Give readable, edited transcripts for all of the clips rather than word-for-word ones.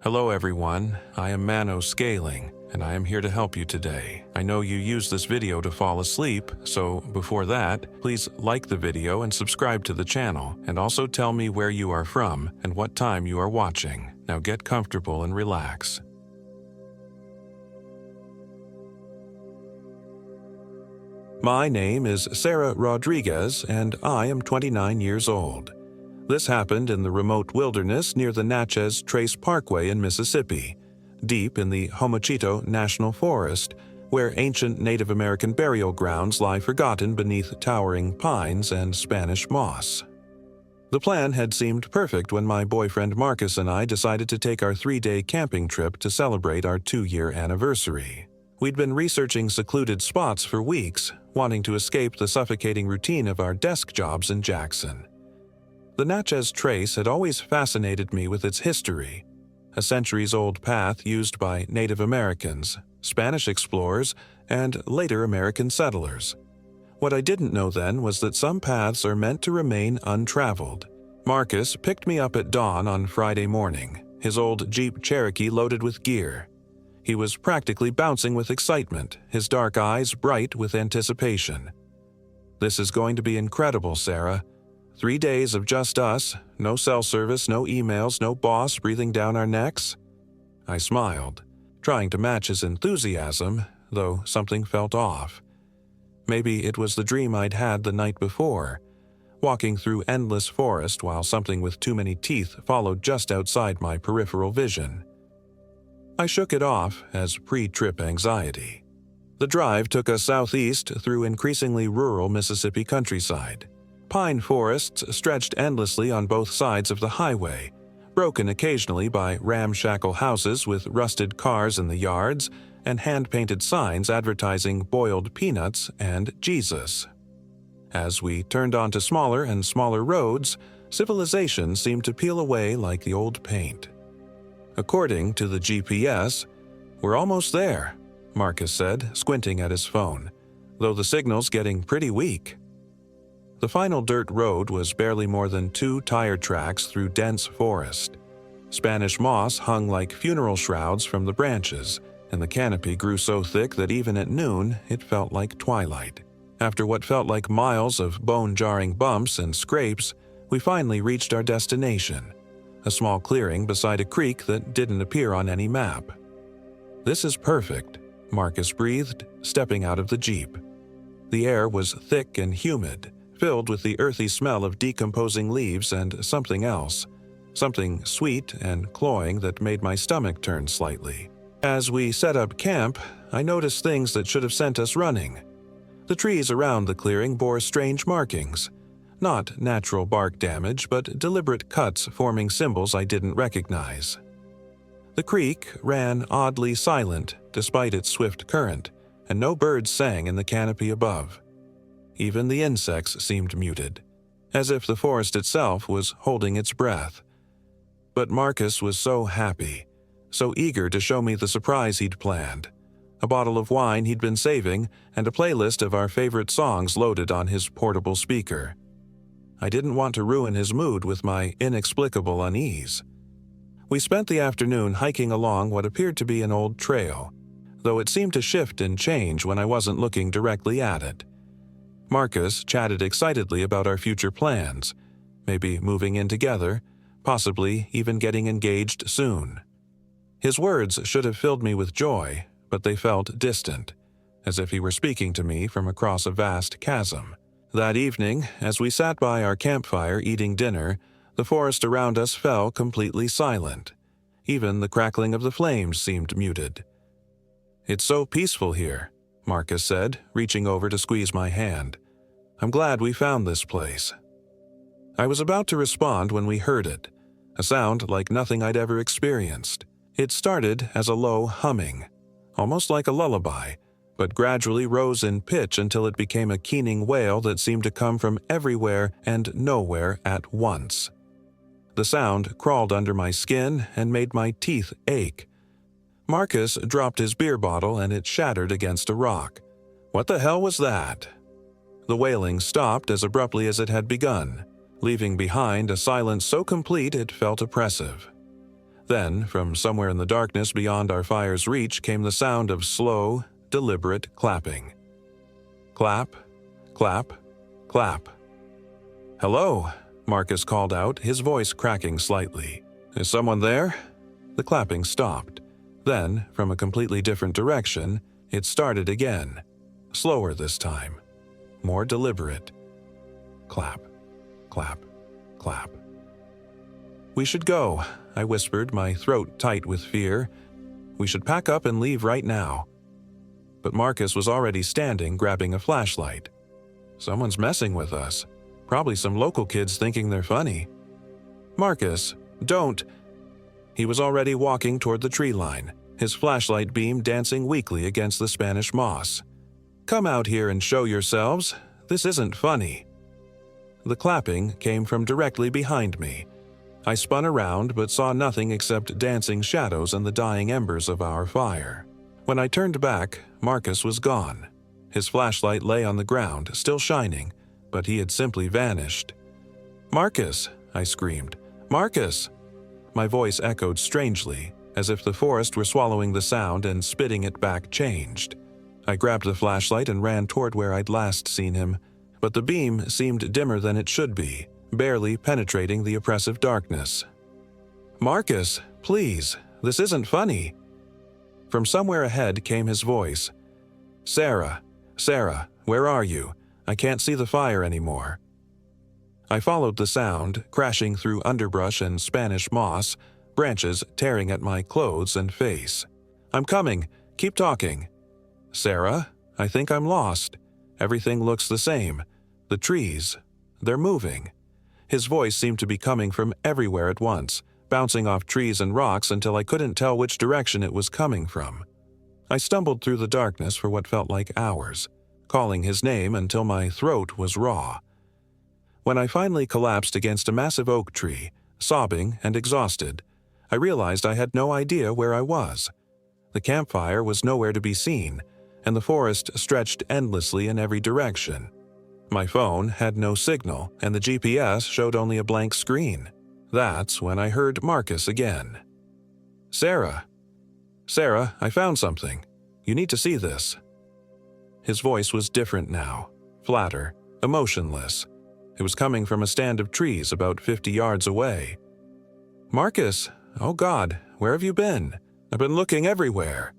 Hello everyone, I am Mano Scaling, and I am here to help you today. I know you use this video to fall asleep, so before that, please like the video and subscribe to the channel, and also tell me where you are from and what time you are watching. Now get comfortable and relax. My name is Sarah Rodriguez, and I am 29 years old. This happened in the remote wilderness near the Natchez Trace Parkway in Mississippi, deep in the Homachito National Forest, where ancient Native American burial grounds lie forgotten beneath towering pines and Spanish moss. The plan had seemed perfect when my boyfriend Marcus and I decided to take our 3-day camping trip to celebrate our 2-year anniversary. We'd been researching secluded spots for weeks, wanting to escape the suffocating routine of our desk jobs in Jackson. The Natchez Trace had always fascinated me with its history, a centuries-old path used by Native Americans, Spanish explorers, and later American settlers. What I didn't know then was that some paths are meant to remain untraveled. Marcus picked me up at dawn on Friday morning, his old Jeep Cherokee loaded with gear. He was practically bouncing with excitement, his dark eyes bright with anticipation. "This is going to be incredible, Sarah. 3 days of just us, no cell service, no emails, no boss breathing down our necks?" I smiled, trying to match his enthusiasm, though something felt off. Maybe it was the dream I'd had the night before, walking through endless forest while something with too many teeth followed just outside my peripheral vision. I shook it off as pre-trip anxiety. The drive took us southeast through increasingly rural Mississippi countryside. Pine forests stretched endlessly on both sides of the highway, broken occasionally by ramshackle houses with rusted cars in the yards and hand-painted signs advertising boiled peanuts and Jesus. As we turned onto smaller and smaller roads, civilization seemed to peel away like the old paint. According to the GPS, "We're almost there," Marcus said, squinting at his phone, "though the signal's getting pretty weak." The final dirt road was barely more than 2 tire tracks through dense forest. Spanish moss hung like funeral shrouds from the branches, and the canopy grew so thick that even at noon it felt like twilight. After what felt like miles of bone-jarring bumps and scrapes, we finally reached our destination, a small clearing beside a creek that didn't appear on any map. "This is perfect," Marcus breathed, stepping out of the Jeep. The air was thick and humid, filled with the earthy smell of decomposing leaves and something else, something sweet and cloying that made my stomach turn slightly. As we set up camp, I noticed things that should have sent us running. The trees around the clearing bore strange markings, not natural bark damage, but deliberate cuts forming symbols I didn't recognize. The creek ran oddly silent despite its swift current, and no birds sang in the canopy above. Even the insects seemed muted, as if the forest itself was holding its breath. But Marcus was so happy, so eager to show me the surprise he'd planned. A bottle of wine he'd been saving and a playlist of our favorite songs loaded on his portable speaker. I didn't want to ruin his mood with my inexplicable unease. We spent the afternoon hiking along what appeared to be an old trail, though it seemed to shift and change when I wasn't looking directly at it. Marcus chatted excitedly about our future plans, maybe moving in together, possibly even getting engaged soon. His words should have filled me with joy, but they felt distant, as if he were speaking to me from across a vast chasm. That evening, as we sat by our campfire eating dinner, the forest around us fell completely silent. Even the crackling of the flames seemed muted. "It's so peaceful here," Marcus said, reaching over to squeeze my hand. "I'm glad we found this place." I was about to respond when we heard it, a sound like nothing I'd ever experienced. It started as a low humming, almost like a lullaby, but gradually rose in pitch until it became a keening wail that seemed to come from everywhere and nowhere at once. The sound crawled under my skin and made my teeth ache. Marcus dropped his beer bottle and it shattered against a rock. "What the hell was that?" The wailing stopped as abruptly as it had begun, leaving behind a silence so complete it felt oppressive. Then, from somewhere in the darkness beyond our fire's reach came the sound of slow, deliberate clapping. Clap, clap, clap. "Hello," Marcus called out, his voice cracking slightly. "Is someone there?" The clapping stopped. Then, from a completely different direction, it started again. Slower this time. More deliberate. Clap, clap, clap. "We should go," I whispered, my throat tight with fear. "We should pack up and leave right now." But Marcus was already standing, grabbing a flashlight. "Someone's messing with us. Probably some local kids thinking they're funny." "Marcus, don't." He was already walking toward the tree line, his flashlight beam dancing weakly against the Spanish moss. "Come out here and show yourselves. This isn't funny." The clapping came from directly behind me. I spun around but saw nothing except dancing shadows and the dying embers of our fire. When I turned back, Marcus was gone. His flashlight lay on the ground, still shining, but he had simply vanished. "Marcus!" I screamed. "Marcus!" My voice echoed strangely, as if the forest were swallowing the sound and spitting it back changed. I grabbed the flashlight and ran toward where I'd last seen him, but the beam seemed dimmer than it should be, barely penetrating the oppressive darkness. "Marcus, please, this isn't funny." From somewhere ahead came his voice. "Sarah, Sarah, where are you? I can't see the fire anymore." I followed the sound, crashing through underbrush and Spanish moss, branches tearing at my clothes and face. "I'm coming. Keep talking." "Sarah, I think I'm lost. Everything looks the same. The trees, they're moving." His voice seemed to be coming from everywhere at once, bouncing off trees and rocks until I couldn't tell which direction it was coming from. I stumbled through the darkness for what felt like hours, calling his name until my throat was raw. When I finally collapsed against a massive oak tree, sobbing and exhausted, I realized I had no idea where I was. The campfire was nowhere to be seen, and the forest stretched endlessly in every direction. My phone had no signal, and the GPS showed only a blank screen. That's when I heard Marcus again. "Sarah! Sarah, I found something. You need to see this." His voice was different now, flatter, emotionless. It was coming from a stand of trees about 50 yards away. "Marcus, oh God, where have you been? I've been looking everywhere."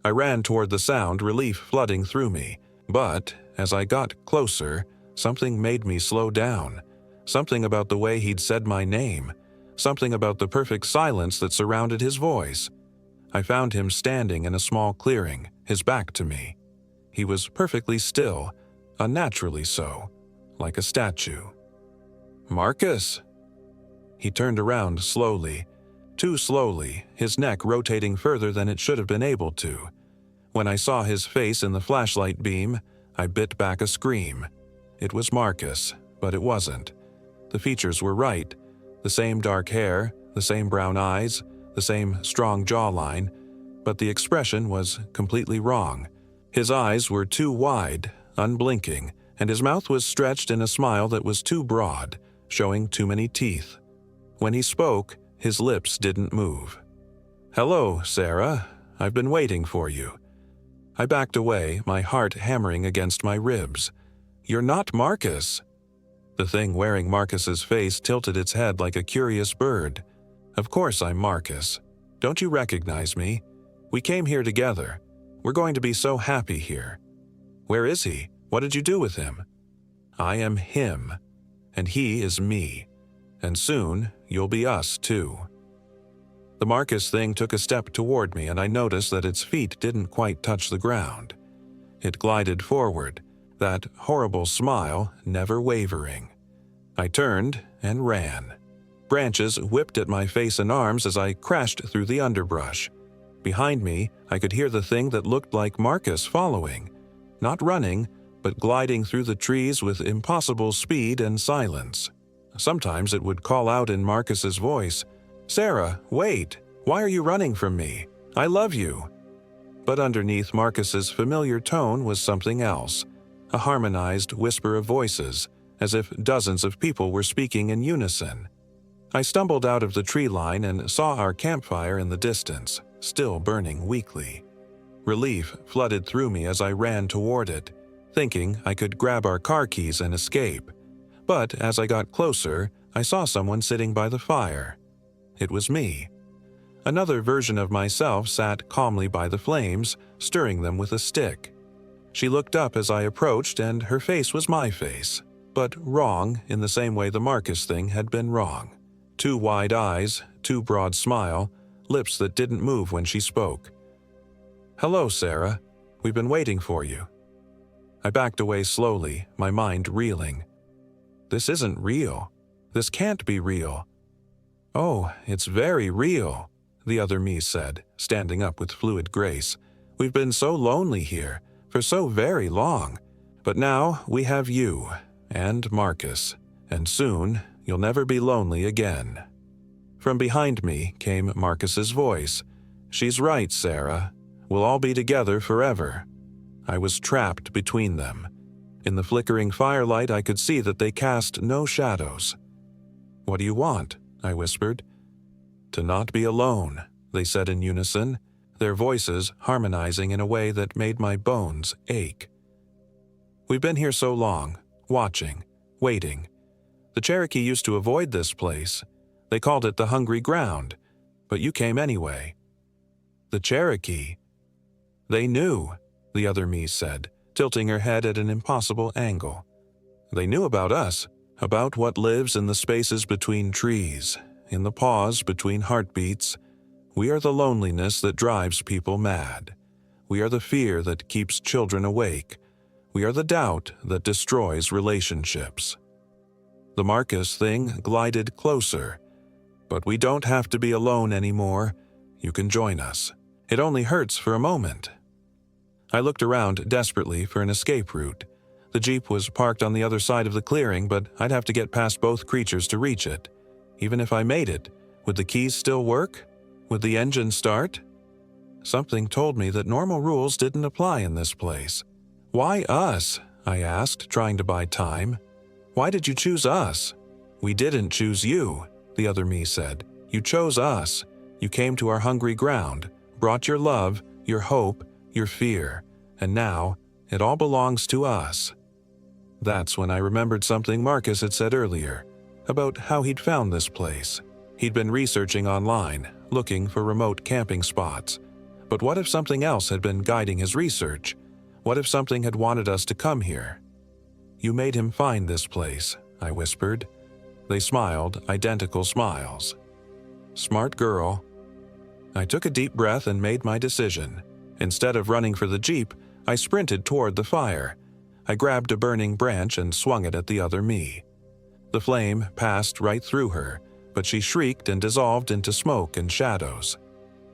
I ran toward the sound, relief flooding through me, but as I got closer, something made me slow down. Something about the way he'd said my name. Something about the perfect silence that surrounded his voice. I found him standing in a small clearing, his back to me. He was perfectly still, unnaturally so, like a statue. "Marcus!" He turned around slowly, too slowly, his neck rotating further than it should have been able to. When I saw his face in the flashlight beam, I bit back a scream. It was Marcus, but it wasn't. The features were right. The same dark hair, the same brown eyes, the same strong jawline, but the expression was completely wrong. His eyes were too wide, unblinking, and his mouth was stretched in a smile that was too broad, showing too many teeth. When he spoke, his lips didn't move. "Hello, Sarah. I've been waiting for you." I backed away, my heart hammering against my ribs. "You're not Marcus." The thing wearing Marcus's face tilted its head like a curious bird. "Of course I'm Marcus. Don't you recognize me? We came here together. We're going to be so happy here." "Where is he? What did you do with him?" "I am him, and he is me. And soon, you'll be us too." The Marcus thing took a step toward me, and I noticed that its feet didn't quite touch the ground. It glided forward, that horrible smile never wavering. I turned and ran. Branches whipped at my face and arms as I crashed through the underbrush. Behind me, I could hear the thing that looked like Marcus following. Not running, but gliding through the trees with impossible speed and silence. Sometimes it would call out in Marcus's voice, "Sarah, wait! Why are you running from me? I love you!" But underneath Marcus's familiar tone was something else, a harmonized whisper of voices, as if dozens of people were speaking in unison. I stumbled out of the tree line and saw our campfire in the distance, still burning weakly. Relief flooded through me as I ran toward it, thinking I could grab our car keys and escape. But as I got closer, I saw someone sitting by the fire. It was me. Another version of myself sat calmly by the flames, stirring them with a stick. She looked up as I approached, and her face was my face, but wrong in the same way the Marcus thing had been wrong. 2 wide eyes, too broad smile, lips that didn't move when she spoke. "Hello, Sarah. We've been waiting for you." I backed away slowly, my mind reeling. This isn't real. This can't be real. "Oh, it's very real," the other me said, standing up with fluid grace. "We've been so lonely here, for so very long. But now we have you, and Marcus, and soon you'll never be lonely again." From behind me came Marcus's voice. "She's right, Sarah. We'll all be together forever." I was trapped between them. In the flickering firelight, I could see that they cast no shadows. "What do you want?" I whispered. "To not be alone," they said in unison, their voices harmonizing in a way that made my bones ache. "We've been here so long, watching, waiting. The Cherokee used to avoid this place. They called it the Hungry Ground, but you came anyway." "The Cherokee?" "They knew," the other me said, tilting her head at an impossible angle. "They knew about us, about what lives in the spaces between trees, in the pause between heartbeats. We are the loneliness that drives people mad. We are the fear that keeps children awake. We are the doubt that destroys relationships." The Marcus thing glided closer. "But we don't have to be alone anymore. You can join us. It only hurts for a moment." I looked around desperately for an escape route. The Jeep was parked on the other side of the clearing, but I'd have to get past both creatures to reach it. Even if I made it, would the keys still work? Would the engine start? Something told me that normal rules didn't apply in this place. "Why us?" I asked, trying to buy time. "Why did you choose us?" "We didn't choose you," the other me said. "You chose us. You came to our hungry ground, brought your love, your hope, your fear, and now it all belongs to us." That's when I remembered something Marcus had said earlier, about how he'd found this place. He'd been researching online, looking for remote camping spots. But what if something else had been guiding his research? What if something had wanted us to come here? "You made him find this place," I whispered. They smiled, identical smiles. "Smart girl." I took a deep breath and made my decision. Instead of running for the Jeep, I sprinted toward the fire. I grabbed a burning branch and swung it at the other me. The flame passed right through her, but she shrieked and dissolved into smoke and shadows.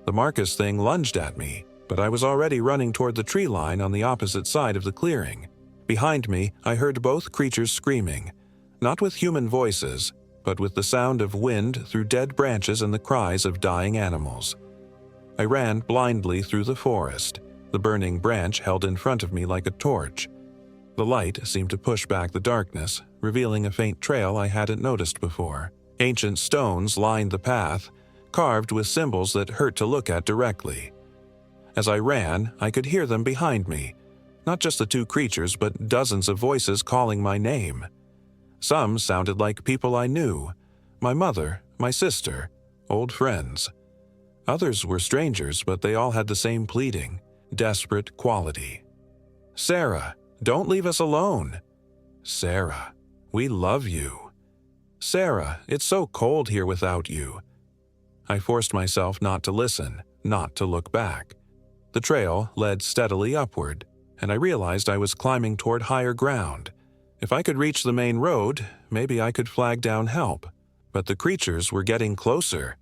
The Marcus thing lunged at me, but I was already running toward the tree line on the opposite side of the clearing. Behind me, I heard both creatures screaming, not with human voices, but with the sound of wind through dead branches and the cries of dying animals. I ran blindly through the forest, the burning branch held in front of me like a torch. The light seemed to push back the darkness, revealing a faint trail I hadn't noticed before. Ancient stones lined the path, carved with symbols that hurt to look at directly. As I ran, I could hear them behind me. Not just the 2 creatures, but dozens of voices calling my name. Some sounded like people I knew, my mother, my sister, old friends. Others were strangers, but they all had the same pleading, desperate quality. "Sarah, don't leave us alone." "Sarah, we love you." "Sarah, it's so cold here without you." I forced myself not to listen, not to look back. The trail led steadily upward, and I realized I was climbing toward higher ground. If I could reach the main road, maybe I could flag down help. But the creatures were getting closer.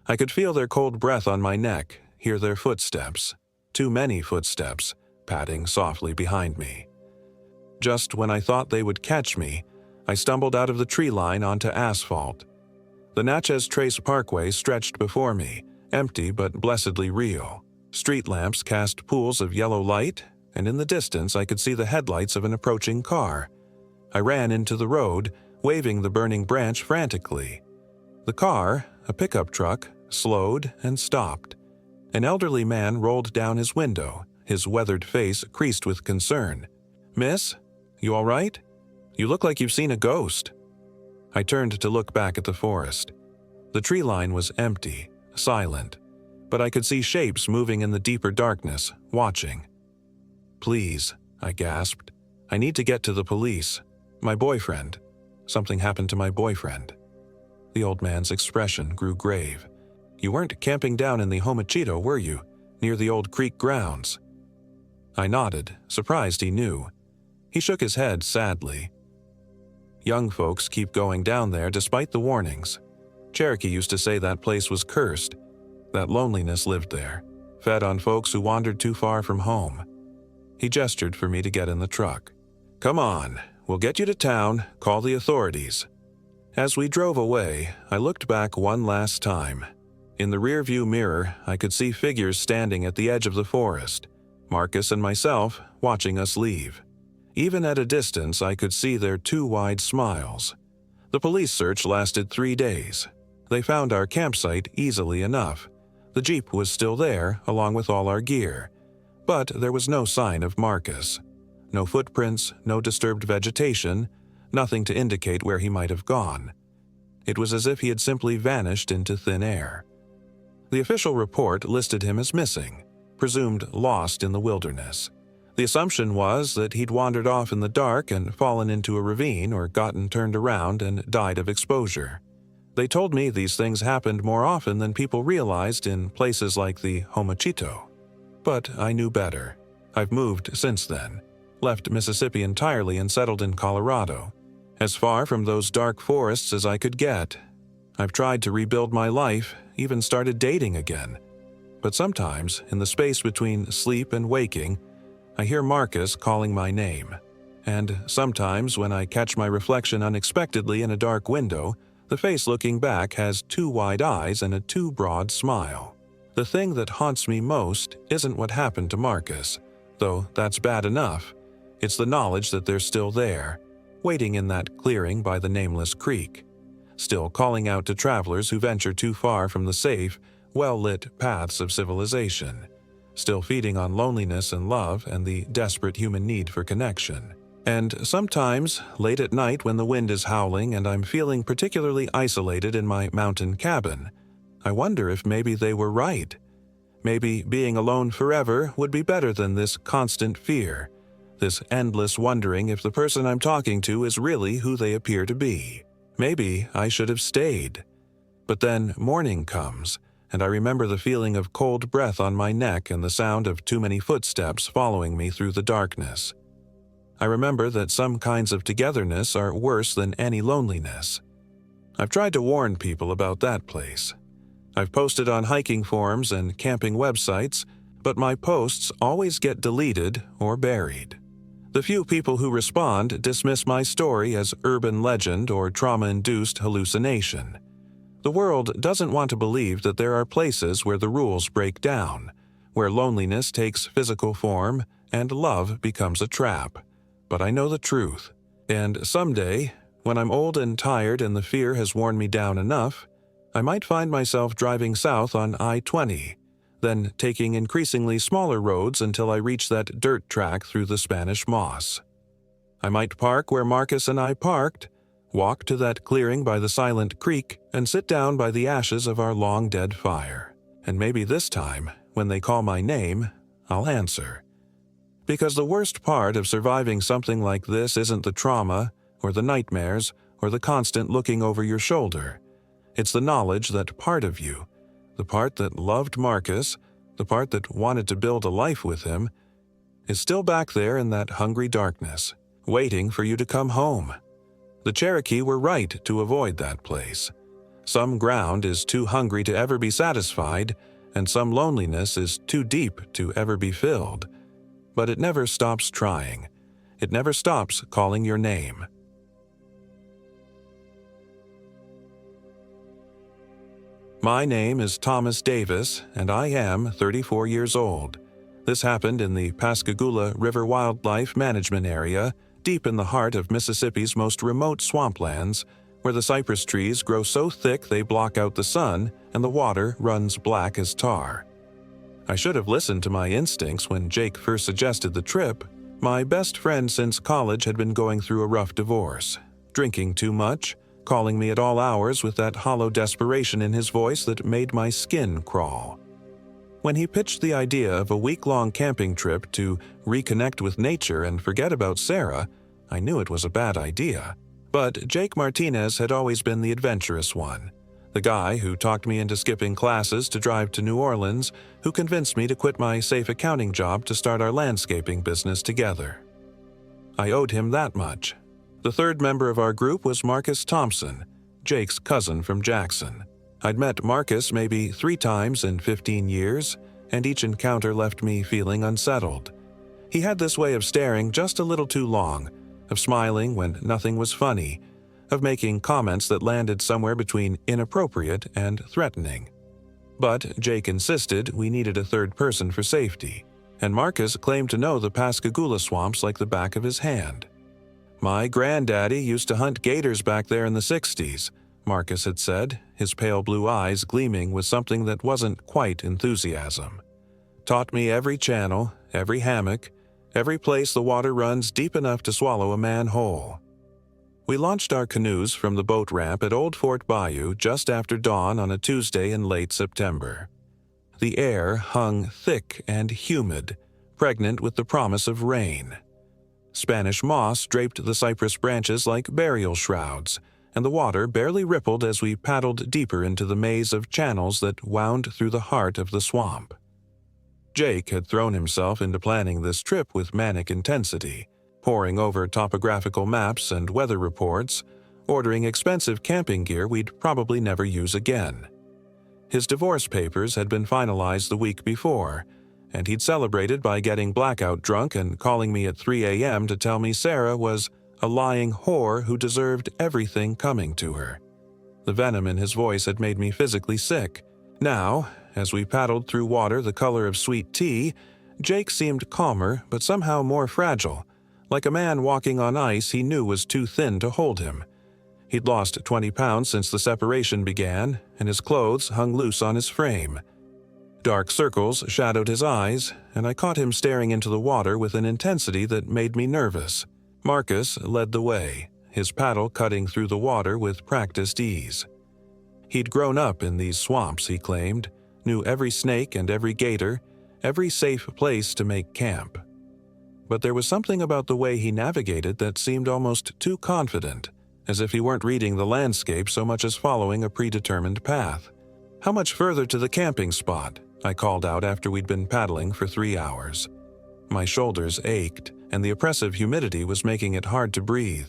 I could feel their cold breath on my neck, hear their footsteps. Too many footsteps, padding softly behind me. Just when I thought they would catch me, I stumbled out of the tree line onto asphalt. The Natchez Trace Parkway stretched before me, empty but blessedly real. Street lamps cast pools of yellow light, and in the distance I could see the headlights of an approaching car. I ran into the road, waving the burning branch frantically. The car, a pickup truck, slowed and stopped. An elderly man rolled down his window, his weathered face creased with concern. "Miss, you all right? You look like you've seen a ghost." I turned to look back at the forest. The tree line was empty, silent, but I could see shapes moving in the deeper darkness, watching. "Please," I gasped. "I need to get to the police. My boyfriend. Something happened to my boyfriend." The old man's expression grew grave. "You weren't camping down in the Homachito, were you? Near the old creek grounds?" I nodded, surprised he knew. He shook his head sadly. "Young folks keep going down there despite the warnings. Cherokee used to say that place was cursed. That loneliness lived there, fed on folks who wandered too far from home." He gestured for me to get in the truck. "Come on, we'll get you to town, call the authorities." As we drove away, I looked back one last time. In the rearview mirror, I could see figures standing at the edge of the forest, Marcus and myself watching us leave. Even at a distance, I could see their two wide smiles. The police search lasted 3 days. They found our campsite easily enough. The Jeep was still there, along with all our gear. But there was no sign of Marcus. No footprints, no disturbed vegetation, nothing to indicate where he might have gone. It was as if he had simply vanished into thin air. The official report listed him as missing, presumed lost in the wilderness. The assumption was that he'd wandered off in the dark and fallen into a ravine or gotten turned around and died of exposure. They told me these things happened more often than people realized in places like the Homachito. But I knew better. I've moved since then, left Mississippi entirely and settled in Colorado, as far from those dark forests as I could get. I've tried to rebuild my life, even started dating again. But sometimes, in the space between sleep and waking, I hear Marcus calling my name. And sometimes, when I catch my reflection unexpectedly in a dark window, the face looking back has 2 wide eyes and a too broad smile. The thing that haunts me most isn't what happened to Marcus, though that's bad enough. It's the knowledge that they're still there, waiting in that clearing by the nameless creek, still calling out to travelers who venture too far from the safe, well-lit paths of civilization, still feeding on loneliness and love and the desperate human need for connection. And sometimes, late at night when the wind is howling and I'm feeling particularly isolated in my mountain cabin, I wonder if maybe they were right. Maybe being alone forever would be better than this constant fear, this endless wondering if the person I'm talking to is really who they appear to be. Maybe I should have stayed. But then morning comes, and I remember the feeling of cold breath on my neck and the sound of too many footsteps following me through the darkness. I remember that some kinds of togetherness are worse than any loneliness. I've tried to warn people about that place. I've posted on hiking forums and camping websites, but my posts always get deleted or buried. The few people who respond dismiss my story as urban legend or trauma-induced hallucination. The world doesn't want to believe that there are places where the rules break down, where loneliness takes physical form and love becomes a trap. But I know the truth, and someday, when I'm old and tired and the fear has worn me down enough, I might find myself driving south on I-20, then taking increasingly smaller roads until I reach that dirt track through the Spanish moss. I might park where Marcus and I parked, walk to that clearing by the silent creek, and sit down by the ashes of our long-dead fire. And maybe this time, when they call my name, I'll answer. Because the worst part of surviving something like this isn't the trauma, or the nightmares, or the constant looking over your shoulder. It's the knowledge that part of you, the part that loved Marcus, the part that wanted to build a life with him, is still back there in that hungry darkness, waiting for you to come home. The Cherokee were right to avoid that place. Some ground is too hungry to ever be satisfied, and some loneliness is too deep to ever be filled. But it never stops trying. It never stops calling your name. My name is Thomas Davis, and I am 34 years old. This happened in the Pascagoula River Wildlife Management Area, deep in the heart of Mississippi's most remote swamplands, where the cypress trees grow so thick they block out the sun and the water runs black as tar. I should have listened to my instincts when Jake first suggested the trip. My best friend since college had been going through a rough divorce, drinking too much, calling me at all hours with that hollow desperation in his voice that made my skin crawl. When he pitched the idea of a week-long camping trip to reconnect with nature and forget about Sarah, I knew it was a bad idea. But Jake Martinez had always been the adventurous one, the guy who talked me into skipping classes to drive to New Orleans, who convinced me to quit my safe accounting job to start our landscaping business together. I owed him that much. The third member of our group was Marcus Thompson, Jake's cousin from Jackson. I'd met Marcus maybe 3 times in 15 years, and each encounter left me feeling unsettled. He had this way of staring just a little too long, of smiling when nothing was funny, of making comments that landed somewhere between inappropriate and threatening. But Jake insisted we needed a third person for safety, and Marcus claimed to know the Pascagoula swamps like the back of his hand. "My granddaddy used to hunt gators back there in the 60s, Marcus had said, his pale blue eyes gleaming with something that wasn't quite enthusiasm. "Taught me every channel, every hammock, every place the water runs deep enough to swallow a man whole." We launched our canoes from the boat ramp at Old Fort Bayou just after dawn on a Tuesday in late September. The air hung thick and humid, pregnant with the promise of rain. Spanish moss draped the cypress branches like burial shrouds, and the water barely rippled as we paddled deeper into the maze of channels that wound through the heart of the swamp. Jake had thrown himself into planning this trip with manic intensity, poring over topographical maps and weather reports, ordering expensive camping gear we'd probably never use again. His divorce papers had been finalized the week before, and he'd celebrated by getting blackout drunk and calling me at 3 a.m. to tell me Sarah was a lying whore who deserved everything coming to her. The venom in his voice had made me physically sick. Now, as we paddled through water the color of sweet tea, Jake seemed calmer but somehow more fragile, like a man walking on ice he knew was too thin to hold him. He'd lost 20 pounds since the separation began, and his clothes hung loose on his frame. Dark circles shadowed his eyes, and I caught him staring into the water with an intensity that made me nervous. Marcus led the way, his paddle cutting through the water with practiced ease. He'd grown up in these swamps, he claimed, knew every snake and every gator, every safe place to make camp. But there was something about the way he navigated that seemed almost too confident, as if he weren't reading the landscape so much as following a predetermined path. "How much further to the camping spot?" I called out after we'd been paddling for 3 hours. My shoulders ached, and the oppressive humidity was making it hard to breathe.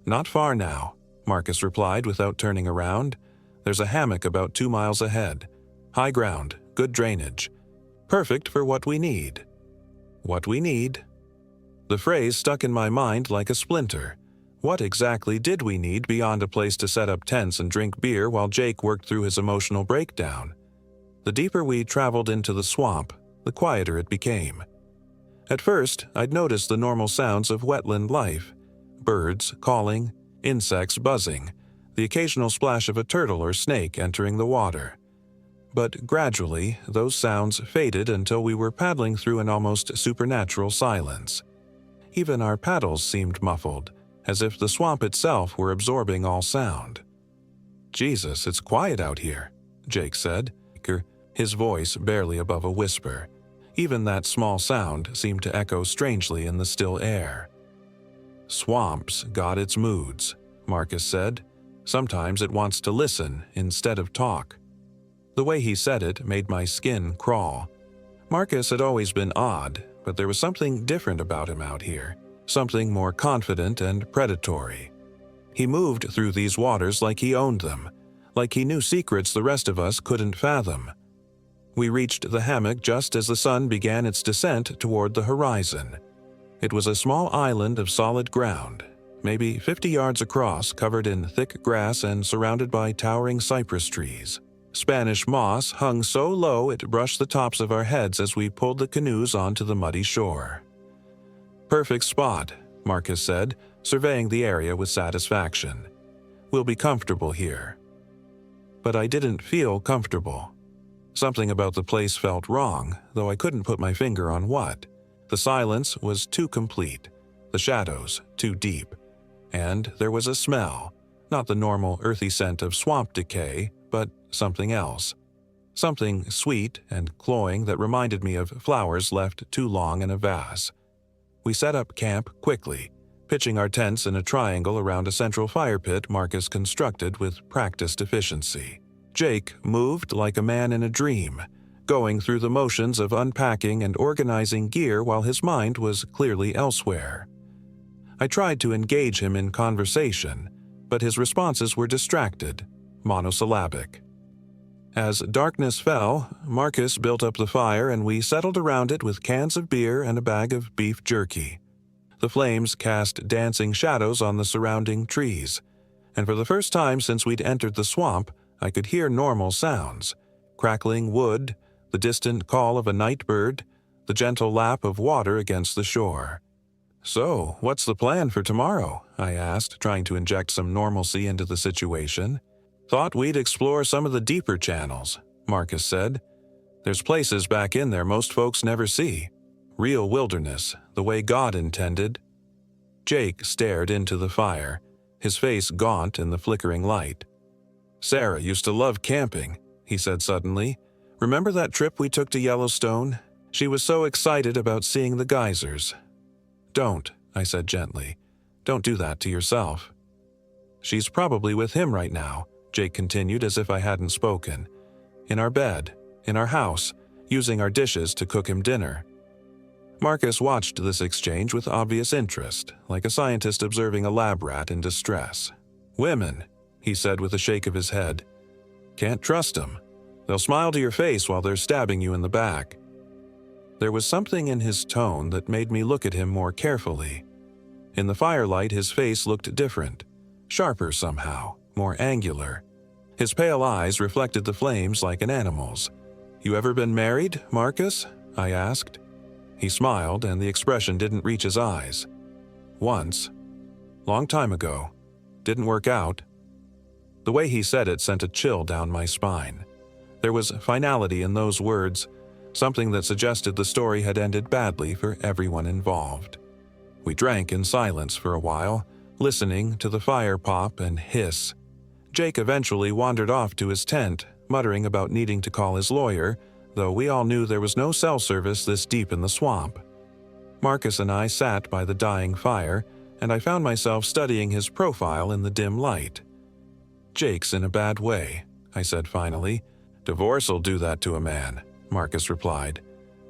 "Not far now," Marcus replied without turning around. "There's a hammock about 2 miles ahead. High ground, good drainage. Perfect for what we need." What we need? The phrase stuck in my mind like a splinter. What exactly did we need beyond a place to set up tents and drink beer while Jake worked through his emotional breakdown? The deeper we traveled into the swamp, the quieter it became. At first, I'd noticed the normal sounds of wetland life: birds calling, insects buzzing, the occasional splash of a turtle or snake entering the water. But gradually, those sounds faded until we were paddling through an almost supernatural silence. Even our paddles seemed muffled, as if the swamp itself were absorbing all sound. "Jesus, it's quiet out here," Jake said, his voice barely above a whisper. Even that small sound seemed to echo strangely in the still air. "Swamps got its moods," Marcus said. "Sometimes it wants to listen instead of talk." The way he said it made my skin crawl. Marcus had always been odd, but there was something different about him out here, something more confident and predatory. He moved through these waters like he owned them, like he knew secrets the rest of us couldn't fathom. We reached the hammock just as the sun began its descent toward the horizon. It was a small island of solid ground, maybe 50 yards across, covered in thick grass and surrounded by towering cypress trees. Spanish moss hung so low it brushed the tops of our heads as we pulled the canoes onto the muddy shore. "Perfect spot," Marcus said, surveying the area with satisfaction. We'll be comfortable here." But I didn't feel comfortable. Something about the place felt wrong, though I couldn't put my finger on what. The silence was too complete, the shadows too deep, and there was a smell, not the normal earthy scent of swamp decay, but something else. Something sweet and cloying that reminded me of flowers left too long in a vase. We set up camp quickly, pitching our tents in a triangle around a central fire pit Marcus constructed with practiced efficiency. Jake moved like a man in a dream, going through the motions of unpacking and organizing gear while his mind was clearly elsewhere. I tried to engage him in conversation, but his responses were distracted, monosyllabic. As darkness fell, Marcus built up the fire and we settled around it with cans of beer and a bag of beef jerky. The flames cast dancing shadows on the surrounding trees, and for the first time since we'd entered the swamp, I could hear normal sounds: crackling wood, the distant call of a night bird, the gentle lap of water against the shore. "So, what's the plan for tomorrow?" I asked, trying to inject some normalcy into the situation. "Thought we'd explore some of the deeper channels," Marcus said. "There's places back in there most folks never see. Real wilderness, the way God intended." Jake stared into the fire, his face gaunt in the flickering light. "Sarah used to love camping," he said suddenly. "Remember that trip we took to Yellowstone? She was so excited about seeing the geysers." "Don't," I said gently. "Don't do that to yourself." "She's probably with him right now," Jake continued as if I hadn't spoken. "In our bed, in our house, using our dishes to cook him dinner." Marcus watched this exchange with obvious interest, like a scientist observing a lab rat in distress. "Women," he said with a shake of his head. "Can't trust them. They'll smile to your face while they're stabbing you in the back." There was something in his tone that made me look at him more carefully. In the firelight, his face looked different, sharper somehow, more angular. His pale eyes reflected the flames like an animal's. "You ever been married, Marcus?" I asked. He smiled, and the expression didn't reach his eyes. "Once. Long time ago. Didn't work out." The way he said it sent a chill down my spine. There was finality in those words, something that suggested the story had ended badly for everyone involved. We drank in silence for a while, listening to the fire pop and hiss. Jake eventually wandered off to his tent, muttering about needing to call his lawyer, though we all knew there was no cell service this deep in the swamp. Marcus and I sat by the dying fire, and I found myself studying his profile in the dim light. "Jake's in a bad way," I said finally. "Divorce'll do that to a man," Marcus replied.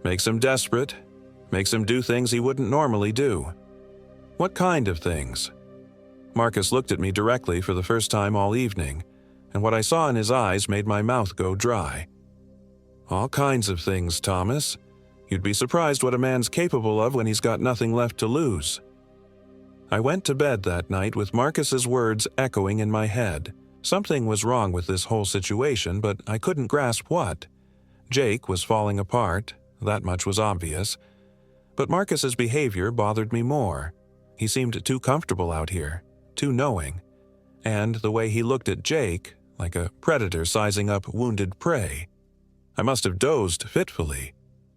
"Makes him desperate. Makes him do things he wouldn't normally do." "What kind of things?" Marcus looked at me directly for the first time all evening, and what I saw in his eyes made my mouth go dry. "All kinds of things, Thomas. You'd be surprised what a man's capable of when he's got nothing left to lose." I went to bed that night with Marcus's words echoing in my head. Something was wrong with this whole situation, but I couldn't grasp what. Jake was falling apart, that much was obvious. But Marcus's behavior bothered me more. He seemed too comfortable out here, too knowing. And the way he looked at Jake, like a predator sizing up wounded prey. I must have dozed fitfully,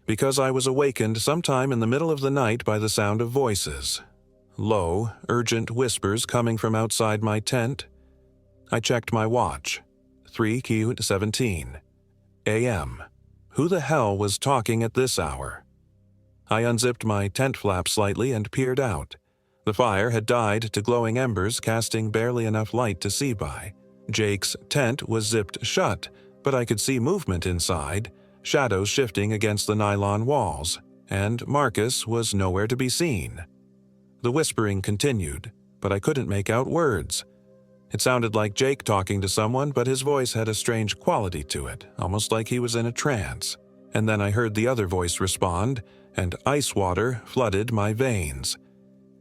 because I was awakened sometime in the middle of the night by the sound of voices. Low, urgent whispers coming from outside my tent. I checked my watch. 3:17 a.m. Who the hell was talking at this hour? I unzipped my tent flap slightly and peered out. The fire had died to glowing embers, casting barely enough light to see by. Jake's tent was zipped shut, but I could see movement inside, shadows shifting against the nylon walls, and Marcus was nowhere to be seen. The whispering continued, but I couldn't make out words. It sounded like Jake talking to someone, but his voice had a strange quality to it, almost like he was in a trance. And then I heard the other voice respond, and ice water flooded my veins.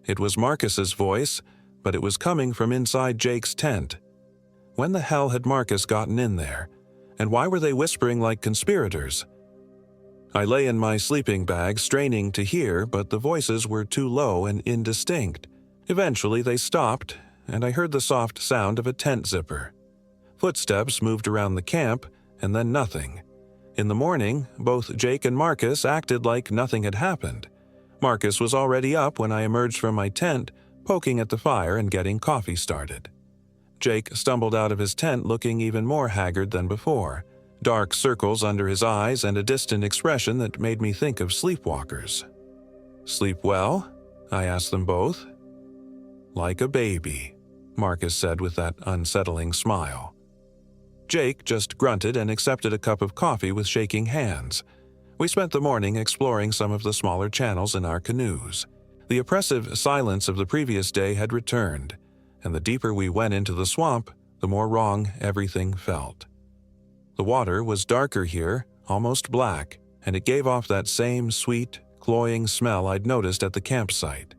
It was Marcus's voice, but it was coming from inside Jake's tent. When the hell had Marcus gotten in there? And why were they whispering like conspirators? I lay in my sleeping bag, straining to hear, but the voices were too low and indistinct. Eventually they stopped, and I heard the soft sound of a tent zipper. Footsteps moved around the camp, and then nothing. In the morning, both Jake and Marcus acted like nothing had happened. Marcus was already up when I emerged from my tent, poking at the fire and getting coffee started. Jake stumbled out of his tent looking even more haggard than before, dark circles under his eyes and a distant expression that made me think of sleepwalkers. "Sleep well?" I asked them both. "Like a baby," Marcus said with that unsettling smile. Jake just grunted and accepted a cup of coffee with shaking hands. We spent the morning exploring some of the smaller channels in our canoes. The oppressive silence of the previous day had returned, and the deeper we went into the swamp, the more wrong everything felt. The water was darker here, almost black, and it gave off that same sweet, cloying smell I'd noticed at the campsite.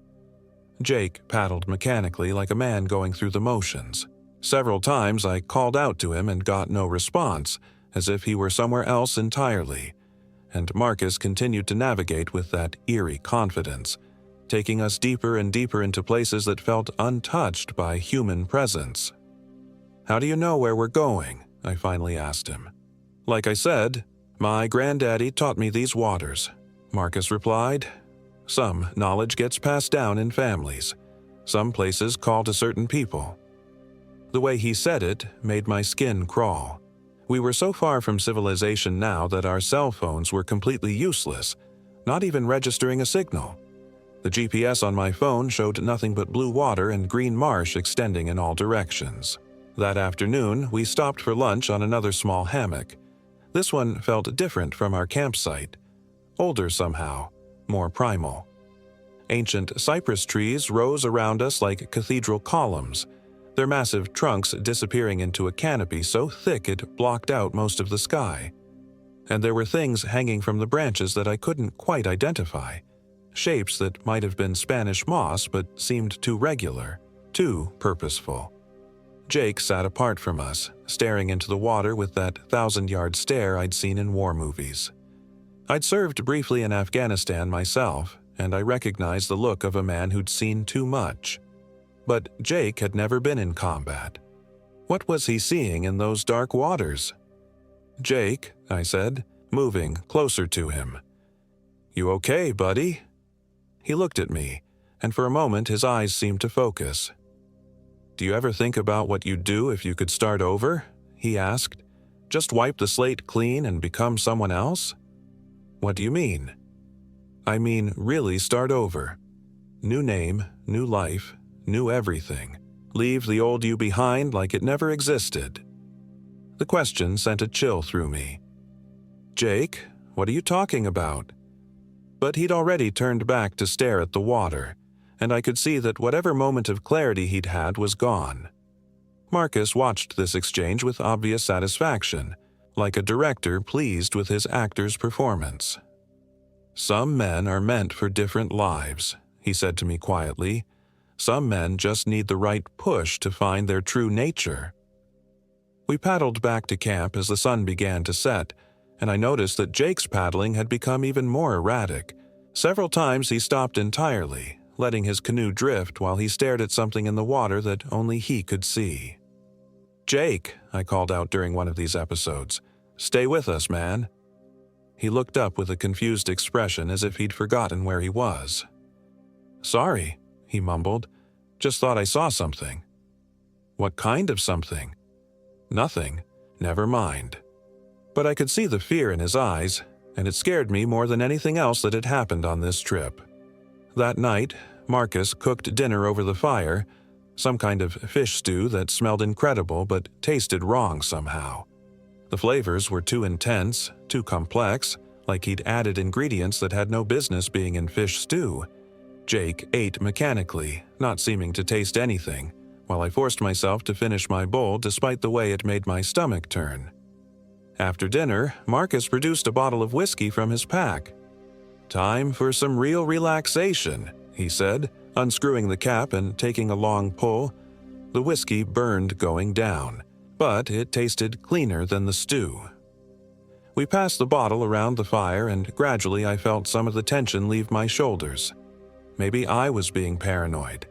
Jake paddled mechanically like a man going through the motions. Several times I called out to him and got no response, as if he were somewhere else entirely, and Marcus continued to navigate with that eerie confidence, taking us deeper and deeper into places that felt untouched by human presence. "How do you know where we're going?" I finally asked him. "Like I said, my granddaddy taught me these waters," Marcus replied. "Some knowledge gets passed down in families. Some places call to certain people." The way he said it made my skin crawl. We were so far from civilization now that our cell phones were completely useless, not even registering a signal. The GPS on my phone showed nothing but blue water and green marsh extending in all directions. That afternoon, we stopped for lunch on another small hammock. This one felt different from our campsite. Older somehow, more primal. Ancient cypress trees rose around us like cathedral columns, their massive trunks disappearing into a canopy so thick it blocked out most of the sky. And there were things hanging from the branches that I couldn't quite identify, shapes that might have been Spanish moss but seemed too regular, too purposeful. Jake sat apart from us, staring into the water with that 1,000-yard stare I'd seen in war movies. I'd served briefly in Afghanistan myself, and I recognized the look of a man who'd seen too much. But Jake had never been in combat. What was he seeing in those dark waters? "Jake," I said, moving closer to him. "You okay, buddy?" He looked at me, and for a moment his eyes seemed to focus. "Do you ever think about what you'd do if you could start over?" he asked. "Just wipe the slate clean and become someone else?" "What do you mean?" "I mean really start over. New name, new life, new everything. Leave the old you behind like it never existed." The question sent a chill through me. "Jake, what are you talking about?" But he'd already turned back to stare at the water, and I could see that whatever moment of clarity he'd had was gone. Marcus watched this exchange with obvious satisfaction, like a director pleased with his actor's performance. "Some men are meant for different lives," he said to me quietly. "Some men just need the right push to find their true nature." We paddled back to camp as the sun began to set, and I noticed that Jake's paddling had become even more erratic. Several times he stopped entirely, letting his canoe drift while he stared at something in the water that only he could see. "Jake," I called out during one of these episodes, "stay with us, man." He looked up with a confused expression as if he'd forgotten where he was. "Sorry," he mumbled. "Just thought I saw something." "What kind of something?" "Nothing. Never mind." But I could see the fear in his eyes, and it scared me more than anything else that had happened on this trip. That night, Marcus cooked dinner over the fire, some kind of fish stew that smelled incredible but tasted wrong somehow. The flavors were too intense, too complex, like he'd added ingredients that had no business being in fish stew. Jake ate mechanically, not seeming to taste anything, while I forced myself to finish my bowl despite the way it made my stomach turn. After dinner, Marcus produced a bottle of whiskey from his pack. "Time for some real relaxation," he said, unscrewing the cap and taking a long pull. The whiskey burned going down, but it tasted cleaner than the stew. We passed the bottle around the fire, and gradually I felt some of the tension leave my shoulders. Maybe I was being paranoid.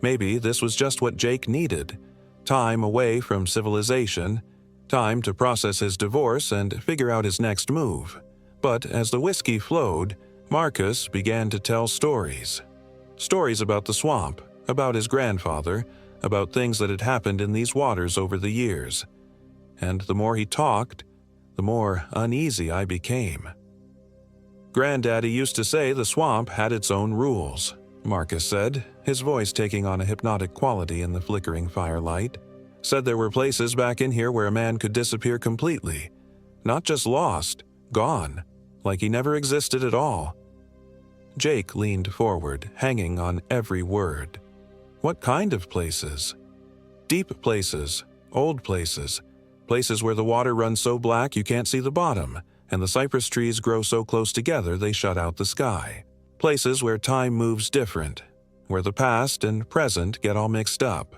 Maybe this was just what Jake needed. Time away from civilization, time to process his divorce and figure out his next move. But as the whiskey flowed, Marcus began to tell stories. Stories about the swamp, about his grandfather, about things that had happened in these waters over the years. And the more he talked, the more uneasy I became. "Granddaddy used to say the swamp had its own rules," Marcus said, his voice taking on a hypnotic quality in the flickering firelight. "Said there were places back in here where a man could disappear completely. Not just lost, gone, like he never existed at all." Jake leaned forward, hanging on every word. "What kind of places?" "Deep places, old places, places where the water runs so black you can't see the bottom, and the cypress trees grow so close together they shut out the sky. Places where time moves different, where the past and present get all mixed up."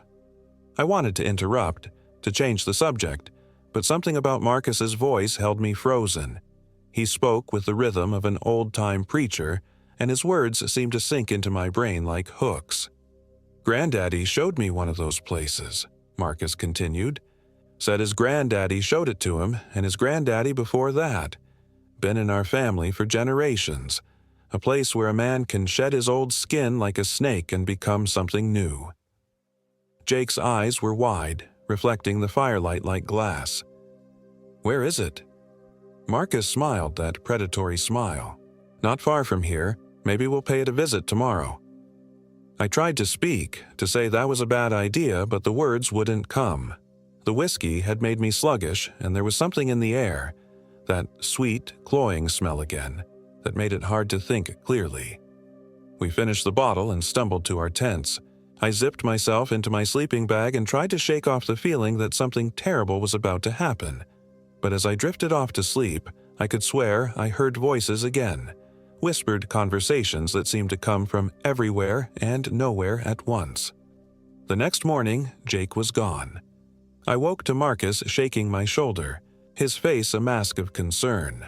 I wanted to interrupt, to change the subject, but something about Marcus's voice held me frozen. He spoke with the rhythm of an old-time preacher, and his words seemed to sink into my brain like hooks. "Granddaddy showed me one of those places," Marcus continued. "Said his granddaddy showed it to him, and his granddaddy before that. Been in our family for generations. A place where a man can shed his old skin like a snake and become something new." Jake's eyes were wide, reflecting the firelight like glass. "Where is it?" Marcus smiled that predatory smile. "Not far from here. Maybe we'll pay it a visit tomorrow." I tried to speak, to say that was a bad idea, but the words wouldn't come. The whiskey had made me sluggish, and there was something in the air, that sweet, cloying smell again, that made it hard to think clearly. We finished the bottle and stumbled to our tents. I zipped myself into my sleeping bag and tried to shake off the feeling that something terrible was about to happen. But as I drifted off to sleep, I could swear I heard voices again, whispered conversations that seemed to come from everywhere and nowhere at once. The next morning, Jake was gone. I woke to Marcus shaking my shoulder, his face a mask of concern.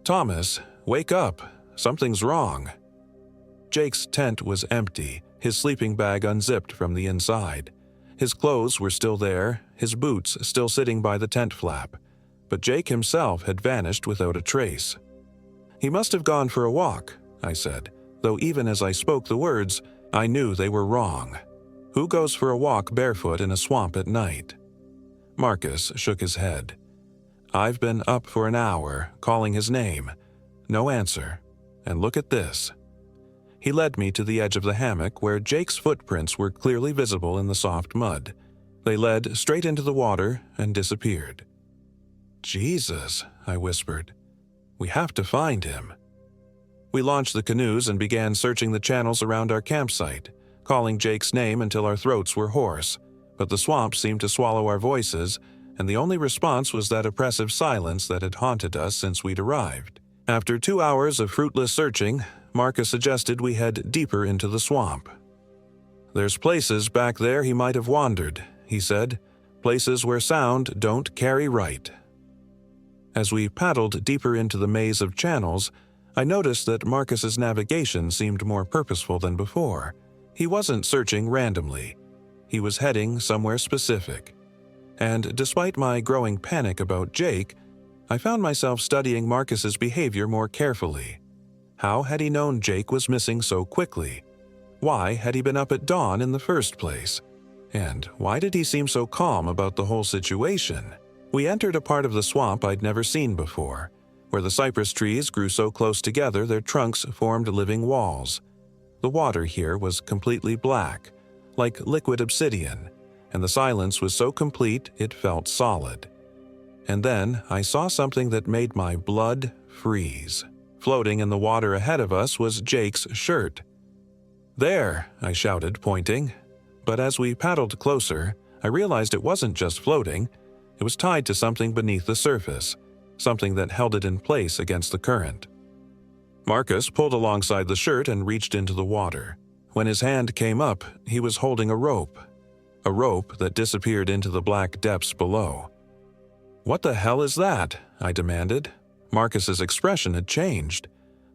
"Thomas, wake up. Something's wrong." Jake's tent was empty, his sleeping bag unzipped from the inside. His clothes were still there, his boots still sitting by the tent flap, but Jake himself had vanished without a trace. "He must have gone for a walk," I said, though even as I spoke the words, I knew they were wrong. Who goes for a walk barefoot in a swamp at night? Marcus shook his head. "I've been up for an hour, calling his name. No answer. And look at this." He led me to the edge of the hammock where Jake's footprints were clearly visible in the soft mud. They led straight into the water and disappeared. "Jesus," I whispered. "We have to find him." We launched the canoes and began searching the channels around our campsite, calling Jake's name until our throats were hoarse, but the swamp seemed to swallow our voices, and the only response was that oppressive silence that had haunted us since we'd arrived. After 2 hours of fruitless searching, Marcus suggested we head deeper into the swamp. "There's places back there he might have wandered," he said, "places where sound don't carry right." As we paddled deeper into the maze of channels, I noticed that Marcus's navigation seemed more purposeful than before. He wasn't searching randomly. He was heading somewhere specific. And despite my growing panic about Jake, I found myself studying Marcus's behavior more carefully. How had he known Jake was missing so quickly? Why had he been up at dawn in the first place? And why did he seem so calm about the whole situation? We entered a part of the swamp I'd never seen before, where the cypress trees grew so close together their trunks formed living walls. The water here was completely black, like liquid obsidian, and the silence was so complete it felt solid. And then I saw something that made my blood freeze. Floating in the water ahead of us was Jake's shirt. "There!" I shouted, pointing. But as we paddled closer, I realized it wasn't just floating. It was tied to something beneath the surface, something that held it in place against the current. Marcus pulled alongside the shirt and reached into the water. When his hand came up, he was holding a rope that disappeared into the black depths below. "What the hell is that?" I demanded. Marcus's expression had changed.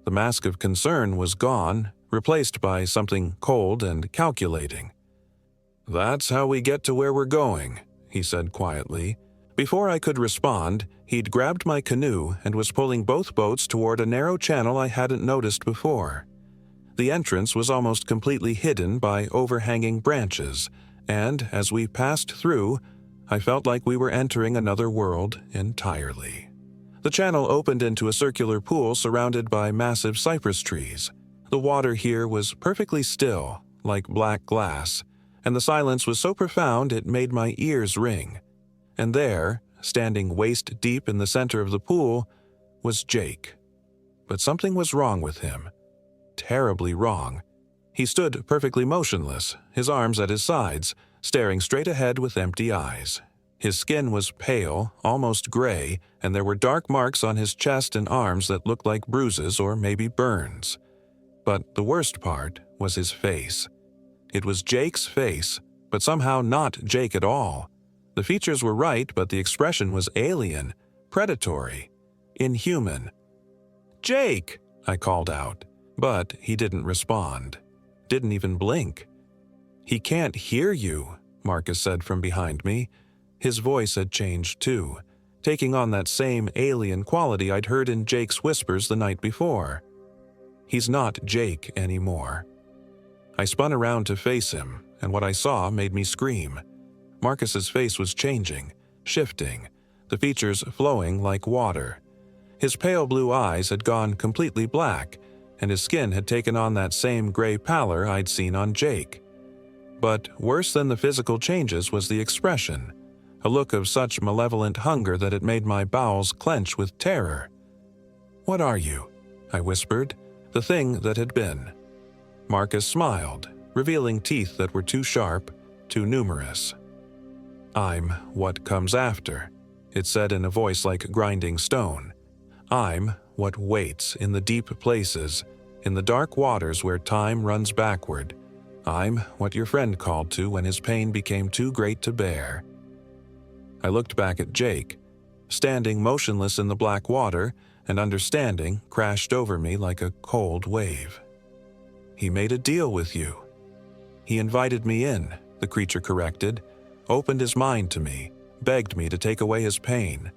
The mask of concern was gone, replaced by something cold and calculating. "That's how we get to where we're going," he said quietly. Before I could respond, he'd grabbed my canoe and was pulling both boats toward a narrow channel I hadn't noticed before. The entrance was almost completely hidden by overhanging branches, and as we passed through, I felt like we were entering another world entirely. The channel opened into a circular pool surrounded by massive cypress trees. The water here was perfectly still, like black glass, and the silence was so profound it made my ears ring. And there, standing waist-deep in the center of the pool, was Jake. But something was wrong with him. Terribly wrong. He stood perfectly motionless, his arms at his sides, staring straight ahead with empty eyes. His skin was pale, almost gray, and there were dark marks on his chest and arms that looked like bruises or maybe burns. But the worst part was his face. It was Jake's face, but somehow not Jake at all. The features were right, but the expression was alien, predatory, inhuman. "Jake!" I called out, but he didn't respond. Didn't even blink. "He can't hear you," Marcus said from behind me. His voice had changed too, taking on that same alien quality I'd heard in Jake's whispers the night before. He's not Jake anymore. I spun around to face him, and what I saw made me scream. Marcus's face was changing, shifting, the features flowing like water. His pale blue eyes had gone completely black, and his skin had taken on that same gray pallor I'd seen on Jake. But worse than the physical changes was the expression, a look of such malevolent hunger that it made my bowels clench with terror. "What are you?" I whispered, the thing that had been. Marcus smiled, revealing teeth that were too sharp, too numerous. "I'm what comes after," it said in a voice like grinding stone. "I'm what waits in the deep places, in the dark waters where time runs backward. I'm what your friend called to when his pain became too great to bear." I looked back at Jake. Standing motionless in the black water, and understanding crashed over me like a cold wave. "He made a deal with you." "He invited me in," the creature corrected, opened his mind to me, begged me to take away his pain.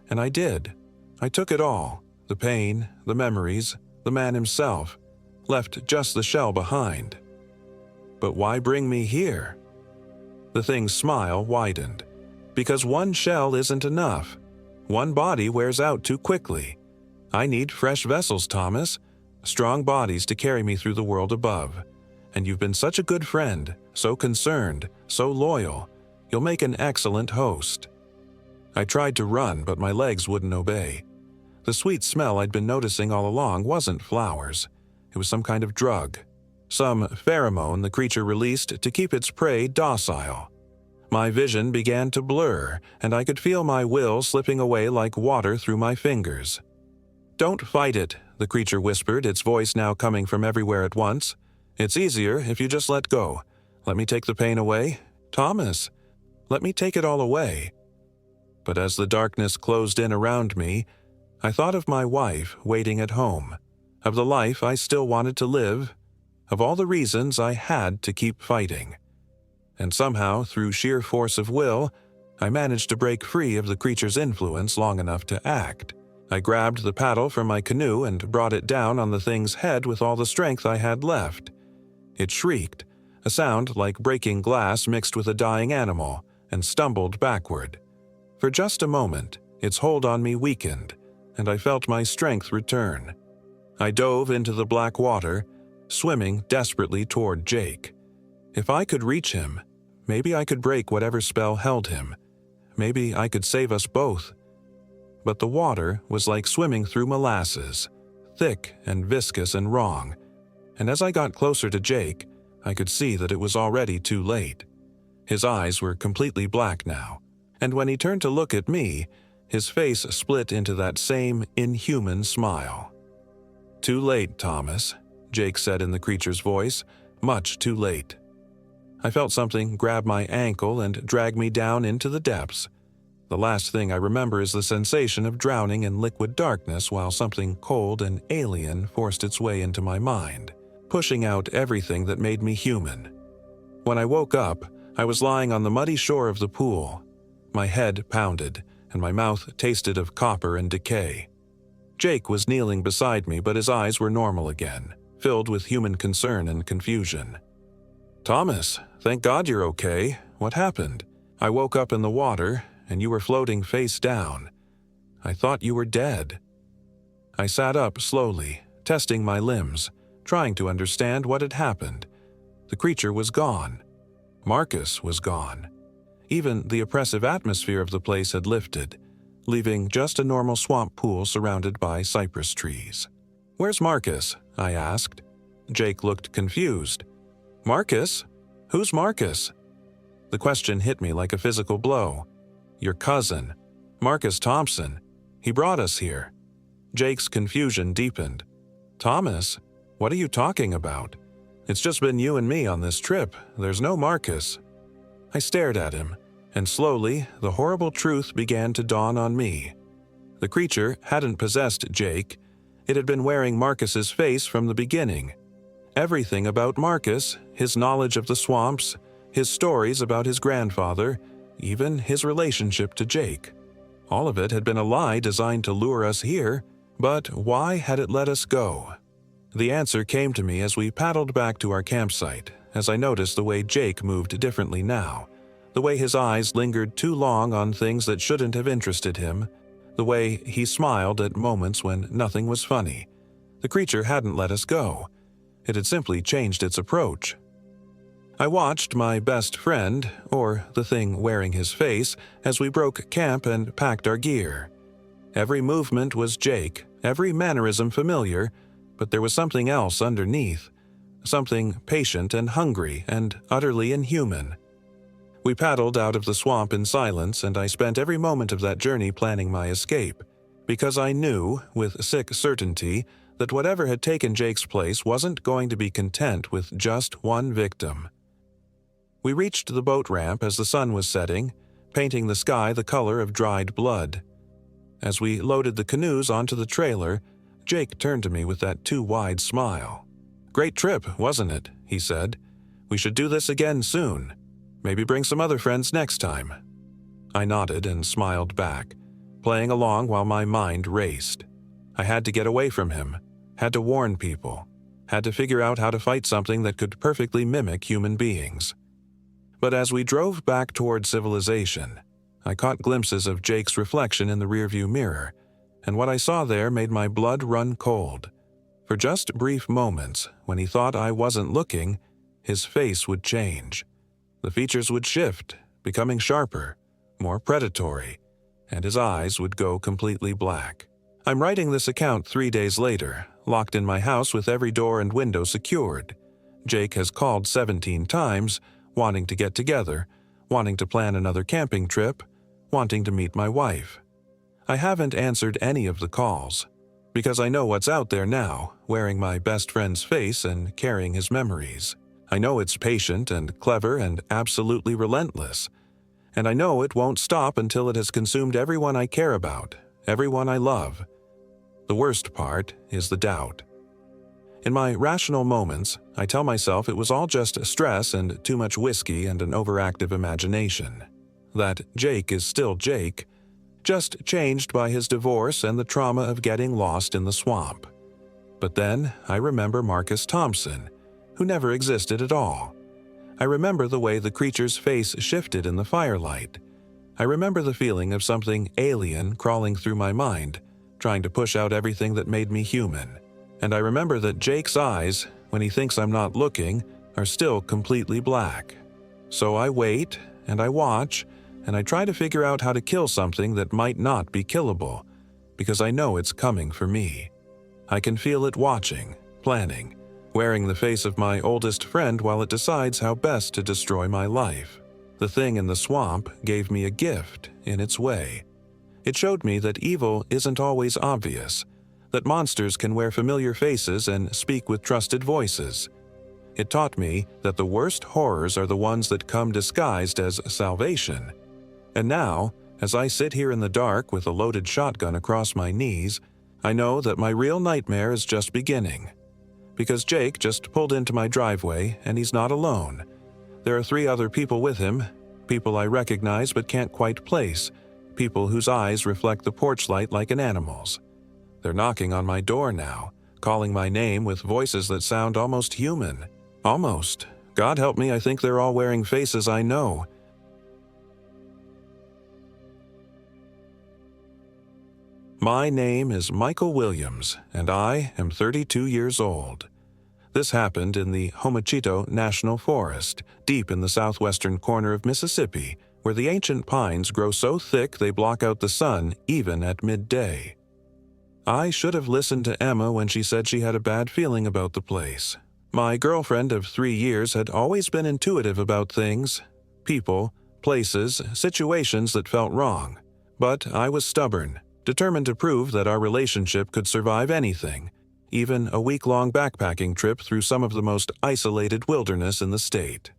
And I did. I took it all, the pain, the memories, the man himself, left just the shell behind. "But why bring me here?" The thing's smile widened. "Because one shell isn't enough. One body wears out too quickly. I need fresh vessels, Thomas, strong bodies to carry me through the world above. And you've been such a good friend, so concerned, so loyal. You'll make an excellent host." I tried to run, but my legs wouldn't obey. The sweet smell I'd been noticing all along wasn't flowers. It was some kind of drug. Some pheromone the creature released to keep its prey docile. My vision began to blur, and I could feel my will slipping away like water through my fingers. "Don't fight it," the creature whispered, its voice now coming from everywhere at once. "It's easier if you just let go. Let me take the pain away. Thomas, let me take it all away." But as the darkness closed in around me, I thought of my wife waiting at home, of the life I still wanted to live, of all the reasons I had to keep fighting. And somehow, through sheer force of will, I managed to break free of the creature's influence long enough to act. I grabbed the paddle from my canoe and brought it down on the thing's head with all the strength I had left. It shrieked, a sound like breaking glass mixed with a dying animal, and stumbled backward. For just a moment, its hold on me weakened, and I felt my strength return. I dove into the black water, swimming desperately toward Jake. If I could reach him, maybe I could break whatever spell held him. Maybe I could save us both. But the water was like swimming through molasses, thick and viscous and wrong. And as I got closer to Jake, I could see that it was already too late. His eyes were completely black now, and when he turned to look at me, his face split into that same inhuman smile. "Too late, Thomas," Jake said in the creature's voice, "much too late." I felt something grab my ankle and drag me down into the depths. The last thing I remember is the sensation of drowning in liquid darkness while something cold and alien forced its way into my mind, pushing out everything that made me human. When I woke up, I was lying on the muddy shore of the pool. My head pounded, and my mouth tasted of copper and decay. Jake was kneeling beside me, but his eyes were normal again, filled with human concern and confusion. "Thomas, thank God you're okay. What happened? I woke up in the water, and you were floating face down. I thought you were dead." I sat up slowly, testing my limbs, trying to understand what had happened. The creature was gone. Marcus was gone. Even the oppressive atmosphere of the place had lifted, leaving just a normal swamp pool surrounded by cypress trees. "Where's Marcus?" I asked. Jake looked confused. "Marcus? Who's Marcus?" The question hit me like a physical blow. "Your cousin, Marcus Thompson. He brought us here." Jake's confusion deepened. "Thomas? What are you talking about? It's just been you and me on this trip. There's no Marcus." I stared at him, and slowly the horrible truth began to dawn on me. The creature hadn't possessed Jake. It had been wearing Marcus's face from the beginning. Everything about Marcus, his knowledge of the swamps, his stories about his grandfather, even his relationship to Jake. All of it had been a lie designed to lure us here, but why had it let us go? The answer came to me as we paddled back to our campsite, as I noticed the way Jake moved differently now, the way his eyes lingered too long on things that shouldn't have interested him, the way he smiled at moments when nothing was funny. The creature hadn't let us go. It had simply changed its approach. I watched my best friend, or the thing wearing his face, as we broke camp and packed our gear. Every movement was Jake, every mannerism familiar, but there was something else underneath, something patient and hungry and utterly inhuman. We paddled out of the swamp in silence, and I spent every moment of that journey planning my escape, because I knew, with sick certainty, that whatever had taken Jake's place wasn't going to be content with just one victim. We reached the boat ramp as the sun was setting, painting the sky the color of dried blood. As we loaded the canoes onto the trailer, Jake turned to me with that too-wide smile. "Great trip, wasn't it?" he said. "We should do this again soon. Maybe bring some other friends next time." I nodded and smiled back, playing along while my mind raced. I had to get away from him, had to warn people, had to figure out how to fight something that could perfectly mimic human beings. But as we drove back toward civilization, I caught glimpses of Jake's reflection in the rearview mirror, and what I saw there made my blood run cold. For just brief moments, when he thought I wasn't looking, his face would change. The features would shift, becoming sharper, more predatory, and his eyes would go completely black. I'm writing this account 3 days later, locked in my house with every door and window secured. Jake has called 17 times, wanting to get together, wanting to plan another camping trip, wanting to meet my wife. I haven't answered any of the calls, because I know what's out there now, wearing my best friend's face and carrying his memories. I know it's patient and clever and absolutely relentless, and I know it won't stop until it has consumed everyone I care about, everyone I love. The worst part is the doubt. In my rational moments, I tell myself it was all just stress and too much whiskey and an overactive imagination. That Jake is still Jake, just changed by his divorce and the trauma of getting lost in the swamp. But then I remember Marcus Thompson, who never existed at all. I remember the way the creature's face shifted in the firelight. I remember the feeling of something alien crawling through my mind, trying to push out everything that made me human. And I remember that Jake's eyes, when he thinks I'm not looking, are still completely black. So I wait, and I watch, and I try to figure out how to kill something that might not be killable, because I know it's coming for me. I can feel it watching, planning, wearing the face of my oldest friend while it decides how best to destroy my life. The thing in the swamp gave me a gift in its way. It showed me that evil isn't always obvious, that monsters can wear familiar faces and speak with trusted voices. It taught me that the worst horrors are the ones that come disguised as salvation. And now, as I sit here in the dark with a loaded shotgun across my knees, I know that my real nightmare is just beginning. Because Jake just pulled into my driveway and he's not alone. There are 3 other people with him, people I recognize but can't quite place, people whose eyes reflect the porch light like an animal's. They're knocking on my door now, calling my name with voices that sound almost human. Almost. God help me, I think they're all wearing faces I know. My name is Michael Williams, and I am 32 years old. This happened in the Homachito National Forest, deep in the southwestern corner of Mississippi, where the ancient pines grow so thick they block out the sun even at midday. I should have listened to Emma when she said she had a bad feeling about the place. My girlfriend of 3 years had always been intuitive about things, people, places, situations that felt wrong. But I was stubborn, determined to prove that our relationship could survive anything, even a week-long backpacking trip through some of the most isolated wilderness in the state.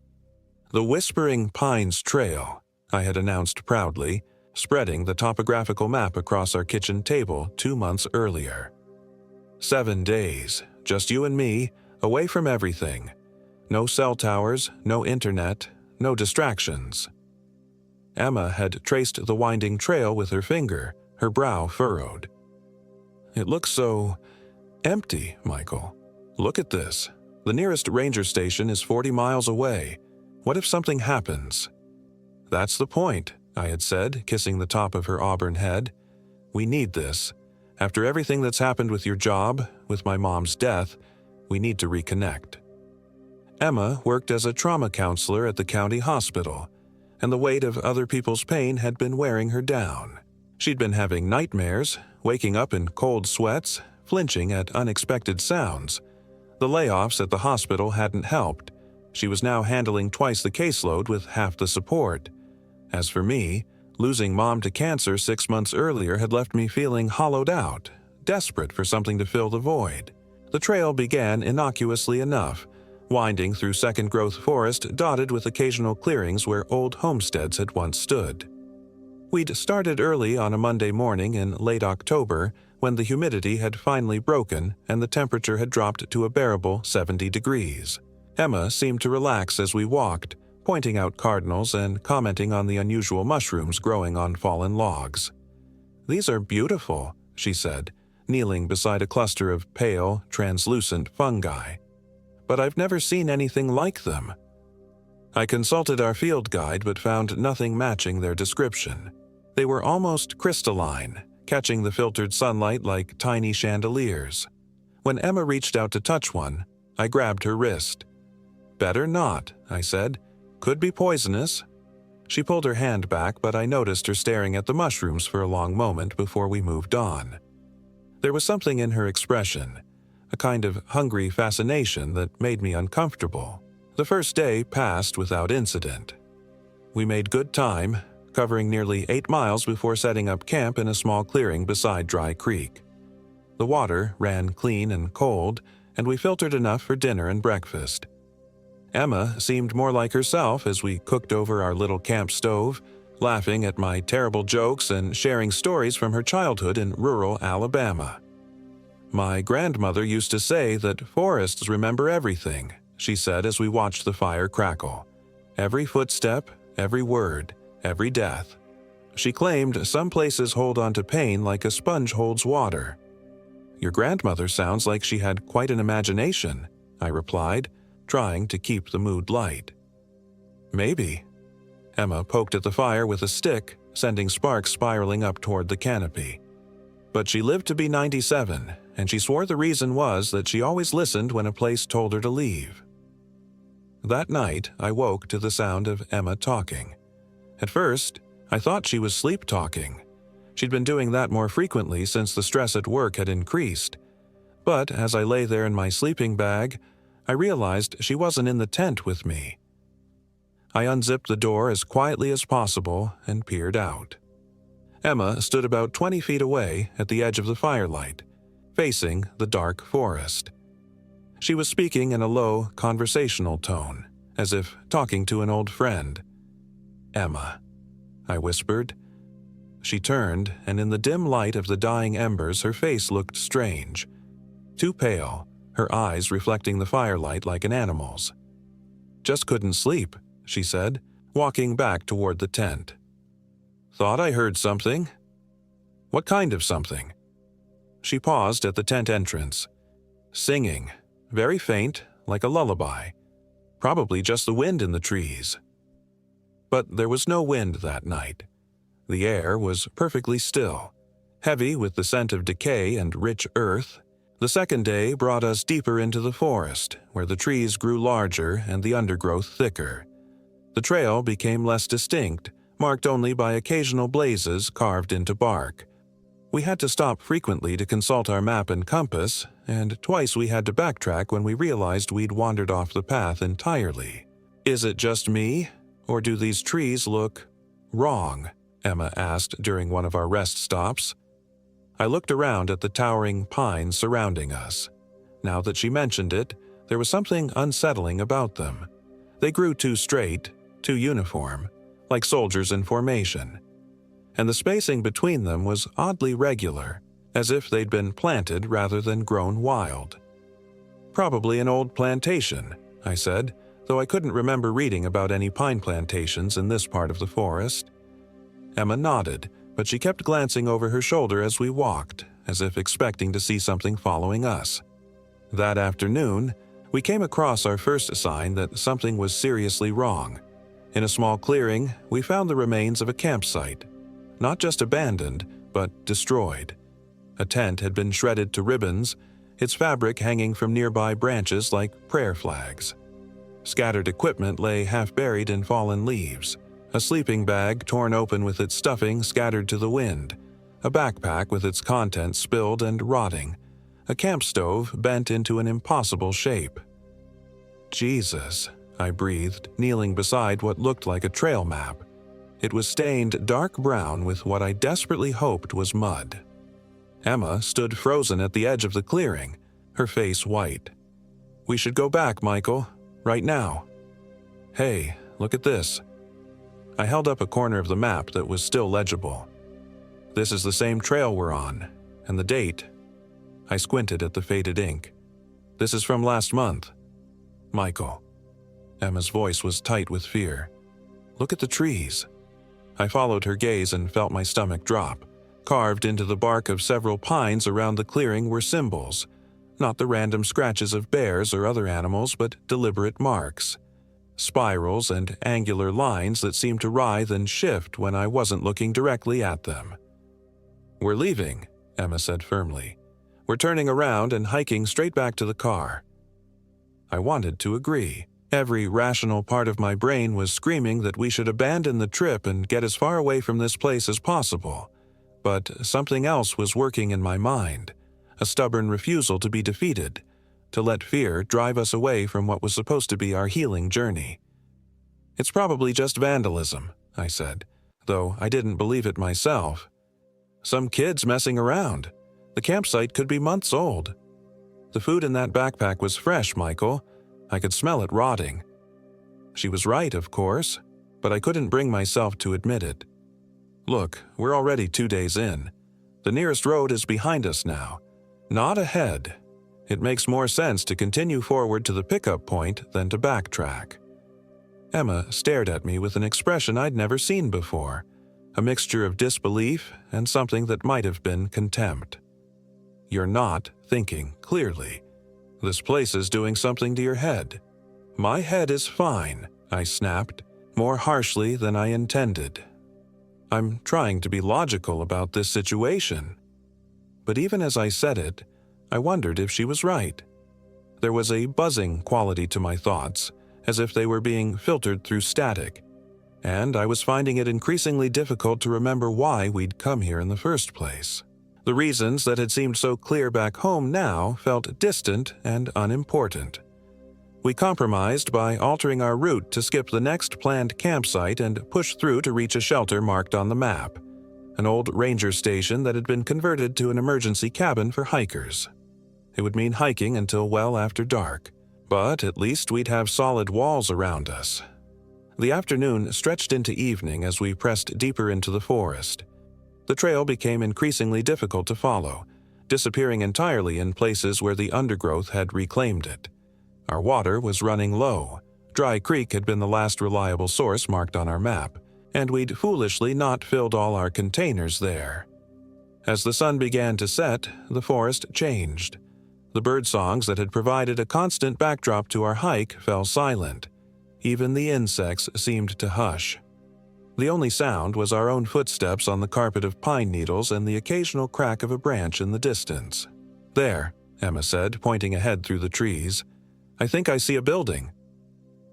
The Whispering Pines Trail, I had announced proudly, spreading the topographical map across our kitchen table 2 months earlier. 7 days, just you and me, away from everything. No cell towers, no internet, no distractions. Emma had traced the winding trail with her finger, her brow furrowed. It looks so empty, Michael. Look at this. The nearest ranger station is 40 miles away. What if something happens? That's the point, I had said, kissing the top of her auburn head. We need this. After everything that's happened with your job, with my mom's death, we need to reconnect. Emma worked as a trauma counselor at the county hospital, and the weight of other people's pain had been wearing her down. She'd been having nightmares, waking up in cold sweats, flinching at unexpected sounds. The layoffs at the hospital hadn't helped. She was now handling twice the caseload with half the support. As for me, losing Mom to cancer 6 months earlier had left me feeling hollowed out, desperate for something to fill the void. The trail began innocuously enough, winding through second-growth forest dotted with occasional clearings where old homesteads had once stood. We'd started early on a Monday morning in late October when the humidity had finally broken and the temperature had dropped to a bearable 70 degrees. Emma seemed to relax as we walked, pointing out cardinals and commenting on the unusual mushrooms growing on fallen logs. "These are beautiful," she said, kneeling beside a cluster of pale, translucent fungi. "But I've never seen anything like them." I consulted our field guide but found nothing matching their description. They were almost crystalline, catching the filtered sunlight like tiny chandeliers. When Emma reached out to touch one, I grabbed her wrist. "Better not," I said. "Could be poisonous." She pulled her hand back, but I noticed her staring at the mushrooms for a long moment before we moved on. There was something in her expression, a kind of hungry fascination that made me uncomfortable. The first day passed without incident. We made good time, covering nearly 8 miles before setting up camp in a small clearing beside Dry Creek. The water ran clean and cold, and we filtered enough for dinner and breakfast. Emma seemed more like herself as we cooked over our little camp stove, laughing at my terrible jokes and sharing stories from her childhood in rural Alabama. "My grandmother used to say that forests remember everything," she said as we watched the fire crackle. "Every footstep, every word, every death." She claimed some places hold on to pain like a sponge holds water. "Your grandmother sounds like she had quite an imagination," I replied, trying to keep the mood light. "Maybe." Emma poked at the fire with a stick, sending sparks spiraling up toward the canopy. "But she lived to be 97, and she swore the reason was that she always listened when a place told her to leave." That night, I woke to the sound of Emma talking. At first, I thought she was sleep-talking. She'd been doing that more frequently since the stress at work had increased. But as I lay there in my sleeping bag, I realized she wasn't in the tent with me. I unzipped the door as quietly as possible and peered out. Emma stood about 20 feet away at the edge of the firelight, facing the dark forest. She was speaking in a low, conversational tone, as if talking to an old friend. "Emma," I whispered. She turned, and in the dim light of the dying embers her face looked strange. Too pale, her eyes reflecting the firelight like an animal's. "Just couldn't sleep," she said, walking back toward the tent. "Thought I heard something." "What kind of something?" She paused at the tent entrance. "Singing, very faint, like a lullaby. Probably just the wind in the trees." But there was no wind that night. The air was perfectly still, heavy with the scent of decay and rich earth. The second day brought us deeper into the forest, where the trees grew larger and the undergrowth thicker. The trail became less distinct, marked only by occasional blazes carved into bark. We had to stop frequently to consult our map and compass, and twice we had to backtrack when we realized we'd wandered off the path entirely. "Is it just me, or do these trees look wrong?" Emma asked during one of our rest stops. I looked around at the towering pines surrounding us. Now that she mentioned it, there was something unsettling about them. They grew too straight, too uniform, like soldiers in formation. And the spacing between them was oddly regular, as if they'd been planted rather than grown wild. "Probably an old plantation," I said, though I couldn't remember reading about any pine plantations in this part of the forest. Emma nodded, but she kept glancing over her shoulder as we walked, as if expecting to see something following us. That afternoon, we came across our first sign that something was seriously wrong. In a small clearing, we found the remains of a campsite. Not just abandoned, but destroyed. A tent had been shredded to ribbons, its fabric hanging from nearby branches like prayer flags. Scattered equipment lay half-buried in fallen leaves. A sleeping bag torn open with its stuffing scattered to the wind. A backpack with its contents spilled and rotting. A camp stove bent into an impossible shape. "Jesus," I breathed, kneeling beside what looked like a trail map. It was stained dark brown with what I desperately hoped was mud. Emma stood frozen at the edge of the clearing, her face white. "We should go back, Michael. Right now." "Hey, look at this." I held up a corner of the map that was still legible. "This is the same trail we're on, and the date." I squinted at the faded ink. "This is from last month." "Michael." Emma's voice was tight with fear. "Look at the trees." I followed her gaze and felt my stomach drop. Carved into the bark of several pines around the clearing were symbols, not the random scratches of bears or other animals, but deliberate marks. Spirals and angular lines that seemed to writhe and shift when I wasn't looking directly at them. "We're leaving," Emma said firmly. "We're turning around and hiking straight back to the car." I wanted to agree. Every rational part of my brain was screaming that we should abandon the trip and get as far away from this place as possible. But something else was working in my mind, a stubborn refusal to be defeated, to let fear drive us away from what was supposed to be our healing journey. "It's probably just vandalism," I said, though I didn't believe it myself. "Some kids messing around. The campsite could be months old. The food in that backpack was fresh, Michael. I could smell it rotting." She was right, of course, but I couldn't bring myself to admit it. "Look, we're already 2 days in. The nearest road is behind us now, not ahead. It makes more sense to continue forward to the pickup point than to backtrack." Emma stared at me with an expression I'd never seen before, a mixture of disbelief and something that might have been contempt. "You're not thinking clearly. This place is doing something to your head." "My head is fine," I snapped, more harshly than I intended. "I'm trying to be logical about this situation." But even as I said it, I wondered if she was right. There was a buzzing quality to my thoughts, as if they were being filtered through static, and I was finding it increasingly difficult to remember why we'd come here in the first place. The reasons that had seemed so clear back home now felt distant and unimportant. We compromised by altering our route to skip the next planned campsite and push through to reach a shelter marked on the map, an old ranger station that had been converted to an emergency cabin for hikers. It would mean hiking until well after dark, but at least we'd have solid walls around us. The afternoon stretched into evening as we pressed deeper into the forest. The trail became increasingly difficult to follow, disappearing entirely in places where the undergrowth had reclaimed it. Our water was running low, Dry Creek had been the last reliable source marked on our map, and we'd foolishly not filled all our containers there. As the sun began to set, the forest changed. The birdsongs that had provided a constant backdrop to our hike fell silent. Even the insects seemed to hush. The only sound was our own footsteps on the carpet of pine needles and the occasional crack of a branch in the distance. "There," Emma said, pointing ahead through the trees. "I think I see a building."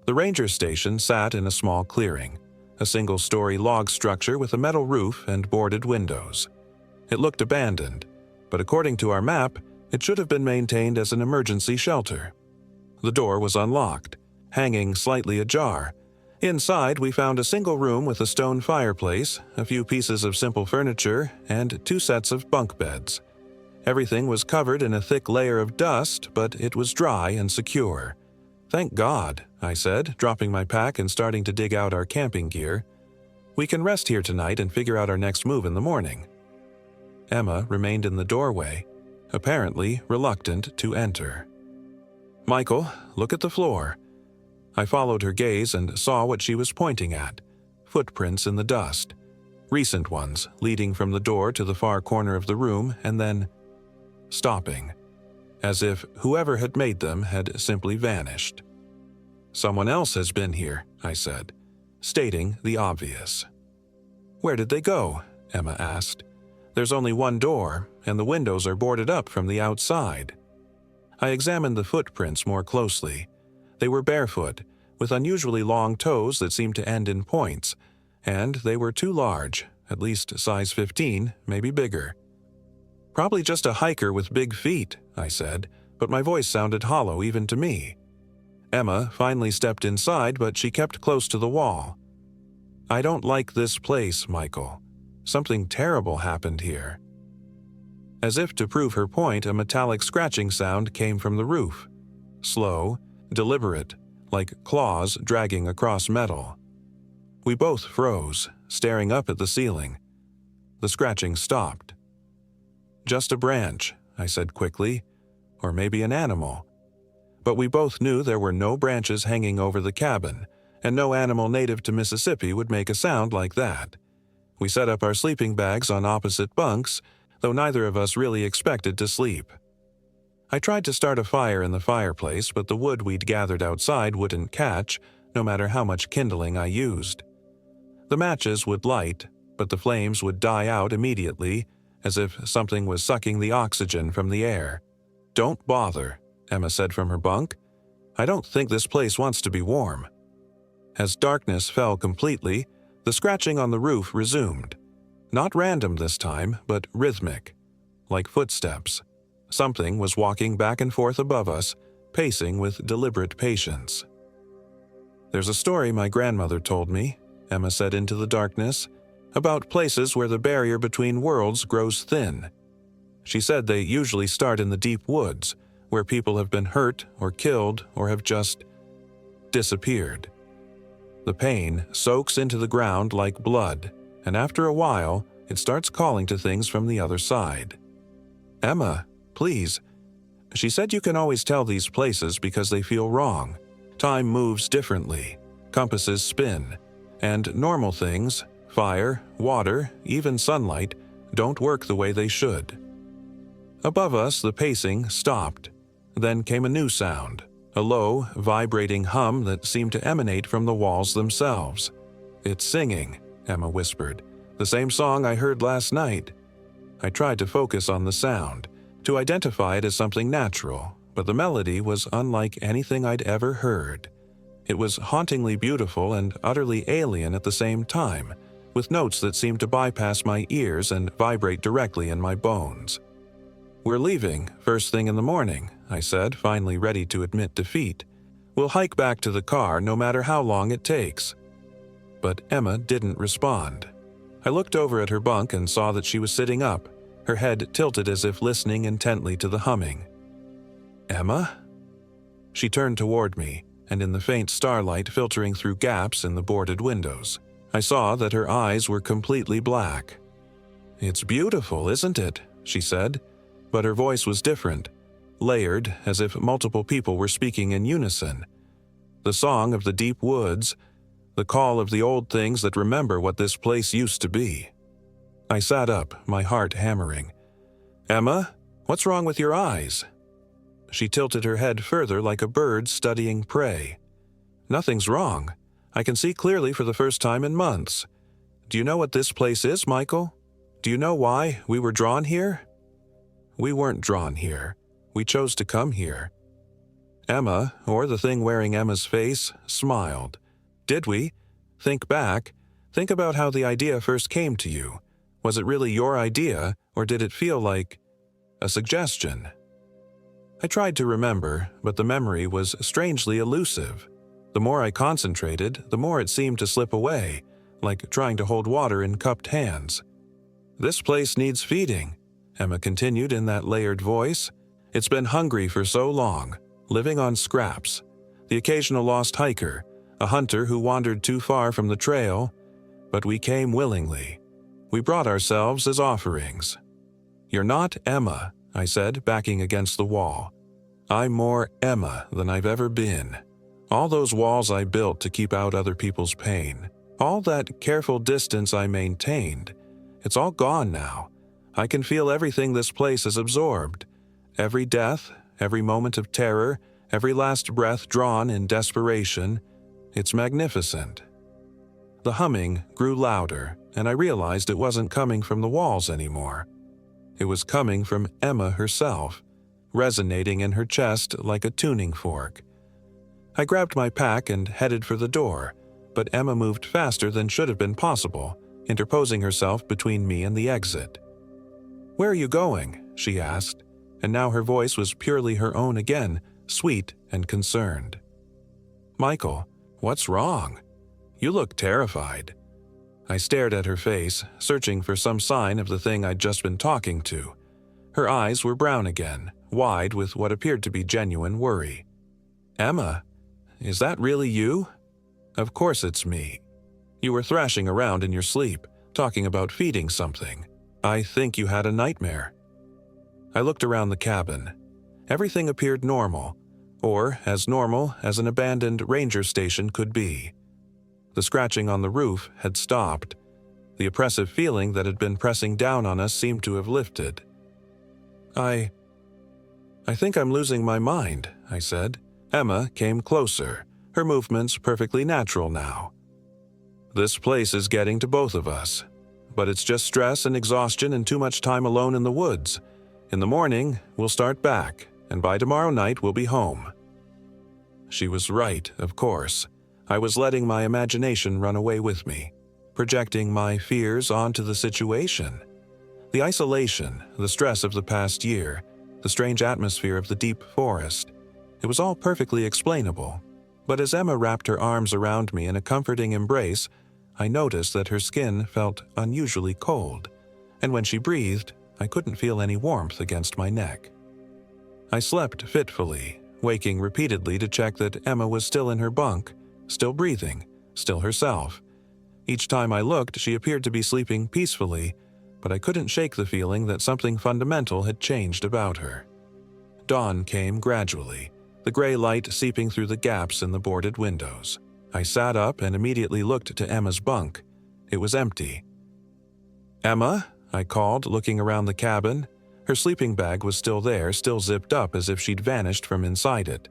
The ranger station sat in a small clearing, a single-story log structure with a metal roof and boarded windows. It looked abandoned, but according to our map, it should have been maintained as an emergency shelter. The door was unlocked, hanging slightly ajar. Inside, we found a single room with a stone fireplace, a few pieces of simple furniture, and 2 sets of bunk beds. Everything was covered in a thick layer of dust, but it was dry and secure. "Thank God," I said, dropping my pack and starting to dig out our camping gear. "We can rest here tonight and figure out our next move in the morning." Emma remained in the doorway, apparently reluctant to enter. "Michael, look at the floor." I followed her gaze and saw what she was pointing at: footprints in the dust. Recent ones, leading from the door to the far corner of the room and then stopping, as if whoever had made them had simply vanished. "Someone else has been here," I said, stating the obvious. "Where did they go?" Emma asked. "There's only one door, and the windows are boarded up from the outside." I examined the footprints more closely. They were barefoot, with unusually long toes that seemed to end in points, and they were too large, at least size 15, maybe bigger. "Probably just a hiker with big feet," I said, but my voice sounded hollow even to me. Emma finally stepped inside, but she kept close to the wall. "I don't like this place, Michael. Something terrible happened here." As if to prove her point, a metallic scratching sound came from the roof. Slow, deliberate, like claws dragging across metal. We both froze, staring up at the ceiling. The scratching stopped. "Just a branch," I said quickly, "or maybe an animal." But we both knew there were no branches hanging over the cabin, and no animal native to Mississippi would make a sound like that. We set up our sleeping bags on opposite bunks, though neither of us really expected to sleep. I tried to start a fire in the fireplace, but the wood we'd gathered outside wouldn't catch, no matter how much kindling I used. The matches would light, but the flames would die out immediately, as if something was sucking the oxygen from the air. "Don't bother," Emma said from her bunk. "I don't think this place wants to be warm." As darkness fell completely, the scratching on the roof resumed. Not random this time, but rhythmic, like footsteps. Something was walking back and forth above us, pacing with deliberate patience. "There's a story my grandmother told me," Emma said into the darkness, "about places where the barrier between worlds grows thin. She said they usually start in the deep woods, where people have been hurt or killed or have just disappeared. The pain soaks into the ground like blood, and after a while, it starts calling to things from the other side." "Emma, please." She said you can always tell these places because they feel wrong. Time moves differently, compasses spin, and normal things, fire, water, even sunlight, don't work the way they should. Above us, the pacing stopped. Then came a new sound, a low, vibrating hum that seemed to emanate from the walls themselves. "It's singing," Emma whispered. "The same song I heard last night." I tried to focus on the sound, to identify it as something natural, but the melody was unlike anything I'd ever heard. It was hauntingly beautiful and utterly alien at the same time, with notes that seemed to bypass my ears and vibrate directly in my bones. "We're leaving, first thing in the morning," I said, finally ready to admit defeat. "We'll hike back to the car no matter how long it takes." But Emma didn't respond. I looked over at her bunk and saw that she was sitting up, her head tilted as if listening intently to the humming. "Emma?" She turned toward me, and in the faint starlight filtering through gaps in the boarded windows, I saw that her eyes were completely black. "It's beautiful, isn't it?" she said, but her voice was different, layered as if multiple people were speaking in unison. The song of the deep woods, the call of the old things that remember what this place used to be. I sat up, my heart hammering. "Emma, what's wrong with your eyes?" She tilted her head further like a bird studying prey. "Nothing's wrong. I can see clearly for the first time in months. Do you know what this place is, Michael? Do you know why we were drawn here?" "We weren't drawn here. We chose to come here." Emma, or the thing wearing Emma's face, smiled. "Did we? Think back. Think about how the idea first came to you. Was it really your idea, or did it feel like a suggestion?" I tried to remember, but the memory was strangely elusive. The more I concentrated, the more it seemed to slip away, like trying to hold water in cupped hands. "This place needs feeding," Emma continued in that layered voice. "It's been hungry for so long, living on scraps. The occasional lost hiker, a hunter who wandered too far from the trail, but we came willingly. We brought ourselves as offerings." "You're not Emma," I said, backing against the wall. "I'm more Emma than I've ever been. All those walls I built to keep out other people's pain, all that careful distance I maintained, it's all gone now. I can feel everything this place has absorbed. Every death, every moment of terror, every last breath drawn in desperation. It's magnificent." The humming grew louder, and I realized it wasn't coming from the walls anymore. It was coming from Emma herself, resonating in her chest like a tuning fork. I grabbed my pack and headed for the door, but Emma moved faster than should have been possible, interposing herself between me and the exit. "Where are you going?" she asked, and now her voice was purely her own again, sweet and concerned. "Michael, what's wrong? You look terrified." I stared at her face, searching for some sign of the thing I'd just been talking to. Her eyes were brown again, wide with what appeared to be genuine worry. "Emma, is that really you?" "Of course it's me. You were thrashing around in your sleep, talking about feeding something. I think you had a nightmare." I looked around the cabin. Everything appeared normal, or as normal as an abandoned ranger station could be. The scratching on the roof had stopped. The oppressive feeling that had been pressing down on us seemed to have lifted. I think I'm losing my mind," I said. Emma came closer, her movements perfectly natural now. "This place is getting to both of us, but it's just stress and exhaustion and too much time alone in the woods. In the morning, we'll start back, and by tomorrow night we'll be home." She was right, of course. I was letting my imagination run away with me, projecting my fears onto the situation. The isolation, the stress of the past year, the strange atmosphere of the deep forest. It was all perfectly explainable. But as Emma wrapped her arms around me in a comforting embrace, I noticed that her skin felt unusually cold, and when she breathed, I couldn't feel any warmth against my neck. I slept fitfully, waking repeatedly to check that Emma was still in her bunk, still breathing, still herself. Each time I looked, she appeared to be sleeping peacefully, but I couldn't shake the feeling that something fundamental had changed about her. Dawn came gradually, the gray light seeping through the gaps in the boarded windows. I sat up and immediately looked to Emma's bunk. It was empty. "Emma?" I called, looking around the cabin. Her sleeping bag was still there, still zipped up as if she'd vanished from inside it.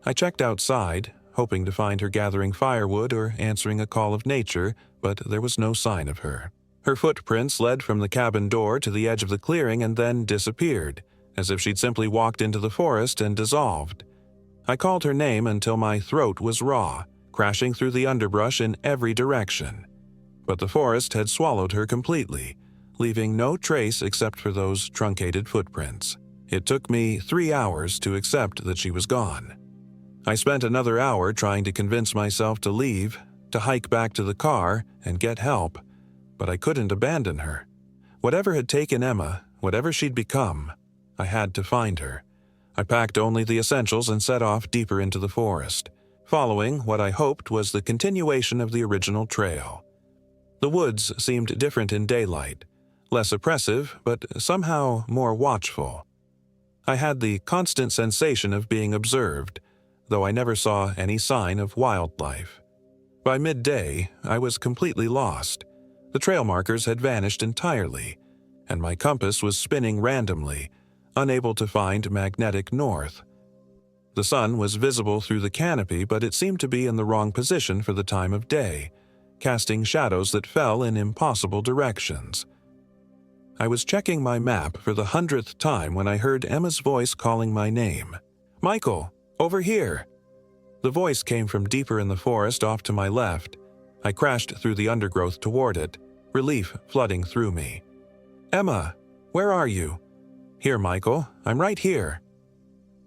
I checked outside, hoping to find her gathering firewood or answering a call of nature, but there was no sign of her. Her footprints led from the cabin door to the edge of the clearing and then disappeared, as if she'd simply walked into the forest and dissolved. I called her name until my throat was raw, crashing through the underbrush in every direction. But the forest had swallowed her completely, leaving no trace except for those truncated footprints. It took me 3 hours to accept that she was gone. I spent another hour trying to convince myself to leave, to hike back to the car and get help, but I couldn't abandon her. Whatever had taken Emma, whatever she'd become, I had to find her. I packed only the essentials and set off deeper into the forest, following what I hoped was the continuation of the original trail. The woods seemed different in daylight, less oppressive, but somehow more watchful. I had the constant sensation of being observed, though I never saw any sign of wildlife. By midday, I was completely lost. The trail markers had vanished entirely, and my compass was spinning randomly, unable to find magnetic north. The sun was visible through the canopy, but it seemed to be in the wrong position for the time of day, casting shadows that fell in impossible directions. I was checking my map for the 100th time when I heard Emma's voice calling my name. "Michael, over here!" The voice came from deeper in the forest off to my left. I crashed through the undergrowth toward it, relief flooding through me. "Emma, where are you?" "Here, Michael, I'm right here."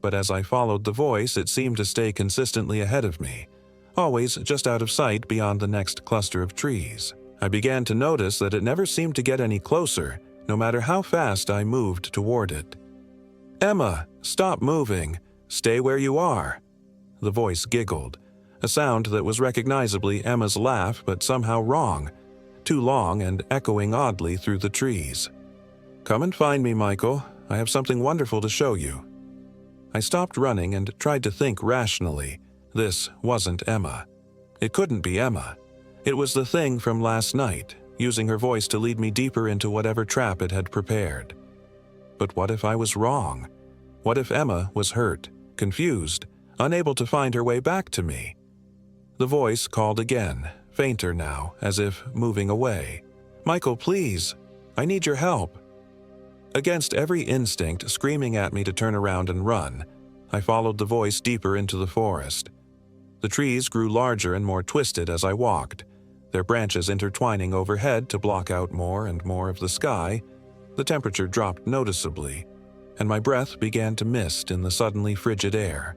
But as I followed the voice, it seemed to stay consistently ahead of me, always just out of sight beyond the next cluster of trees. I began to notice that it never seemed to get any closer, no matter how fast I moved toward it. "Emma, stop moving. Stay where you are." The voice giggled, a sound that was recognizably Emma's laugh but somehow wrong, too long and echoing oddly through the trees. "Come and find me, Michael. I have something wonderful to show you." I stopped running and tried to think rationally. This wasn't Emma. It couldn't be Emma. It was the thing from last night, using her voice to lead me deeper into whatever trap it had prepared. But what if I was wrong? What if Emma was hurt, confused, unable to find her way back to me? The voice called again, fainter now, as if moving away. "Michael, please. I need your help." Against every instinct screaming at me to turn around and run, I followed the voice deeper into the forest. The trees grew larger and more twisted as I walked, their branches intertwining overhead to block out more and more of the sky. The temperature dropped noticeably, and my breath began to mist in the suddenly frigid air.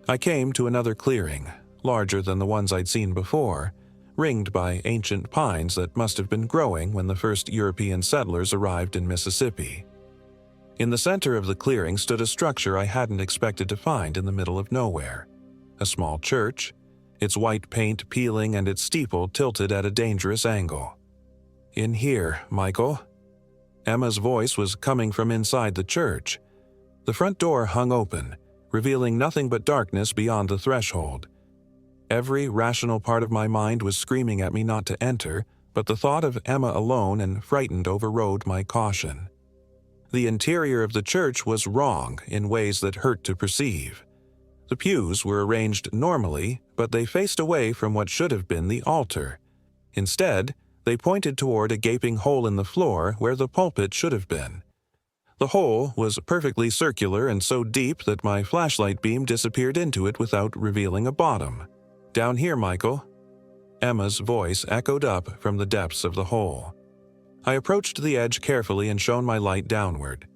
I came to another clearing, larger than the ones I'd seen before, ringed by ancient pines that must have been growing when the first European settlers arrived in Mississippi. In the center of the clearing stood a structure I hadn't expected to find in the middle of nowhere. A small church, its white paint peeling and its steeple tilted at a dangerous angle. "In here, Michael." Emma's voice was coming from inside the church. The front door hung open, revealing nothing but darkness beyond the threshold. Every rational part of my mind was screaming at me not to enter, but the thought of Emma alone and frightened overrode my caution. The interior of the church was wrong in ways that hurt to perceive. The pews were arranged normally, but they faced away from what should have been the altar. Instead, they pointed toward a gaping hole in the floor where the pulpit should have been. The hole was perfectly circular and so deep that my flashlight beam disappeared into it without revealing a bottom. "Down here, Michael." Emma's voice echoed up from the depths of the hole. I approached the edge carefully and shone my light downward.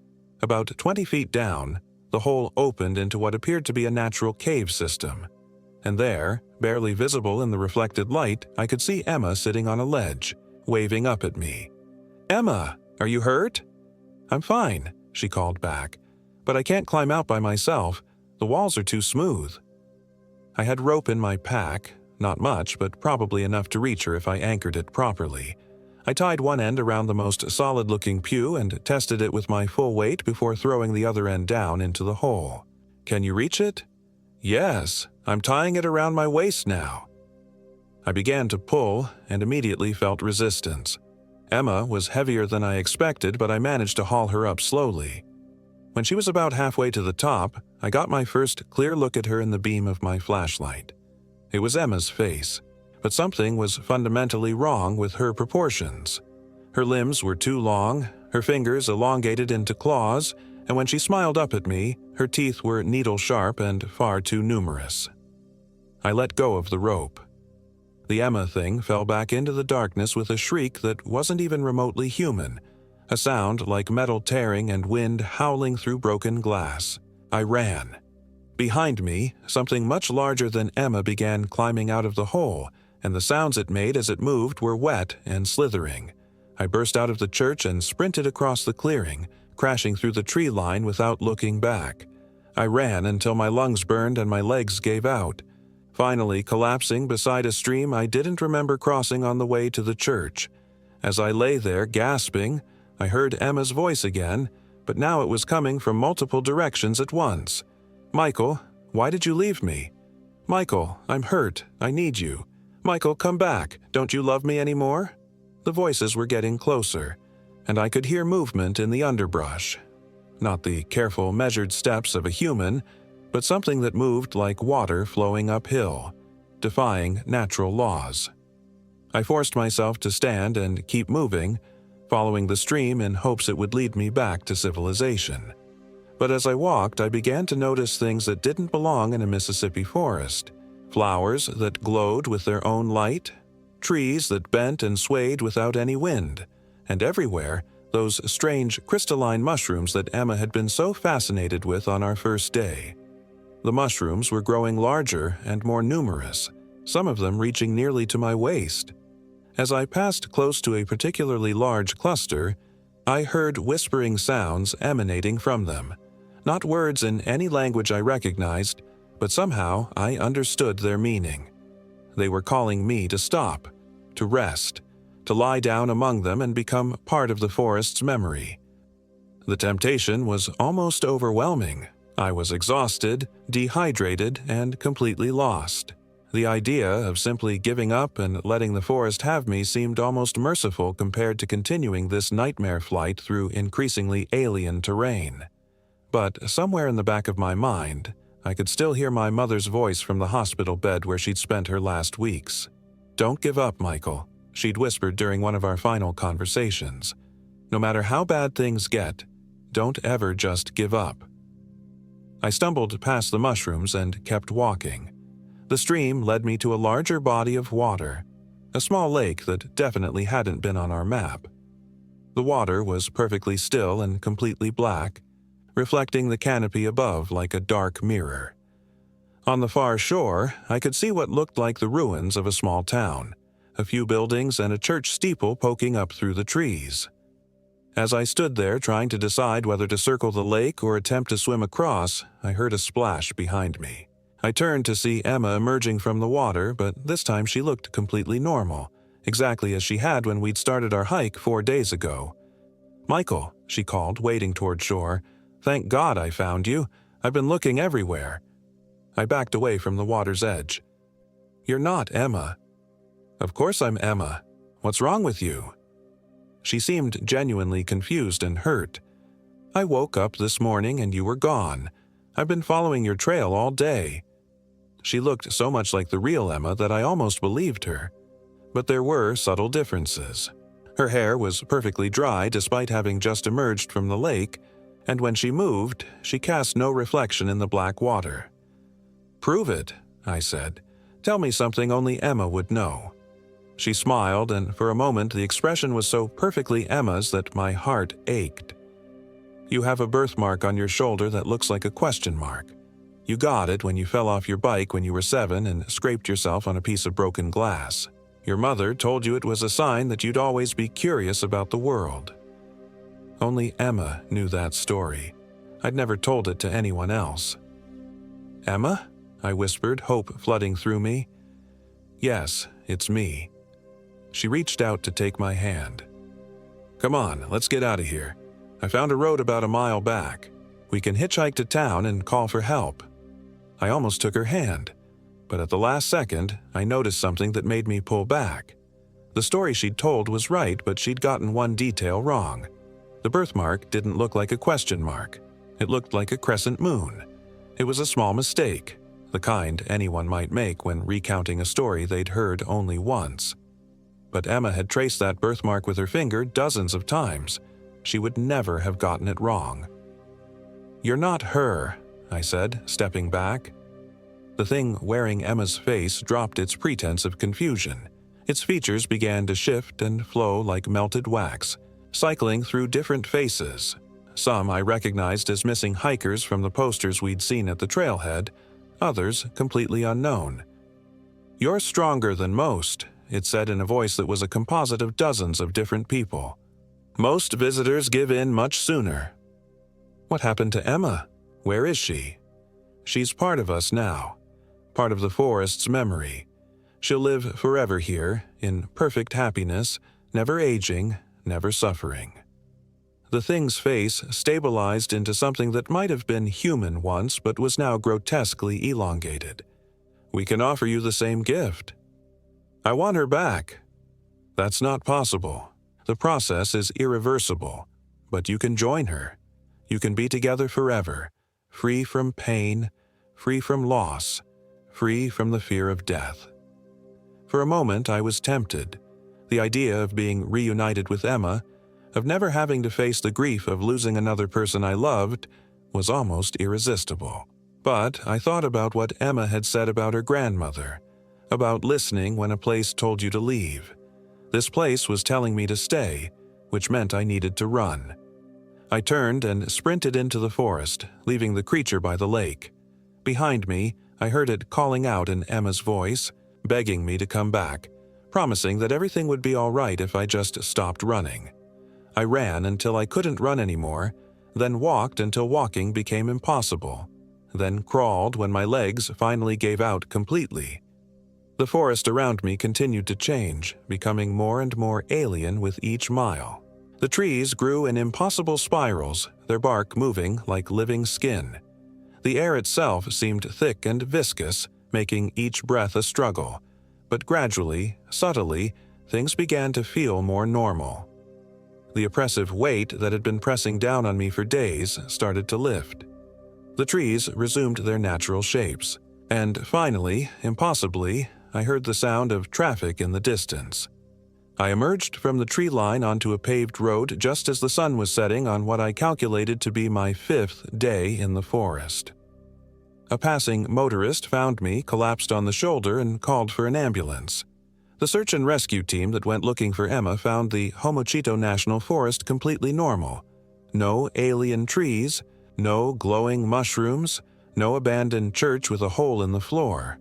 About 20 feet down, the hole opened into what appeared to be a natural cave system. And there, barely visible in the reflected light, I could see Emma sitting on a ledge, waving up at me. "Emma, are you hurt?" "I'm fine," she called back, "but I can't climb out by myself. The walls are too smooth." I had rope in my pack, not much, but probably enough to reach her if I anchored it properly. I tied one end around the most solid-looking pew and tested it with my full weight before throwing the other end down into the hole. "Can you reach it?" "Yes, I'm tying it around my waist now." I began to pull and immediately felt resistance. Emma was heavier than I expected, but I managed to haul her up slowly. When she was about halfway to the top, I got my first clear look at her in the beam of my flashlight. It was Emma's face, but something was fundamentally wrong with her proportions. Her limbs were too long, her fingers elongated into claws, and when she smiled up at me, her teeth were needle-sharp and far too numerous. I let go of the rope. The Emma thing fell back into the darkness with a shriek that wasn't even remotely human, a sound like metal tearing and wind howling through broken glass. I ran. Behind me, something much larger than Emma began climbing out of the hole, and the sounds it made as it moved were wet and slithering. I burst out of the church and sprinted across the clearing, crashing through the tree line without looking back. I ran until my lungs burned and my legs gave out, finally collapsing beside a stream I didn't remember crossing on the way to the church. As I lay there gasping, I heard Emma's voice again, but now it was coming from multiple directions at once. "Michael, Why did you leave me? Michael, I'm hurt. I need you. Michael, come back. Don't you love me anymore? The voices were getting closer, and I could hear movement in the underbrush. Not the careful, measured steps of a human, but something that moved like water flowing uphill, defying natural laws. I forced myself to stand and keep moving, following the stream in hopes it would lead me back to civilization. But as I walked, I began to notice things that didn't belong in a Mississippi forest. Flowers that glowed with their own light, trees that bent and swayed without any wind, and everywhere, those strange crystalline mushrooms that Emma had been so fascinated with on our first day. The mushrooms were growing larger and more numerous, some of them reaching nearly to my waist. As I passed close to a particularly large cluster, I heard whispering sounds emanating from them. Not words in any language I recognized, but somehow I understood their meaning. They were calling me to stop, to rest, to lie down among them and become part of the forest's memory. The temptation was almost overwhelming. I was exhausted, dehydrated, and completely lost. The idea of simply giving up and letting the forest have me seemed almost merciful compared to continuing this nightmare flight through increasingly alien terrain. But somewhere in the back of my mind, I could still hear my mother's voice from the hospital bed where she'd spent her last weeks. "Don't give up, Michael," she'd whispered during one of our final conversations. "No matter how bad things get, don't ever just give up." I stumbled past the mushrooms and kept walking. The stream led me to a larger body of water, a small lake that definitely hadn't been on our map. The water was perfectly still and completely black, reflecting the canopy above like a dark mirror. On the far shore, I could see what looked like the ruins of a small town, a few buildings and a church steeple poking up through the trees. As I stood there trying to decide whether to circle the lake or attempt to swim across, I heard a splash behind me. I turned to see Emma emerging from the water, but this time she looked completely normal, exactly as she had when we'd started our hike 4 days ago. "Michael," she called, wading toward shore. "Thank God I found you. I've been looking everywhere." I backed away from the water's edge. "You're not Emma." "Of course I'm Emma. What's wrong with you?" She seemed genuinely confused and hurt. "I woke up this morning and you were gone. I've been following your trail all day." She looked so much like the real Emma that I almost believed her. But there were subtle differences. Her hair was perfectly dry despite having just emerged from the lake, and when she moved, she cast no reflection in the black water. "Prove it," I said. "Tell me something only Emma would know." She smiled, and for a moment the expression was so perfectly Emma's that my heart ached. "You have a birthmark on your shoulder that looks like a question mark. You got it when you fell off your bike when you were 7 and scraped yourself on a piece of broken glass. Your mother told you it was a sign that you'd always be curious about the world." Only Emma knew that story. I'd never told it to anyone else. "Emma?" I whispered, hope flooding through me. "Yes, it's me." She reached out to take my hand. "Come on, let's get out of here. I found a road about a mile back. We can hitchhike to town and call for help." I almost took her hand, but at the last second, I noticed something that made me pull back. The story she'd told was right, but she'd gotten one detail wrong. The birthmark didn't look like a question mark. It looked like a crescent moon. It was a small mistake, the kind anyone might make when recounting a story they'd heard only once. But Emma had traced that birthmark with her finger dozens of times. She would never have gotten it wrong. "You're not her," I said, stepping back. The thing wearing Emma's face dropped its pretense of confusion. Its features began to shift and flow like melted wax, cycling through different faces. Some I recognized as missing hikers from the posters we'd seen at the trailhead, others completely unknown. "You're stronger than most," it said in a voice that was a composite of dozens of different people. "Most visitors give in much sooner." What happened to Emma? Where is she? She's part of us now, part of the forest's memory. She'll live forever here, in perfect happiness, never aging, never suffering. The thing's face stabilized into something that might have been human once but was now grotesquely elongated. "We can offer you the same gift." "I want her back." "That's not possible. The process is irreversible. But you can join her. You can be together forever, free from pain, free from loss, free from the fear of death." For a moment I was tempted. The idea of being reunited with Emma, of never having to face the grief of losing another person I loved, was almost irresistible. But I thought about what Emma had said about her grandmother, about listening when a place told you to leave. This place was telling me to stay, which meant I needed to run. I turned and sprinted into the forest, leaving the creature by the lake. Behind me, I heard it calling out in Emma's voice, begging me to come back, promising that everything would be all right if I just stopped running. I ran until I couldn't run anymore, then walked until walking became impossible, then crawled when my legs finally gave out completely. The forest around me continued to change, becoming more and more alien with each mile. The trees grew in impossible spirals, their bark moving like living skin. The air itself seemed thick and viscous, making each breath a struggle. But gradually, subtly, things began to feel more normal. The oppressive weight that had been pressing down on me for days started to lift. The trees resumed their natural shapes, and finally, impossibly, I heard the sound of traffic in the distance. I emerged from the tree line onto a paved road just as the sun was setting on what I calculated to be my 5th day in the forest. A passing motorist found me, collapsed on the shoulder, and called for an ambulance. The search and rescue team that went looking for Emma found the Homochito National Forest completely normal. No alien trees, no glowing mushrooms, no abandoned church with a hole in the floor.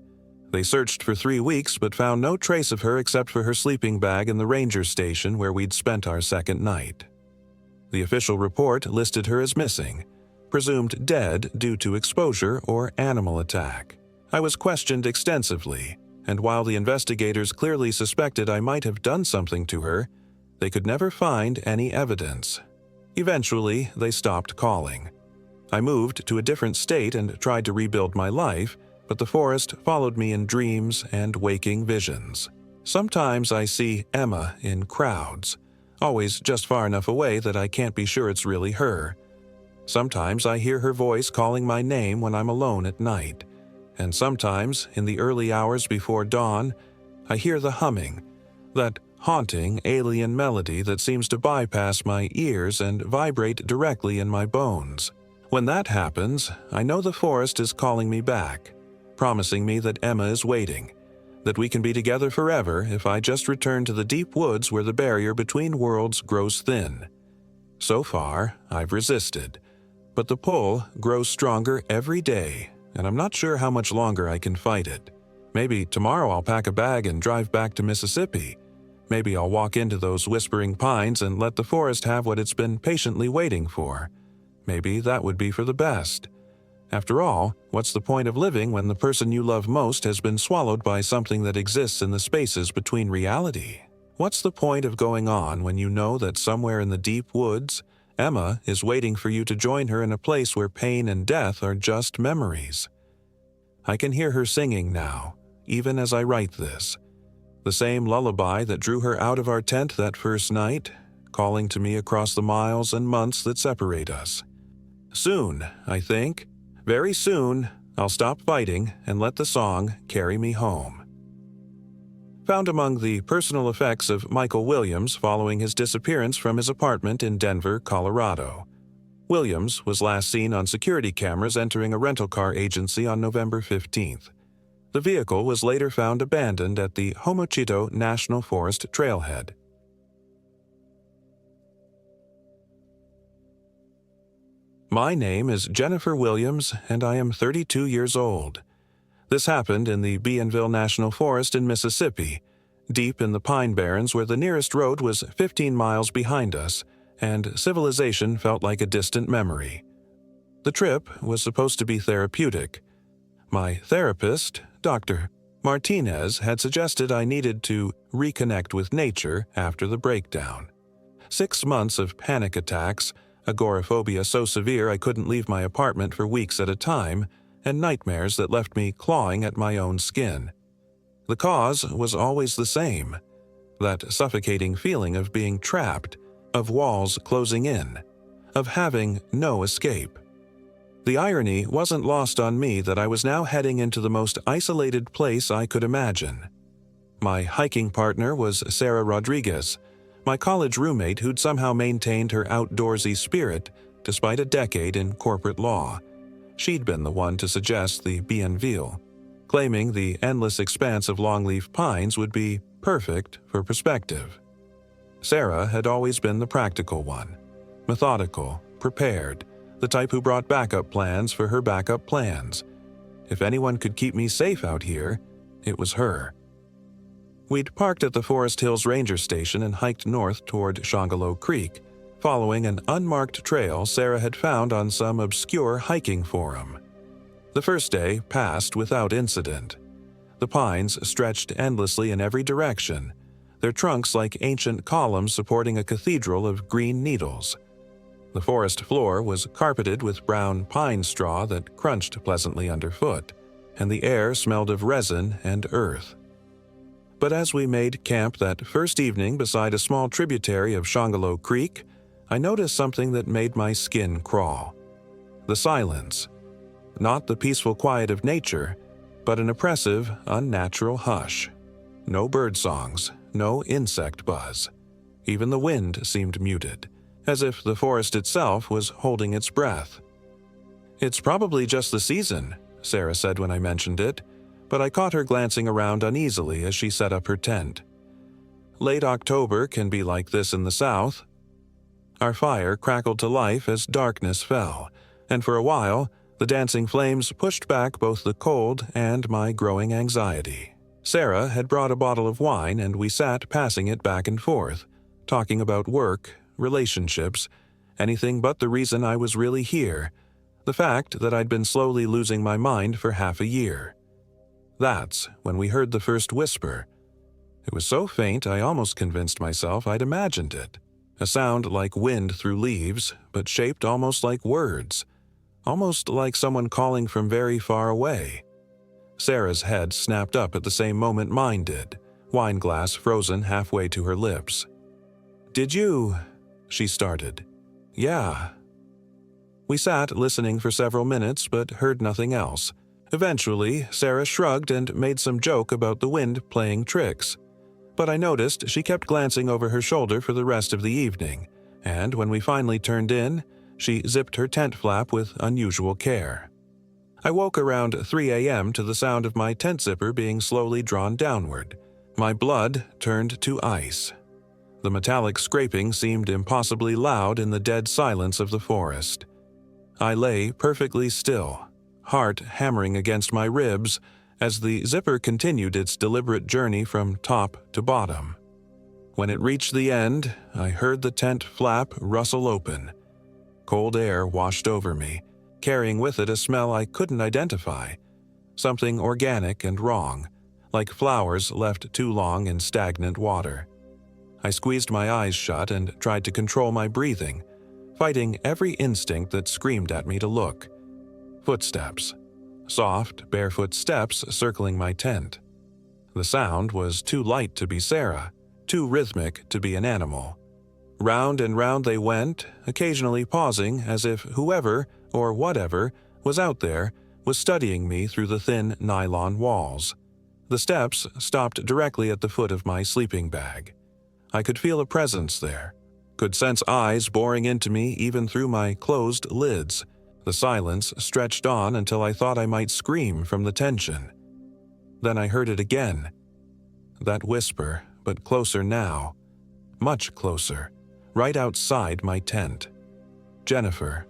They searched for 3 weeks but found no trace of her except for her sleeping bag in the ranger station where we'd spent our second night. The official report listed her as missing, presumed dead due to exposure or animal attack. I was questioned extensively, and while the investigators clearly suspected I might have done something to her, they could never find any evidence. Eventually, they stopped calling. I moved to a different state and tried to rebuild my life, but the forest followed me in dreams and waking visions. Sometimes I see Emma in crowds, always just far enough away that I can't be sure it's really her. Sometimes I hear her voice calling my name when I'm alone at night, and sometimes, in the early hours before dawn, I hear the humming, that haunting alien melody that seems to bypass my ears and vibrate directly in my bones. When that happens, I know the forest is calling me back, promising me that Emma is waiting, that we can be together forever if I just return to the deep woods where the barrier between worlds grows thin. So far, I've resisted, but the pull grows stronger every day, and I'm not sure how much longer I can fight it. Maybe tomorrow I'll pack a bag and drive back to Mississippi. Maybe I'll walk into those whispering pines and let the forest have what it's been patiently waiting for. Maybe that would be for the best. After all, what's the point of living when the person you love most has been swallowed by something that exists in the spaces between reality? What's the point of going on when you know that somewhere in the deep woods, Emma is waiting for you to join her in a place where pain and death are just memories? I can hear her singing now, even as I write this. The same lullaby that drew her out of our tent that first night, calling to me across the miles and months that separate us. Soon, I think, very soon, I'll stop fighting and let the song carry me home. Found among the personal effects of Michael Williams following his disappearance from his apartment in Denver, Colorado. Williams was last seen on security cameras entering a rental car agency on November 15th. The vehicle was later found abandoned at the Homochito National Forest trailhead. My name is Jennifer Williams, and I am 32 years old. This happened in the Bienville National Forest in Mississippi, deep in the Pine Barrens where the nearest road was 15 miles behind us, and civilization felt like a distant memory. The trip was supposed to be therapeutic. My therapist, Dr. Martinez, had suggested I needed to reconnect with nature after the breakdown. 6 months of panic attacks, agoraphobia so severe I couldn't leave my apartment for weeks at a time, and nightmares that left me clawing at my own skin. The cause was always the same: that suffocating feeling of being trapped, of walls closing in, of having no escape. The irony wasn't lost on me that I was now heading into the most isolated place I could imagine. My hiking partner was Sarah Rodriguez, my college roommate who'd somehow maintained her outdoorsy spirit despite a decade in corporate law. She'd been the one to suggest the Bienville, claiming the endless expanse of longleaf pines would be perfect for perspective. Sarah had always been the practical one, methodical, prepared, the type who brought backup plans for her backup plans. If anyone could keep me safe out here, it was her. We'd parked at the Forest Hills Ranger Station and hiked north toward Shongolo Creek, following an unmarked trail Sarah had found on some obscure hiking forum. The first day passed without incident. The pines stretched endlessly in every direction, their trunks like ancient columns supporting a cathedral of green needles. The forest floor was carpeted with brown pine straw that crunched pleasantly underfoot, and the air smelled of resin and earth. But as we made camp that first evening beside a small tributary of Shongolo Creek, I noticed something that made my skin crawl. The silence. Not the peaceful quiet of nature, but an oppressive, unnatural hush. No bird songs, no insect buzz. Even the wind seemed muted, as if the forest itself was holding its breath. "It's probably just the season," Sarah said when I mentioned it, but I caught her glancing around uneasily as she set up her tent. "Late October can be like this in the south." Our fire crackled to life as darkness fell, and for a while, the dancing flames pushed back both the cold and my growing anxiety. Sarah had brought a bottle of wine and we sat passing it back and forth, talking about work, relationships, anything but the reason I was really here, the fact that I'd been slowly losing my mind for half a year. That's when we heard the first whisper. It was so faint I almost convinced myself I'd imagined it. A sound like wind through leaves, but shaped almost like words. Almost like someone calling from very far away. Sarah's head snapped up at the same moment mine did, wine glass frozen halfway to her lips. "Did you?" she started. "Yeah." We sat listening for several minutes but heard nothing else. Eventually, Sarah shrugged and made some joke about the wind playing tricks. But I noticed she kept glancing over her shoulder for the rest of the evening, and when we finally turned in, she zipped her tent flap with unusual care. I woke around 3 a.m. to the sound of my tent zipper being slowly drawn downward. My blood turned to ice. The metallic scraping seemed impossibly loud in the dead silence of the forest. I lay perfectly still, heart hammering against my ribs as the zipper continued its deliberate journey from top to bottom. When it reached the end, I heard the tent flap rustle open. Cold air washed over me, carrying with it a smell I couldn't identify. Something organic and wrong, like flowers left too long in stagnant water. I squeezed my eyes shut and tried to control my breathing, fighting every instinct that screamed at me to look. Footsteps. Soft, barefoot steps circling my tent. The sound was too light to be Sarah, too rhythmic to be an animal. Round and round they went, occasionally pausing as if whoever, or whatever, was out there was studying me through the thin nylon walls. The steps stopped directly at the foot of my sleeping bag. I could feel a presence there, could sense eyes boring into me even through my closed lids. The silence stretched on until I thought I might scream from the tension. Then I heard it again. That whisper, but closer now. Much closer, right outside my tent. Jennifer.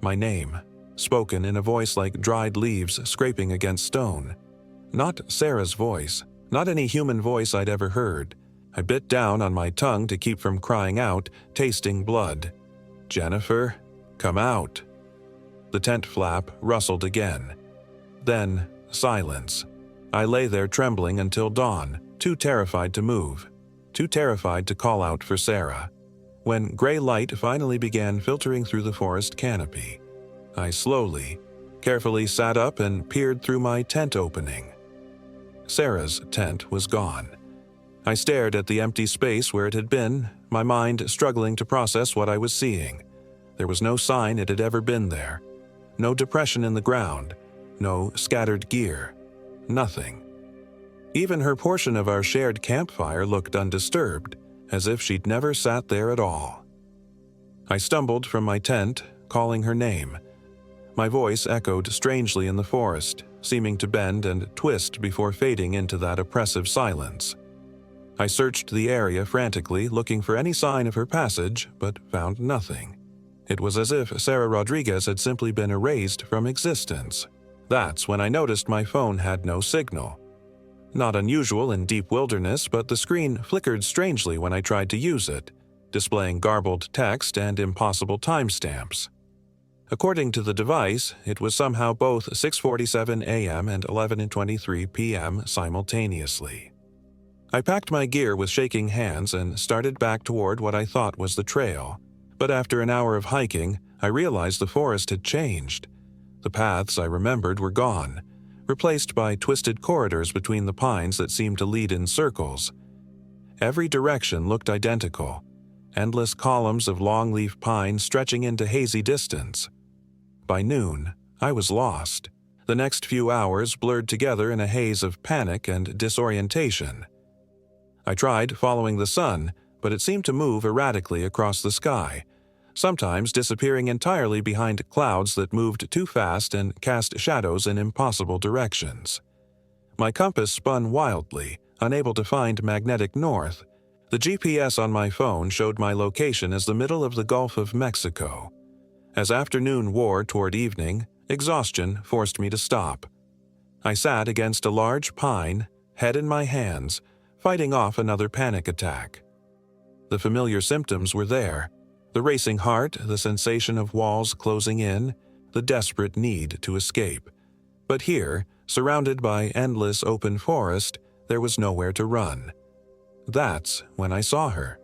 My name, spoken in a voice like dried leaves scraping against stone. Not Sarah's voice, not any human voice I'd ever heard. I bit down on my tongue to keep from crying out, tasting blood. "Jennifer, come out." The tent flap rustled again. Then, silence. I lay there trembling until dawn, too terrified to move, too terrified to call out for Sarah. when gray light finally began filtering through the forest canopy. I slowly, carefully sat up and peered through my tent opening. Sarah's tent was gone. I stared at the empty space where it had been, my mind struggling to process what I was seeing. There was no sign it had ever been there. No depression in the ground. No scattered gear. Nothing. Even her portion of our shared campfire looked undisturbed, as if she'd never sat there at all. I stumbled from my tent, calling her name. My voice echoed strangely in the forest, seeming to bend and twist before fading into that oppressive silence. I searched the area frantically, looking for any sign of her passage, but found nothing. It was as if Sarah Rodriguez had simply been erased from existence. That's when I noticed my phone had no signal. Not unusual in deep wilderness, but the screen flickered strangely when I tried to use it, displaying garbled text and impossible timestamps. According to the device, it was somehow both 6:47 a.m. and 11:23 p.m. simultaneously. I packed my gear with shaking hands and started back toward what I thought was the trail. But after an hour of hiking, I realized the forest had changed. The paths I remembered were gone, replaced by twisted corridors between the pines that seemed to lead in circles. Every direction looked identical, endless columns of longleaf pine stretching into hazy distance. By noon, I was lost. The next few hours blurred together in a haze of panic and disorientation. I tried following the sun, but it seemed to move erratically across the sky, sometimes disappearing entirely behind clouds that moved too fast and cast shadows in impossible directions. My compass spun wildly, unable to find magnetic north. The GPS on my phone showed my location as the middle of the Gulf of Mexico. As afternoon wore toward evening, exhaustion forced me to stop. I sat against a large pine, head in my hands, fighting off another panic attack. The familiar symptoms were there: the racing heart, the sensation of walls closing in, the desperate need to escape. But here, surrounded by endless open forest, there was nowhere to run. That's when I saw her.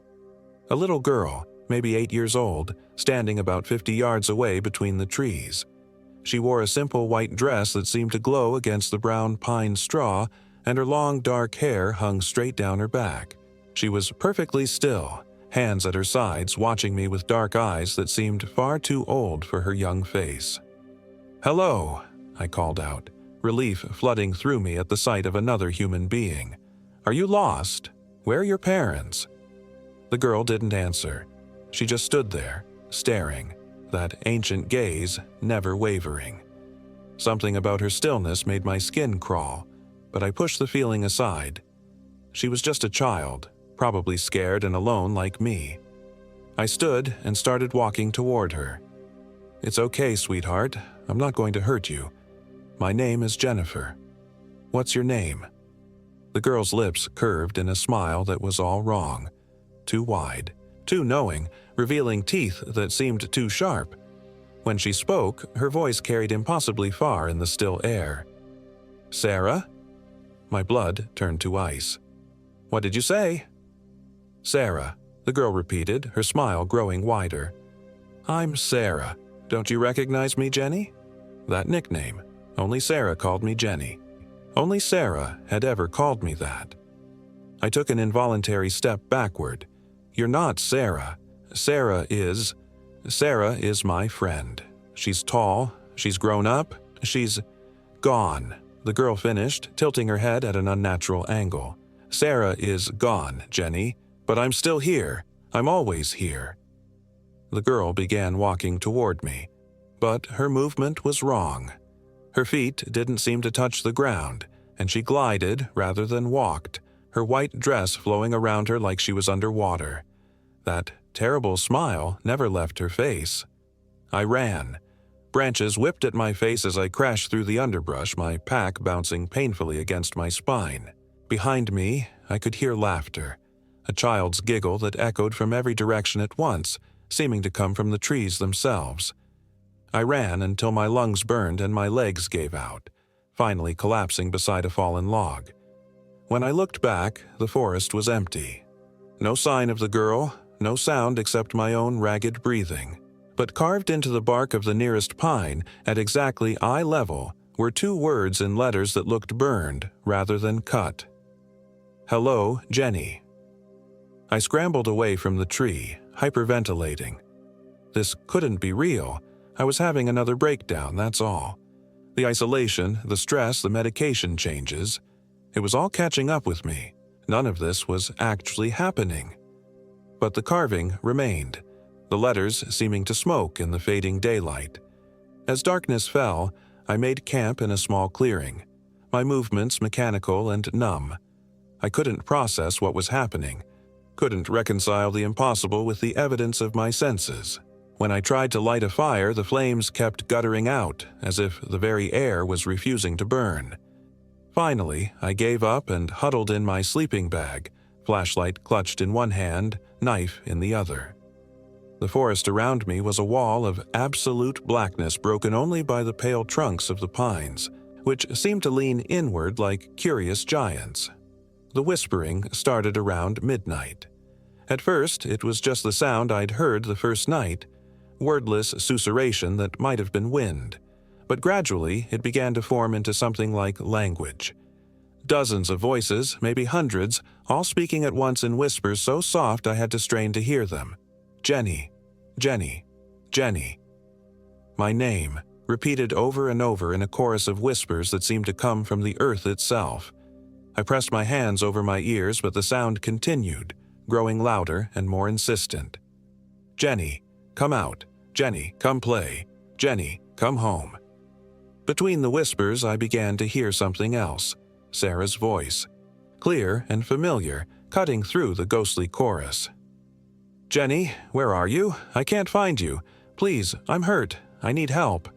A little girl, maybe 8 years old, standing about 50 yards away between the trees. She wore a simple white dress that seemed to glow against the brown pine straw, and her long dark hair hung straight down her back. She was perfectly still, hands at her sides, watching me with dark eyes that seemed far too old for her young face. "Hello," I called out, relief flooding through me at the sight of another human being. "Are you lost? Where are your parents?" The girl didn't answer. She just stood there, staring, that ancient gaze never wavering. Something about her stillness made my skin crawl, but I pushed the feeling aside. She was just a child, probably scared and alone like me. I stood and started walking toward her. "It's okay, sweetheart. I'm not going to hurt you. My name is Jennifer. What's your name?" The girl's lips curved in a smile that was all wrong. Too wide, too knowing, revealing teeth that seemed too sharp. When she spoke, her voice carried impossibly far in the still air. "Sarah?" My blood turned to ice. "What did you say?" "Sarah," the girl repeated, her smile growing wider. "I'm Sarah. Don't you recognize me, Jenny?" That nickname. Only Sarah called me Jenny. Only Sarah had ever called me that. I took an involuntary step backward. "You're not Sarah. Sarah is my friend. She's tall, she's grown up, she's gone," the girl finished, tilting her head at an unnatural angle. "Sarah is gone, Jenny, but I'm still here. I'm always here." The girl began walking toward me, but her movement was wrong. Her feet didn't seem to touch the ground, and she glided rather than walked, her white dress flowing around her like she was underwater. That terrible smile never left her face. I ran. Branches whipped at my face as I crashed through the underbrush, my pack bouncing painfully against my spine. Behind me, I could hear laughter, a child's giggle that echoed from every direction at once, seeming to come from the trees themselves. I ran until my lungs burned and my legs gave out, finally collapsing beside a fallen log. When I looked back, the forest was empty. No sign of the girl, no sound except my own ragged breathing. But carved into the bark of the nearest pine, at exactly eye level, were 2 words in letters that looked burned rather than cut. Hello, Jenny. I scrambled away from the tree, hyperventilating. This couldn't be real. I was having another breakdown, that's all. The isolation, the stress, the medication changes. It was all catching up with me. None of this was actually happening. But the carving remained, the letters seeming to smoke in the fading daylight. As darkness fell, I made camp in a small clearing, my movements mechanical and numb. I couldn't process what was happening, couldn't reconcile the impossible with the evidence of my senses. When I tried to light a fire, the flames kept guttering out, as if the very air was refusing to burn. Finally, I gave up and huddled in my sleeping bag, flashlight clutched in one hand, knife in the other. The forest around me was a wall of absolute blackness broken only by the pale trunks of the pines, which seemed to lean inward like curious giants. The whispering started around midnight. At first, it was just the sound I'd heard the first night, wordless susurration that might have been wind, but gradually it began to form into something like language. Dozens of voices, maybe hundreds, all speaking at once in whispers so soft I had to strain to hear them. Jenny, Jenny, Jenny. My name, repeated over and over in a chorus of whispers that seemed to come from the earth itself. I pressed my hands over my ears, but the sound continued, growing louder and more insistent. Jenny, come out. Jenny, come play. Jenny, come home. Between the whispers, I began to hear something else. Sarah's voice. Clear and familiar, cutting through the ghostly chorus. Jenny, where are you? I can't find you. Please, I'm hurt. I need help.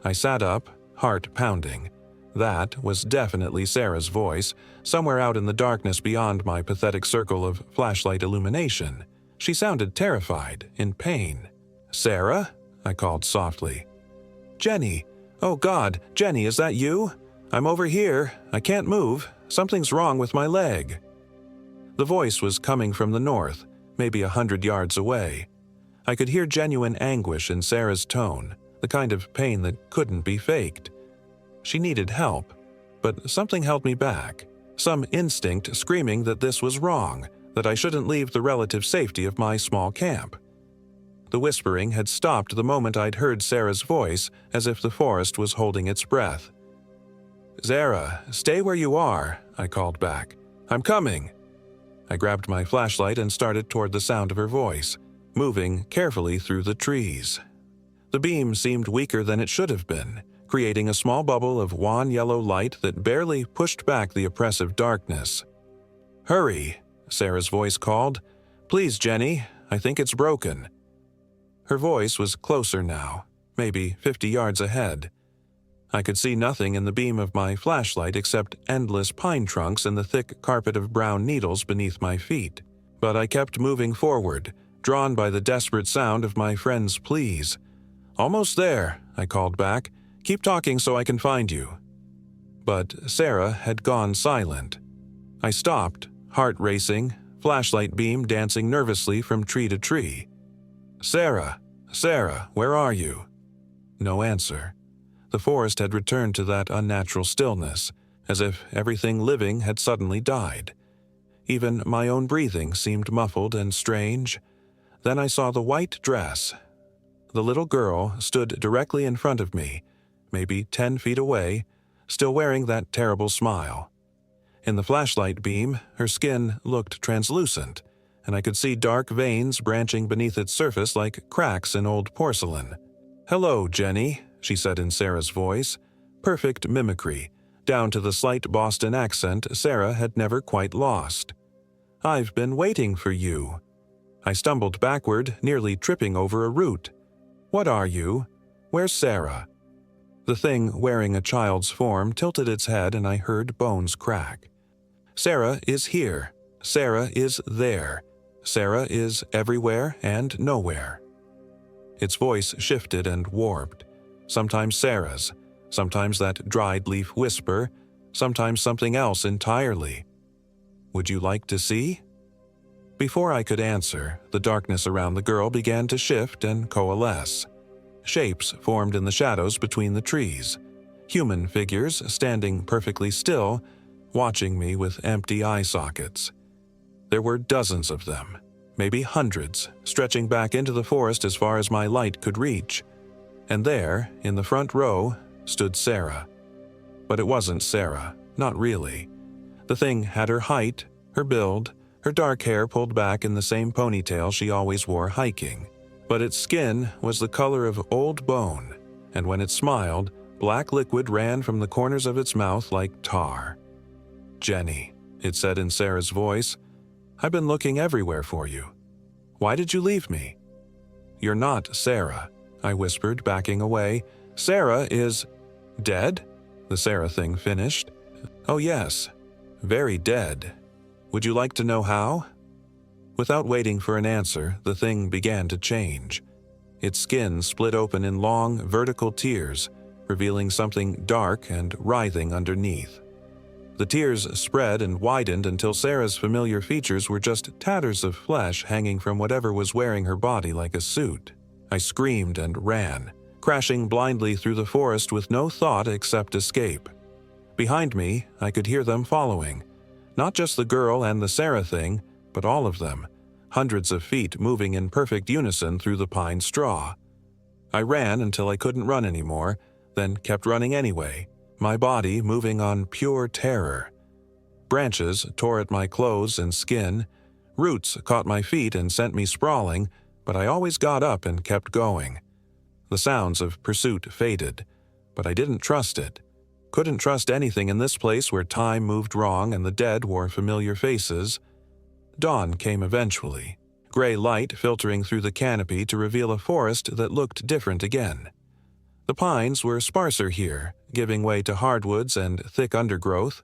I sat up, heart pounding. That was definitely Sarah's voice, somewhere out in the darkness beyond my pathetic circle of flashlight illumination. She sounded terrified, in pain. Sarah? I called softly. Jenny! Oh God, Jenny, is that you? I'm over here. I can't move. Something's wrong with my leg. The voice was coming from the north, maybe 100 yards away. I could hear genuine anguish in Sarah's tone, the kind of pain that couldn't be faked. She needed help, but something held me back, some instinct screaming that this was wrong, that I shouldn't leave the relative safety of my small camp. The whispering had stopped the moment I'd heard Sarah's voice, as if the forest was holding its breath. Sarah, stay where you are, I called back. I'm coming. I grabbed my flashlight and started toward the sound of her voice, moving carefully through the trees. The beam seemed weaker than it should have been, creating a small bubble of wan yellow light that barely pushed back the oppressive darkness. Hurry, Sarah's voice called. Please, Jenny, I think it's broken. Her voice was closer now, maybe 50 yards ahead. I could see nothing in the beam of my flashlight except endless pine trunks and the thick carpet of brown needles beneath my feet. But I kept moving forward, drawn by the desperate sound of my friend's pleas. Almost there, I called back. Keep talking so I can find you. But Sarah had gone silent. I stopped, heart racing, flashlight beam dancing nervously from tree to tree. Sarah, Sarah, where are you? No answer. The forest had returned to that unnatural stillness, as if everything living had suddenly died. Even my own breathing seemed muffled and strange. Then I saw the white dress. The little girl stood directly in front of me, maybe 10 feet away, still wearing that terrible smile. In the flashlight beam, her skin looked translucent, and I could see dark veins branching beneath its surface like cracks in old porcelain. Hello, Jenny, she said in Sarah's voice. Perfect mimicry, down to the slight Boston accent Sarah had never quite lost. I've been waiting for you. I stumbled backward, nearly tripping over a root. What are you? Where's Sarah? The thing wearing a child's form tilted its head and I heard bones crack. Sarah is here. Sarah is there. Sarah is everywhere and nowhere. Its voice shifted and warped. Sometimes Sarah's, sometimes that dried leaf whisper, sometimes something else entirely. Would you like to see? Before I could answer, the darkness around the girl began to shift and coalesce. Shapes formed in the shadows between the trees. Human figures standing perfectly still, watching me with empty eye sockets. There were dozens of them, maybe hundreds, stretching back into the forest as far as my light could reach. And there, in the front row, stood Sarah. But it wasn't Sarah, not really. The thing had her height, her build, her dark hair pulled back in the same ponytail she always wore hiking. But its skin was the color of old bone, and when it smiled, black liquid ran from the corners of its mouth like tar. "Jenny," it said in Sarah's voice, "I've been looking everywhere for you. Why did you leave me?" "You're not Sarah," I whispered, backing away. "Sarah is dead?" the Sarah thing finished. "Oh yes, very dead. Would you like to know how?" Without waiting for an answer, the thing began to change. Its skin split open in long, vertical tears, revealing something dark and writhing underneath. The tears spread and widened until Sarah's familiar features were just tatters of flesh hanging from whatever was wearing her body like a suit. I screamed and ran, crashing blindly through the forest with no thought except escape. Behind me, I could hear them following. Not just the girl and the Sarah thing, but all of them, hundreds of feet moving in perfect unison through the pine straw. I ran until I couldn't run anymore, then kept running anyway, my body moving on pure terror. Branches tore at my clothes and skin, roots caught my feet and sent me sprawling, but I always got up and kept going. The sounds of pursuit faded, but I didn't trust it. Couldn't trust anything in this place where time moved wrong and the dead wore familiar faces. Dawn came eventually, gray light filtering through the canopy to reveal a forest that looked different again. The pines were sparser here, giving way to hardwoods and thick undergrowth.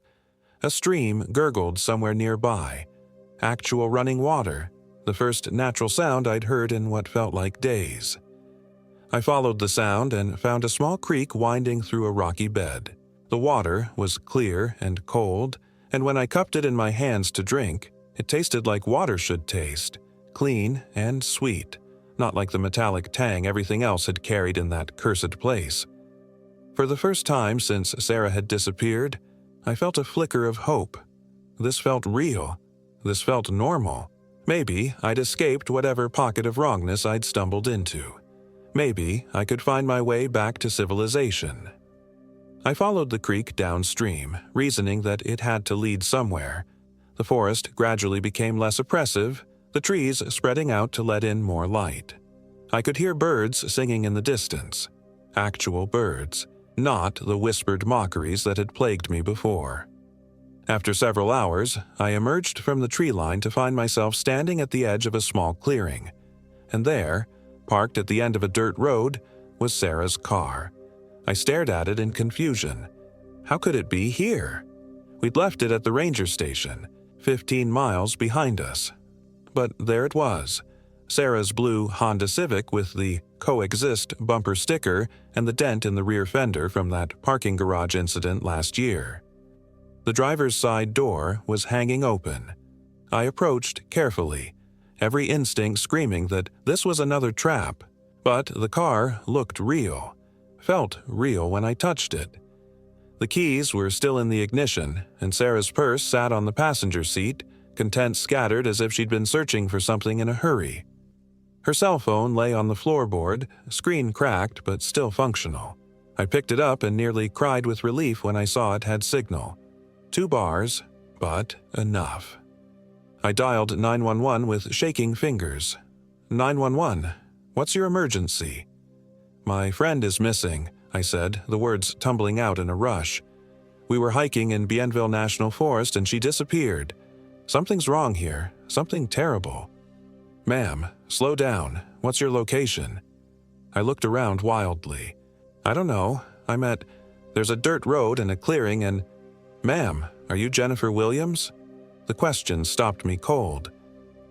A stream gurgled somewhere nearby. Actual running water, the first natural sound I'd heard in what felt like days. I followed the sound and found a small creek winding through a rocky bed. The water was clear and cold, and when I cupped it in my hands to drink, it tasted like water should taste, clean and sweet, not like the metallic tang everything else had carried in that cursed place. For the first time since Sarah had disappeared, I felt a flicker of hope. This felt real. This felt normal. Maybe I'd escaped whatever pocket of wrongness I'd stumbled into. Maybe I could find my way back to civilization. I followed the creek downstream, reasoning that it had to lead somewhere. The forest gradually became less oppressive, the trees spreading out to let in more light. I could hear birds singing in the distance. Actual birds, not the whispered mockeries that had plagued me before. After several hours, I emerged from the tree line to find myself standing at the edge of a small clearing. And there, parked at the end of a dirt road, was Sarah's car. I stared at it in confusion. How could it be here? We'd left it at the ranger station, 15 miles behind us. But there it was, Sarah's blue Honda Civic with the Coexist bumper sticker and the dent in the rear fender from that parking garage incident last year. The driver's side door was hanging open. I approached carefully, every instinct screaming that this was another trap, but the car looked real, felt real when I touched it. The keys were still in the ignition, and Sarah's purse sat on the passenger seat, contents scattered as if she'd been searching for something in a hurry. Her cell phone lay on the floorboard, screen cracked but still functional. I picked it up and nearly cried with relief when I saw it had signal. 2 bars, but enough. I dialed 911 with shaking fingers. 911, what's your emergency? My friend is missing, I said, the words tumbling out in a rush. We were hiking in Bienville National Forest and she disappeared. Something's wrong here, something terrible. Ma'am, slow down. What's your location? I looked around wildly. I don't know. There's a dirt road and a clearing and... Ma'am, are you Jennifer Williams? The question stopped me cold.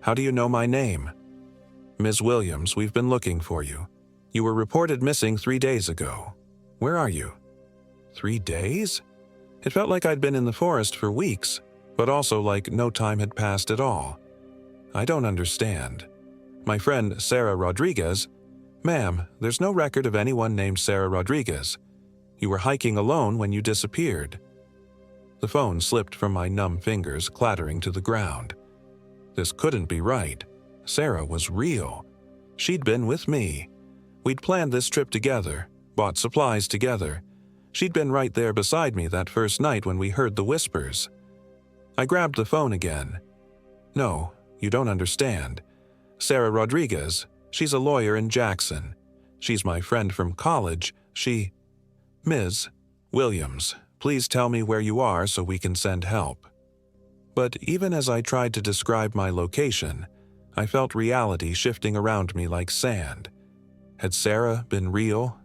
How do you know my name? Ms. Williams, we've been looking for you. You were reported missing 3 days ago. Where are you? 3 days? It felt like I'd been in the forest for weeks, but also like no time had passed at all. I don't understand. My friend Sarah Rodriguez. Ma'am, there's no record of anyone named Sarah Rodriguez. You were hiking alone when you disappeared. The phone slipped from my numb fingers, clattering to the ground. This couldn't be right. Sarah was real. She'd been with me. We'd planned this trip together, bought supplies together. She'd been right there beside me that first night when we heard the whispers. I grabbed the phone again. No, you don't understand. Sarah Rodriguez, she's a lawyer in Jackson. She's my friend from college. Ms. Williams, please tell me where you are so we can send help. But even as I tried to describe my location, I felt reality shifting around me like sand. Had Sarah been real?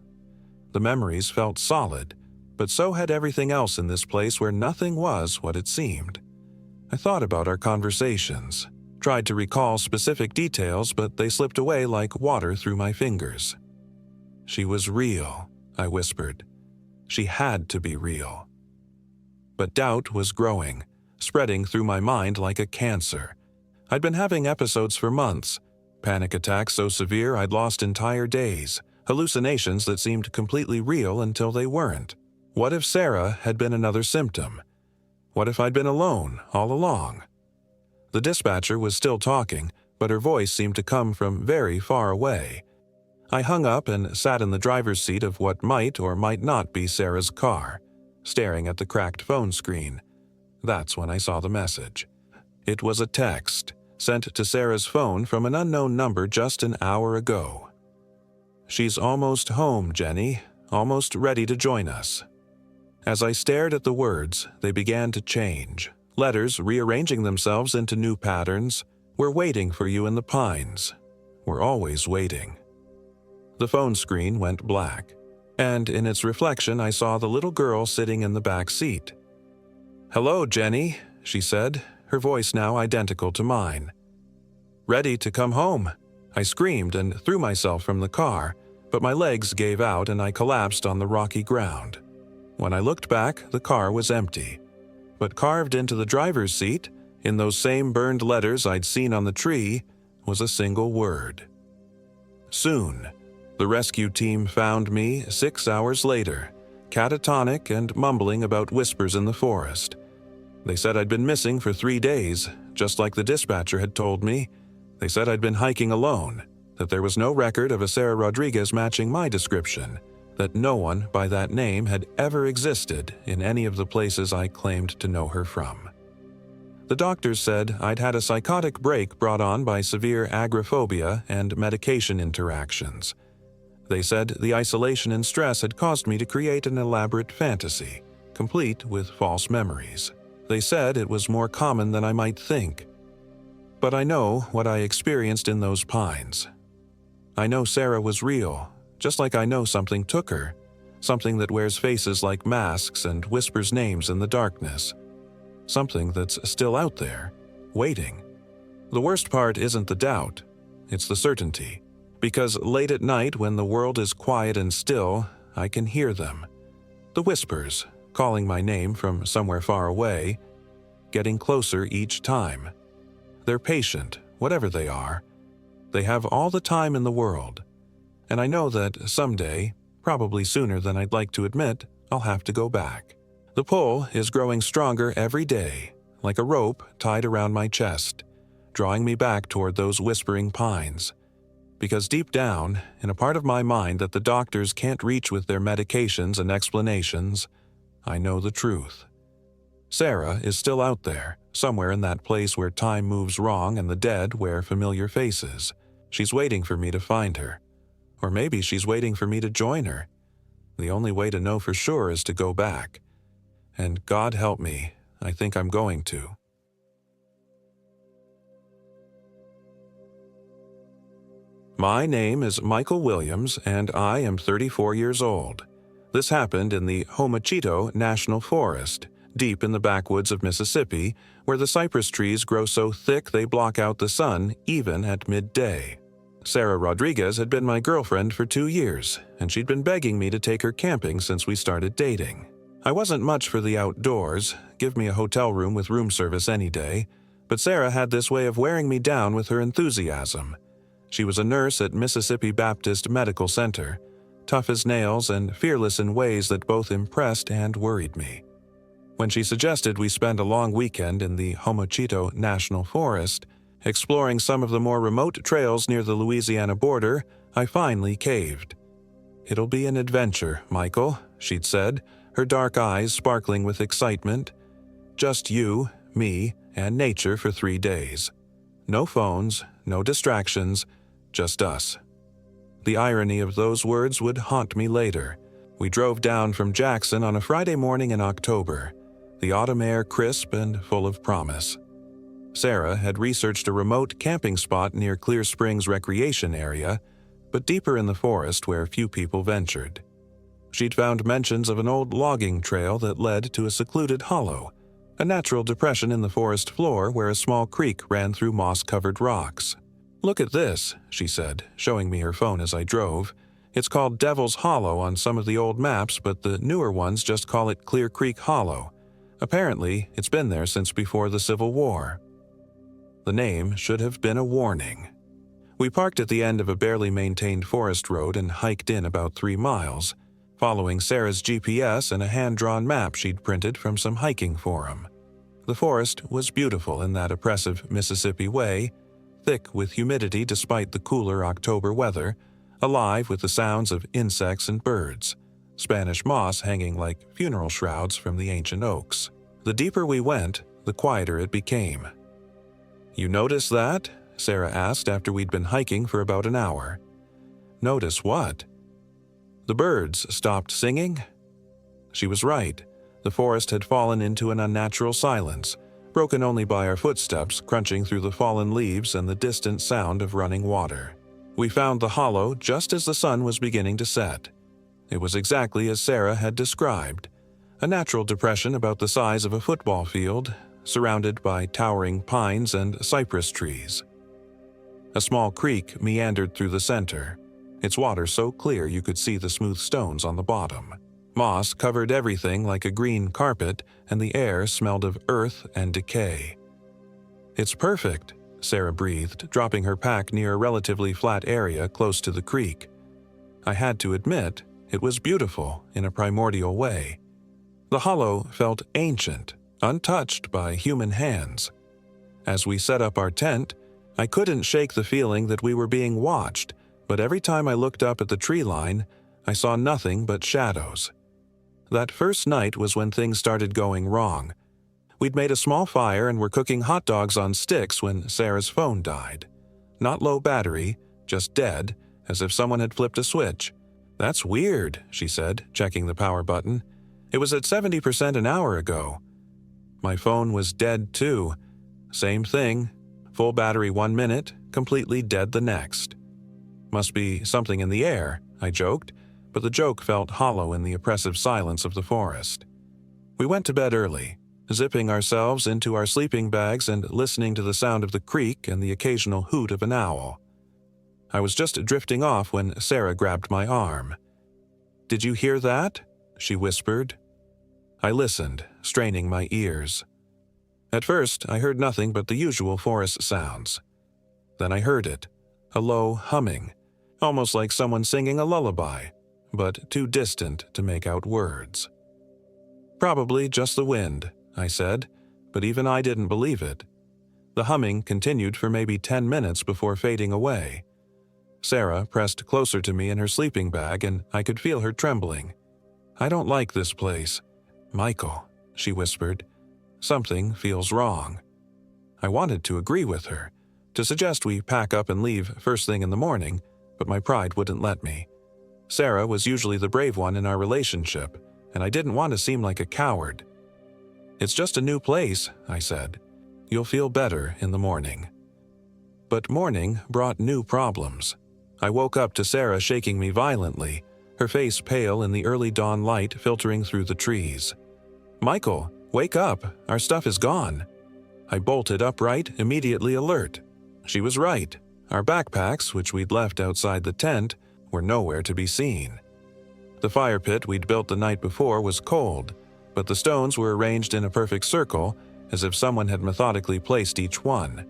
The memories felt solid, but so had everything else in this place where nothing was what it seemed. I thought about our conversations, tried to recall specific details, but they slipped away like water through my fingers. She was real, I whispered. She had to be real. But doubt was growing, spreading through my mind like a cancer. I'd been having episodes for months, panic attacks so severe I'd lost entire days, hallucinations that seemed completely real until they weren't. What if Sarah had been another symptom? What if I'd been alone all along? The dispatcher was still talking, but her voice seemed to come from very far away. I hung up and sat in the driver's seat of what might or might not be Sarah's car, staring at the cracked phone screen. That's when I saw the message. It was a text, sent to Sarah's phone from an unknown number just an hour ago. She's almost home, Jenny, almost ready to join us. As I stared at the words, they began to change, letters rearranging themselves into new patterns. We're waiting for you in the pines. We're always waiting. The phone screen went black, and in its reflection I saw the little girl sitting in the back seat. "Hello, Jenny," she said, her voice now identical to mine. "Ready to come home?" I screamed and threw myself from the car, but my legs gave out and I collapsed on the rocky ground. When I looked back, the car was empty. But carved into the driver's seat, in those same burned letters I'd seen on the tree, was a single word. Soon. The rescue team found me 6 hours later, catatonic and mumbling about whispers in the forest. They said I'd been missing for 3 days, just like the dispatcher had told me. They said I'd been hiking alone, that there was no record of a Sarah Rodriguez matching my description, that no one by that name had ever existed in any of the places I claimed to know her from. The doctors said I'd had a psychotic break brought on by severe agoraphobia and medication interactions. They said the isolation and stress had caused me to create an elaborate fantasy, complete with false memories. They said it was more common than I might think. But I know what I experienced in those pines. I know Sarah was real, just like I know something took her, something that wears faces like masks and whispers names in the darkness. Something that's still out there, waiting. The worst part isn't the doubt, it's the certainty. Because late at night when the world is quiet and still, I can hear them. The whispers, calling my name from somewhere far away, getting closer each time. They're patient, whatever they are. They have all the time in the world. And I know that someday, probably sooner than I'd like to admit, I'll have to go back. The pull is growing stronger every day, like a rope tied around my chest, drawing me back toward those whispering pines. Because deep down, in a part of my mind that the doctors can't reach with their medications and explanations, I know the truth. Sarah is still out there, somewhere in that place where time moves wrong and the dead wear familiar faces. She's waiting for me to find her. Or maybe she's waiting for me to join her. The only way to know for sure is to go back. And God help me, I think I'm going to. My name is Michael Williams, and I am 34 years old. This happened in the Homachito National Forest, deep in the backwoods of Mississippi, where the cypress trees grow so thick they block out the sun even at midday. Sarah Rodriguez had been my girlfriend for 2 years, and she'd been begging me to take her camping since we started dating. I wasn't much for the outdoors, give me a hotel room with room service any day, But Sarah had this way of wearing me down with her enthusiasm. She was a nurse at Mississippi Baptist Medical Center, tough as nails and fearless in ways that both impressed and worried me. When she suggested we spend a long weekend in the Homochito National Forest, exploring some of the more remote trails near the Louisiana border, I finally caved. "It'll be an adventure, Michael," she'd said, her dark eyes sparkling with excitement. "Just you, me, and nature for 3 days. No phones, no distractions, just us." The irony of those words would haunt me later. We drove down from Jackson on a Friday morning in October, the autumn air crisp and full of promise. Sarah had researched a remote camping spot near Clear Springs Recreation Area, but deeper in the forest where few people ventured. She'd found mentions of an old logging trail that led to a secluded hollow, a natural depression in the forest floor where a small creek ran through moss-covered rocks. "Look at this," she said, showing me her phone as I drove. "It's called Devil's Hollow on some of the old maps, but the newer ones just call it Clear Creek Hollow. Apparently, it's been there since before the Civil War." The name should have been a warning. We parked at the end of a barely maintained forest road and hiked in about 3 miles, following Sarah's GPS and a hand-drawn map she'd printed from some hiking forum. The forest was beautiful in that oppressive Mississippi way, thick with humidity despite the cooler October weather, alive with the sounds of insects and birds, Spanish moss hanging like funeral shrouds from the ancient oaks. The deeper we went, the quieter it became. "You notice that?" Sarah asked after we'd been hiking for about an hour. "Notice what?" "The birds stopped singing?" She was right. The forest had fallen into an unnatural silence, broken only by our footsteps crunching through the fallen leaves and the distant sound of running water. We found the hollow just as the sun was beginning to set. It was exactly as Sarah had described, a natural depression about the size of a football field, surrounded by towering pines and cypress trees. A small creek meandered through the center, its water so clear you could see the smooth stones on the bottom. Moss covered everything like a green carpet, and the air smelled of earth and decay. "It's perfect," Sarah breathed, dropping her pack near a relatively flat area close to the creek. I had to admit, it was beautiful in a primordial way. The hollow felt ancient, untouched by human hands. As we set up our tent, I couldn't shake the feeling that we were being watched, but every time I looked up at the tree line, I saw nothing but shadows. That first night was when things started going wrong. We'd made a small fire and were cooking hot dogs on sticks when Sarah's phone died. Not low battery, just dead, as if someone had flipped a switch. "That's weird," she said, checking the power button. "It was at 70% an hour ago." My phone was dead too. Same thing. Full battery 1 minute, completely dead the next. "Must be something in the air," I joked, but the joke felt hollow in the oppressive silence of the forest. We went to bed early, zipping ourselves into our sleeping bags and listening to the sound of the creek and the occasional hoot of an owl. I was just drifting off when Sarah grabbed my arm. "Did you hear that?" she whispered. I listened, straining my ears. At first, I heard nothing but the usual forest sounds. Then I heard it, a low humming, almost like someone singing a lullaby, but too distant to make out words. "Probably just the wind," I said, but even I didn't believe it. The humming continued for maybe 10 minutes before fading away. Sarah pressed closer to me in her sleeping bag, and I could feel her trembling. "I don't like this place. Michael," she whispered, "something feels wrong." I wanted to agree with her, to suggest we pack up and leave first thing in the morning, but my pride wouldn't let me. Sarah was usually the brave one in our relationship, and I didn't want to seem like a coward. "It's just a new place," I said. "You'll feel better in the morning." But morning brought new problems. I woke up to Sarah shaking me violently, her face pale in the early dawn light filtering through the trees. "Michael, wake up, our stuff is gone." I bolted upright, immediately alert. She was right. Our backpacks, which we'd left outside the tent, were nowhere to be seen. The fire pit we'd built the night before was cold, but the stones were arranged in a perfect circle, as if someone had methodically placed each one.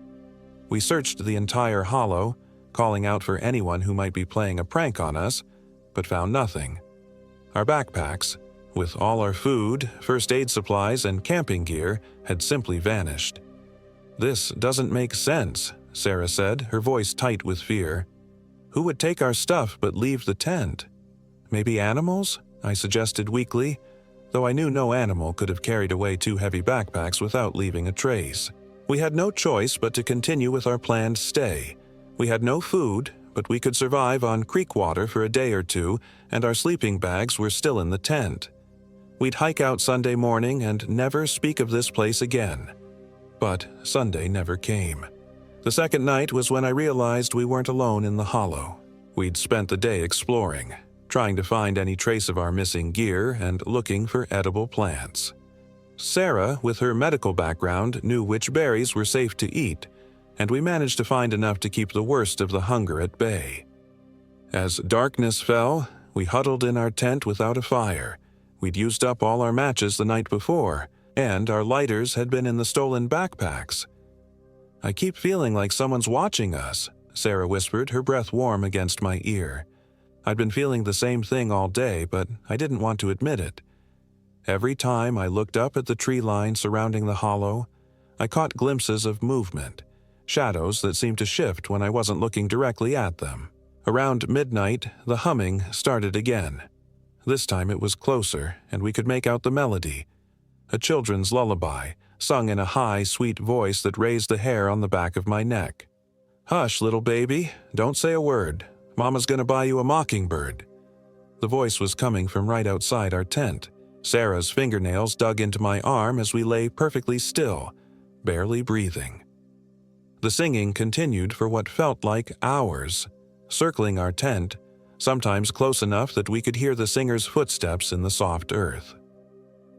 We searched the entire hollow, calling out for anyone who might be playing a prank on us, but found nothing. Our backpacks, with all our food, first aid supplies, and camping gear, had simply vanished. "This doesn't make sense," Sarah said, her voice tight with fear. "Who would take our stuff but leave the tent?" "Maybe animals?" I suggested weakly, though I knew no animal could have carried away 2 heavy backpacks without leaving a trace. We had no choice but to continue with our planned stay. We had no food, but we could survive on creek water for a day or 2, and our sleeping bags were still in the tent. We'd hike out Sunday morning and never speak of this place again. But Sunday never came. The second night was when I realized we weren't alone in the hollow. We'd spent the day exploring, trying to find any trace of our missing gear and looking for edible plants. Sarah, with her medical background, knew which berries were safe to eat, and we managed to find enough to keep the worst of the hunger at bay. As darkness fell, we huddled in our tent without a fire. We'd used up all our matches the night before, and our lighters had been in the stolen backpacks. "I keep feeling like someone's watching us," Sarah whispered, her breath warm against my ear. I'd been feeling the same thing all day, but I didn't want to admit it. Every time I looked up at the tree line surrounding the hollow, I caught glimpses of movement, shadows that seemed to shift when I wasn't looking directly at them. Around midnight, the humming started again. This time it was closer, and we could make out the melody. A children's lullaby, sung in a high, sweet voice that raised the hair on the back of my neck. "Hush, little baby, don't say a word. Mama's gonna buy you a mockingbird." The voice was coming from right outside our tent. Sarah's fingernails dug into my arm as we lay perfectly still, barely breathing. The singing continued for what felt like hours, circling our tent, sometimes close enough that we could hear the singer's footsteps in the soft earth.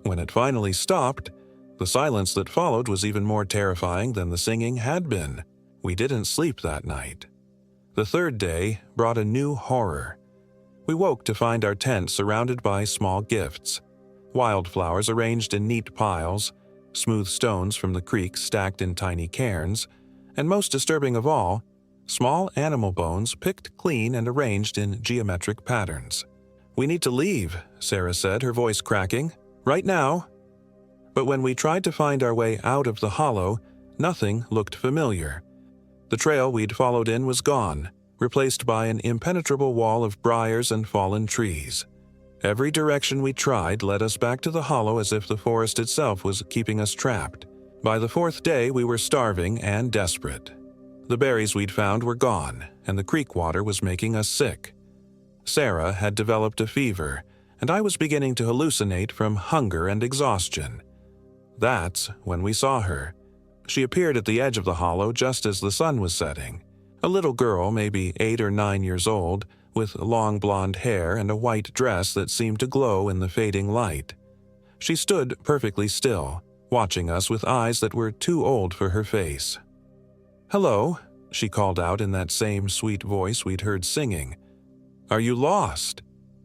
When it finally stopped, the silence that followed was even more terrifying than the singing had been. We didn't sleep that night. The third day brought a new horror. We woke to find our tent surrounded by small gifts. Wildflowers arranged in neat piles, smooth stones from the creek stacked in tiny cairns, and most disturbing of all, small animal bones picked clean and arranged in geometric patterns. "We need to leave," Sarah said, her voice cracking. "Right now." But when we tried to find our way out of the hollow, nothing looked familiar. The trail we'd followed in was gone, replaced by an impenetrable wall of briars and fallen trees. Every direction we tried led us back to the hollow as if the forest itself was keeping us trapped. By the 4th day, we were starving and desperate. The berries we'd found were gone, and the creek water was making us sick. Sarah had developed a fever, and I was beginning to hallucinate from hunger and exhaustion. That's when we saw her. She appeared at the edge of the hollow just as the sun was setting. A little girl, maybe 8 or 9 years old, with long blonde hair and a white dress that seemed to glow in the fading light. She stood perfectly still, watching us with eyes that were too old for her face. "Hello," she called out in that same sweet voice we'd heard singing. "Are you lost?"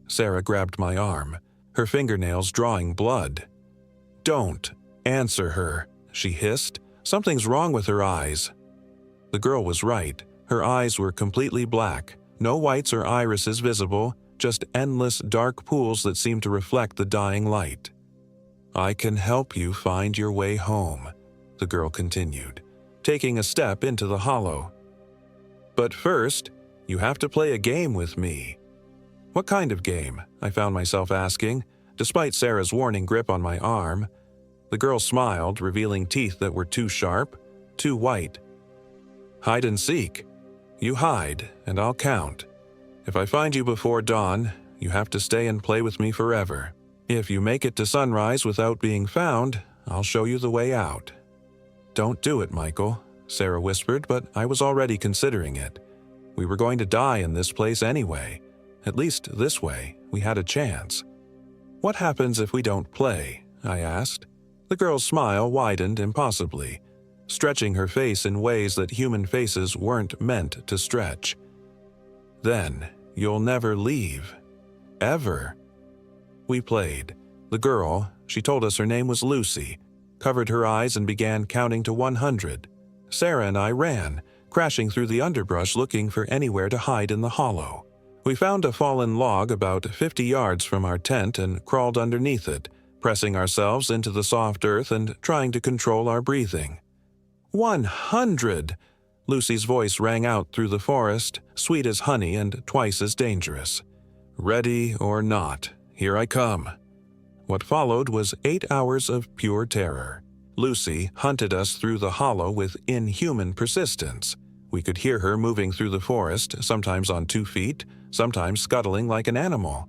Sarah grabbed my arm, her fingernails drawing blood. "Don't answer her," she hissed. "Something's wrong with her eyes." The girl was right. Her eyes were completely black, no whites or irises visible, just endless dark pools that seemed to reflect the dying light. "I can help you find your way home," the girl continued, taking a step into the hollow. "But first, you have to play a game with me." "What kind of game?" I found myself asking, despite Sarah's warning grip on my arm. The girl smiled, revealing teeth that were too sharp, too white. "Hide and seek. You hide, and I'll count. If I find you before dawn, you have to stay and play with me forever. If you make it to sunrise without being found, I'll show you the way out." "Don't do it, Michael," Sarah whispered, but I was already considering it. We were going to die in this place anyway. At least this way, we had a chance. "What happens if we don't play?" I asked. The girl's smile widened impossibly, stretching her face in ways that human faces weren't meant to stretch. "Then you'll never leave. Ever." We played. The girl, she told us her name was Lucy, covered her eyes and began counting to 100. Sarah and I ran, crashing through the underbrush looking for anywhere to hide in the hollow. We found a fallen log about 50 yards from our tent and crawled underneath it, pressing ourselves into the soft earth and trying to control our breathing. 100! Lucy's voice rang out through the forest, sweet as honey and twice as dangerous. Ready or not, here I come. What followed was 8 hours of pure terror. Lucy hunted us through the hollow with inhuman persistence. We could hear her moving through the forest, sometimes on 2 feet, sometimes scuttling like an animal.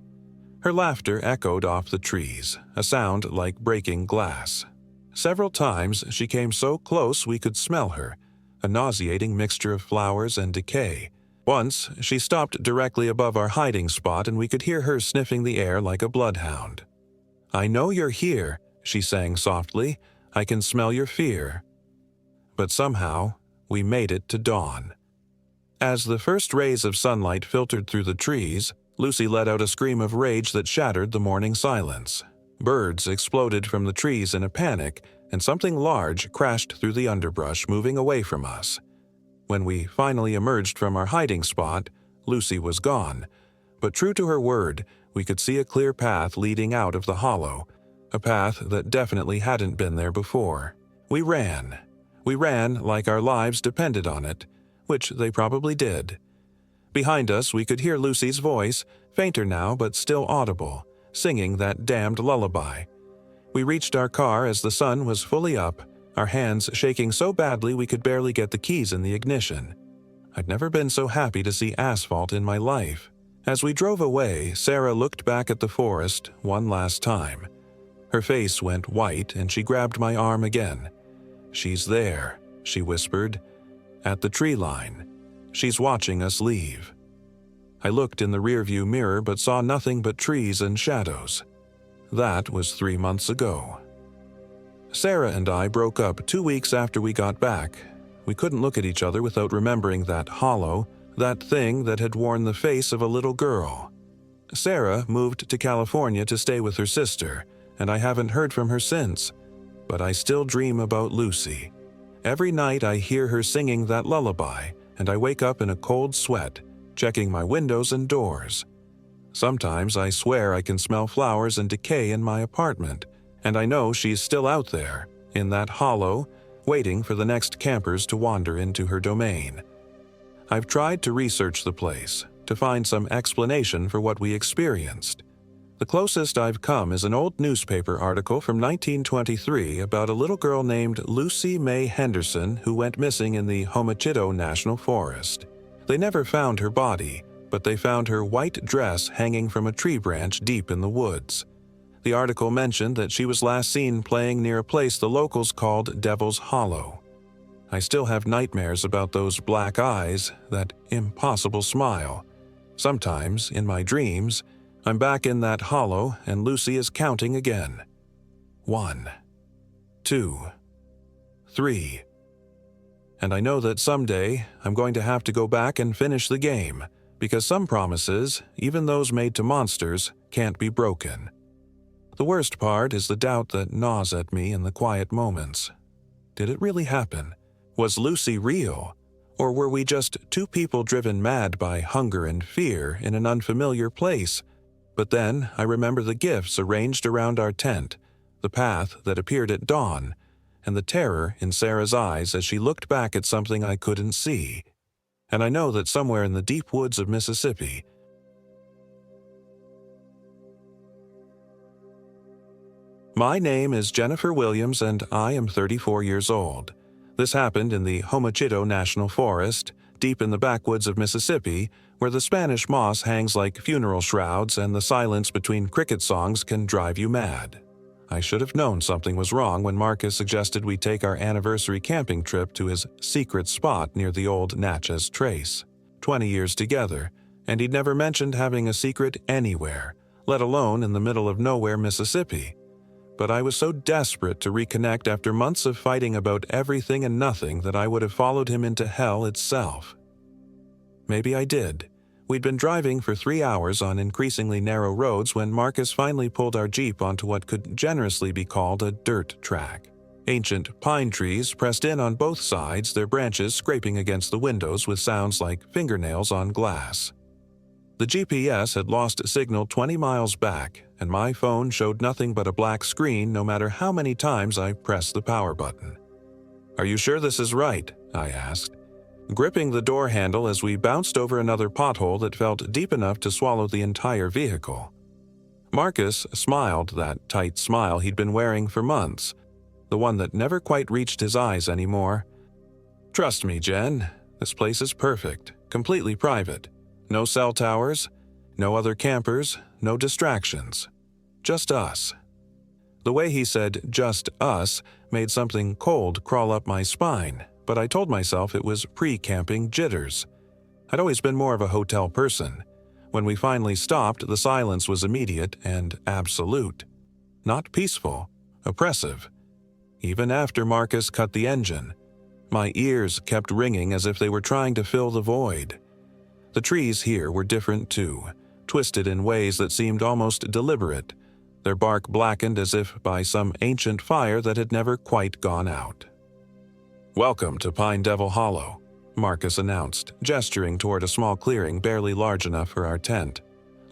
Her laughter echoed off the trees, a sound like breaking glass. Several times she came so close we could smell her, a nauseating mixture of flowers and decay. Once she stopped directly above our hiding spot and we could hear her sniffing the air like a bloodhound. "I know you're here," she sang softly. "I can smell your fear." But somehow, we made it to dawn. As the first rays of sunlight filtered through the trees, Lucy let out a scream of rage that shattered the morning silence. Birds exploded from the trees in a panic, and something large crashed through the underbrush, moving away from us. When we finally emerged from our hiding spot, Lucy was gone, but true to her word, we could see a clear path leading out of the hollow, a path that definitely hadn't been there before. We ran. We ran like our lives depended on it, which they probably did. Behind us, we could hear Lucy's voice, fainter now but still audible, singing that damned lullaby. We reached our car as the sun was fully up, our hands shaking so badly we could barely get the keys in the ignition. I'd never been so happy to see asphalt in my life. As we drove away, Sarah looked back at the forest one last time. Her face went white and she grabbed my arm again. "She's there," she whispered, "at the tree line. She's watching us leave." I looked in the rearview mirror but saw nothing but trees and shadows. That was 3 months ago. Sarah and I broke up 2 weeks after we got back. We couldn't look at each other without remembering that hollow, that thing that had worn the face of a little girl. Sarah moved to California to stay with her sister, and I haven't heard from her since. But I still dream about Lucy. Every night I hear her singing that lullaby, and I wake up in a cold sweat, checking my windows and doors. Sometimes I swear I can smell flowers and decay in my apartment, and I know she's still out there, in that hollow, waiting for the next campers to wander into her domain. I've tried to research the place, to find some explanation for what we experienced. The closest I've come is an old newspaper article from 1923 about a little girl named Lucy May Henderson who went missing in the Homachito National Forest. They never found her body, but they found her white dress hanging from a tree branch deep in the woods. The article mentioned that she was last seen playing near a place the locals called Devil's Hollow. I still have nightmares about those black eyes, that impossible smile. Sometimes, in my dreams, I'm back in that hollow and Lucy is counting again. 1, 2, 3. And I know that someday I'm going to have to go back and finish the game, because some promises, even those made to monsters, can't be broken. The worst part is the doubt that gnaws at me in the quiet moments. Did it really happen? Was Lucy real? Or were we just two people driven mad by hunger and fear in an unfamiliar place? But then I remember the gifts arranged around our tent, the path that appeared at dawn, and the terror in Sarah's eyes as she looked back at something I couldn't see. And I know that somewhere in the deep woods of Mississippi, My name is Jennifer Williams and I am 34 years old. This happened in the Homachito National Forest, deep in the backwoods of Mississippi, where the Spanish moss hangs like funeral shrouds and the silence between cricket songs can drive you mad. I should have known something was wrong when Marcus suggested we take our anniversary camping trip to his secret spot near the old Natchez Trace. 20 years together, and he'd never mentioned having a secret anywhere, let alone in the middle of nowhere, Mississippi. But I was so desperate to reconnect after months of fighting about everything and nothing that I would have followed him into hell itself. Maybe I did. We'd been driving for 3 hours on increasingly narrow roads when Marcus finally pulled our Jeep onto what could generously be called a dirt track. Ancient pine trees pressed in on both sides, their branches scraping against the windows with sounds like fingernails on glass. The GPS had lost signal 20 miles back, and my phone showed nothing but a black screen no matter how many times I pressed the power button. "Are you sure this is right?" I asked, gripping the door handle as we bounced over another pothole that felt deep enough to swallow the entire vehicle. Marcus smiled, that tight smile he'd been wearing for months, the one that never quite reached his eyes anymore. "Trust me, Jen, this place is perfect, completely private. No cell towers, no other campers, no distractions. Just us." The way he said "just us" made something cold crawl up my spine, but I told myself it was pre-camping jitters. I'd always been more of a hotel person. When we finally stopped, the silence was immediate and absolute. Not peaceful, oppressive. Even after Marcus cut the engine, my ears kept ringing as if they were trying to fill the void. The trees here were different too, twisted in ways that seemed almost deliberate, their bark blackened as if by some ancient fire that had never quite gone out. "Welcome to Pine Devil Hollow," Marcus announced, gesturing toward a small clearing barely large enough for our tent.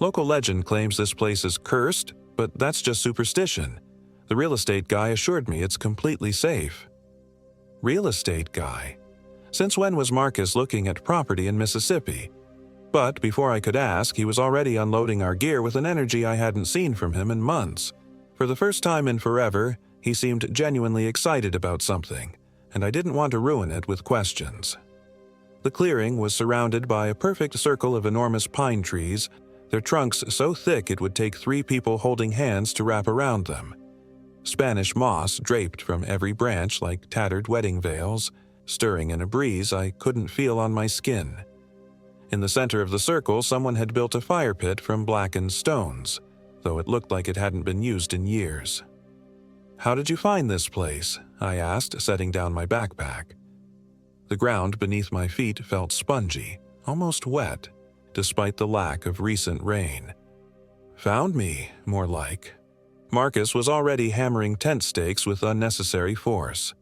"Local legend claims this place is cursed, but that's just superstition. The real estate guy assured me it's completely safe." Real estate guy? Since when was Marcus looking at property in Mississippi? But before I could ask, he was already unloading our gear with an energy I hadn't seen from him in months. For the first time in forever, he seemed genuinely excited about something, and I didn't want to ruin it with questions. The clearing was surrounded by a perfect circle of enormous pine trees, their trunks so thick it would take 3 people holding hands to wrap around them. Spanish moss draped from every branch like tattered wedding veils, stirring in a breeze I couldn't feel on my skin. In the center of the circle, someone had built a fire pit from blackened stones, though it looked like it hadn't been used in years. "How did you find this place?" I asked, setting down my backpack. The ground beneath my feet felt spongy, almost wet, despite the lack of recent rain. "Found me, more like." Marcus was already hammering tent stakes with unnecessary force.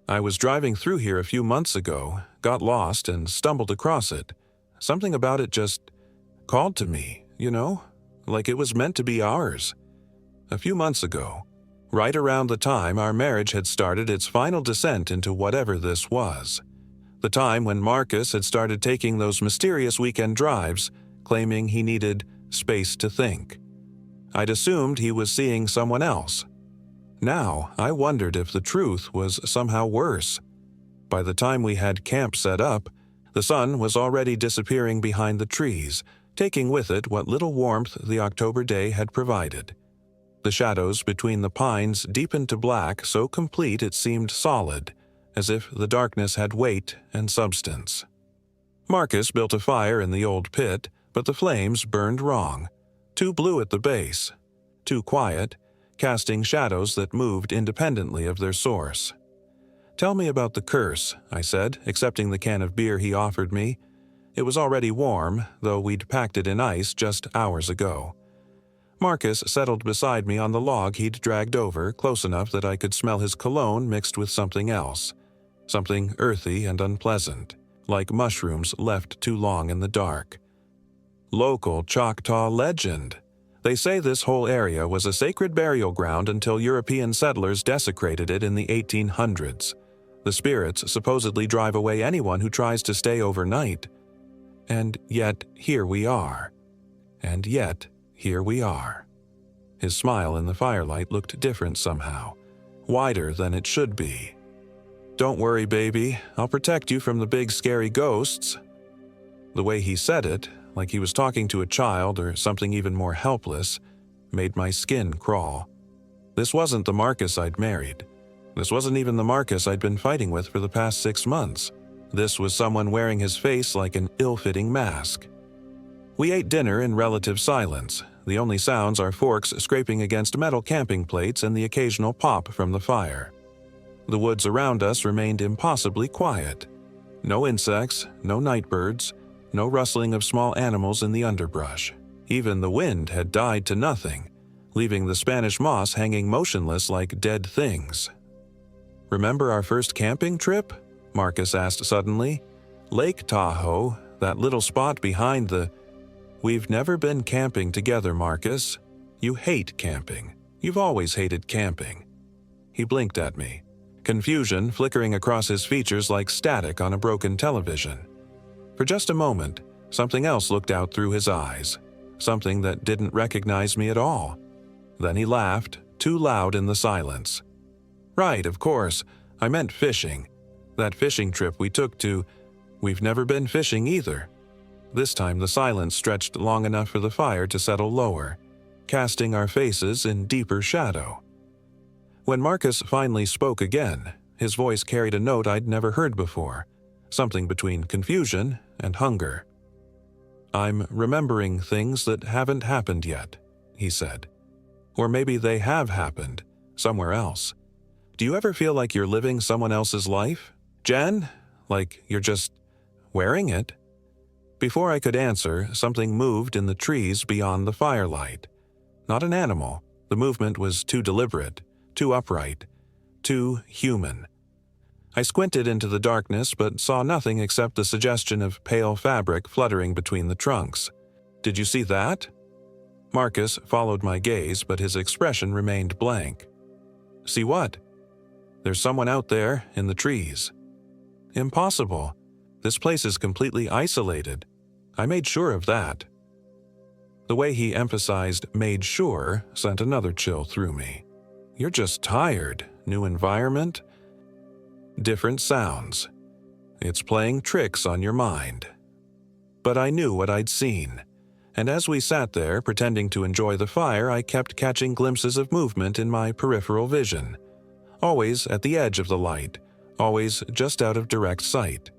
"I was driving through here a few months ago, got lost and stumbled across it. Something about it just called to me, you know, like it was meant to be ours. A few months ago, right around the time our marriage had started its final descent into whatever this was. The time when Marcus had started taking those mysterious weekend drives, claiming he needed space to think. I'd assumed he was seeing someone else. Now, I wondered if the truth was somehow worse. By the time we had camp set up, the sun was already disappearing behind the trees, taking with it what little warmth the October day had provided. The shadows between the pines deepened to black so complete it seemed solid, as if the darkness had weight and substance. Marcus built a fire in the old pit, but the flames burned wrong. Too blue at the base, too quiet, casting shadows that moved independently of their source. "Tell me about the curse," I said, accepting the can of beer he offered me. It was already warm, though we'd packed it in ice just hours ago. Marcus settled beside me on the log he'd dragged over, close enough that I could smell his cologne mixed with something else. Something earthy and unpleasant, like mushrooms left too long in the dark. "Local Choctaw legend. They say this whole area was a sacred burial ground until European settlers desecrated it in the 1800s. The spirits supposedly drive away anyone who tries to stay overnight. And yet, here we are. And yet, here we are." His smile in the firelight looked different somehow, wider than it should be. "Don't worry, baby. I'll protect you from the big scary ghosts." The way he said it, like he was talking to a child or something even more helpless, made my skin crawl. This wasn't the Marcus I'd married. This wasn't even the Marcus I'd been fighting with for the past 6 months. This was someone wearing his face like an ill-fitting mask. We ate dinner in relative silence, the only sounds our forks scraping against metal camping plates and the occasional pop from the fire. The woods around us remained impossibly quiet. No insects, no nightbirds, no rustling of small animals in the underbrush. Even the wind had died to nothing, leaving the Spanish moss hanging motionless like dead things. Remember our first camping trip? Marcus asked suddenly. Lake Tahoe, that little spot behind the... We've never been camping together, Marcus. You hate camping. You've always hated camping. He blinked at me, confusion flickering across his features like static on a broken television. For just a moment, something else looked out through his eyes, something that didn't recognize me at all. Then he laughed, too loud in the silence. Right, of course. I meant fishing. That fishing trip we took to... We've never been fishing either. This time the silence stretched long enough for the fire to settle lower, casting our faces in deeper shadow. When Marcus finally spoke again, his voice carried a note I'd never heard before, something between confusion and hunger. I'm remembering things that haven't happened yet, he said. Or maybe they have happened, somewhere else. Do you ever feel like you're living someone else's life, Jen? Like you're just wearing it? Before I could answer, something moved in the trees beyond the firelight. Not an animal. The movement was too deliberate, too upright, too human. I squinted into the darkness but saw nothing except the suggestion of pale fabric fluttering between the trunks. Did you see that? Marcus followed my gaze, but his expression remained blank. See what? There's someone out there in the trees. Impossible. This place is completely isolated. I made sure of that. The way he emphasized "made sure" sent another chill through me. You're just tired. New environment? Different sounds. It's playing tricks on your mind. But I knew what I'd seen, and as we sat there pretending to enjoy the fire, I kept catching glimpses of movement in my peripheral vision. Always at the edge of the light, always just out of direct sight.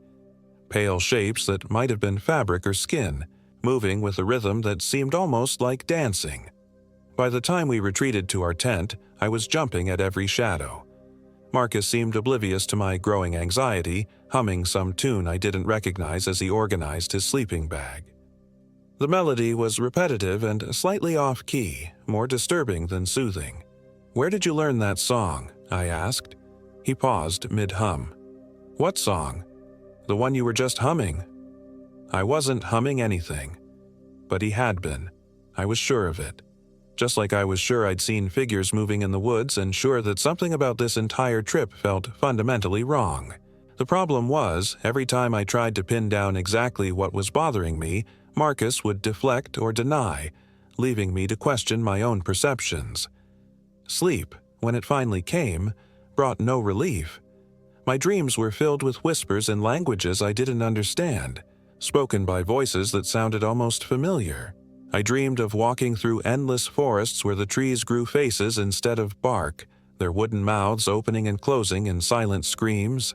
Pale shapes that might have been fabric or skin, moving with a rhythm that seemed almost like dancing. By the time we retreated to our tent, I was jumping at every shadow. Marcus seemed oblivious to my growing anxiety, humming some tune I didn't recognize as he organized his sleeping bag. The melody was repetitive and slightly off-key, more disturbing than soothing. Where did you learn that song? I asked. He paused mid-hum. What song? The one you were just humming. I wasn't humming anything. But he had been. I was sure of it. Just like I was sure I'd seen figures moving in the woods and sure that something about this entire trip felt fundamentally wrong. The problem was, every time I tried to pin down exactly what was bothering me, Marcus would deflect or deny, leaving me to question my own perceptions. Sleep, when it finally came, brought no relief. My dreams were filled with whispers in languages I didn't understand, spoken by voices that sounded almost familiar. I dreamed of walking through endless forests where the trees grew faces instead of bark, their wooden mouths opening and closing in silent screams.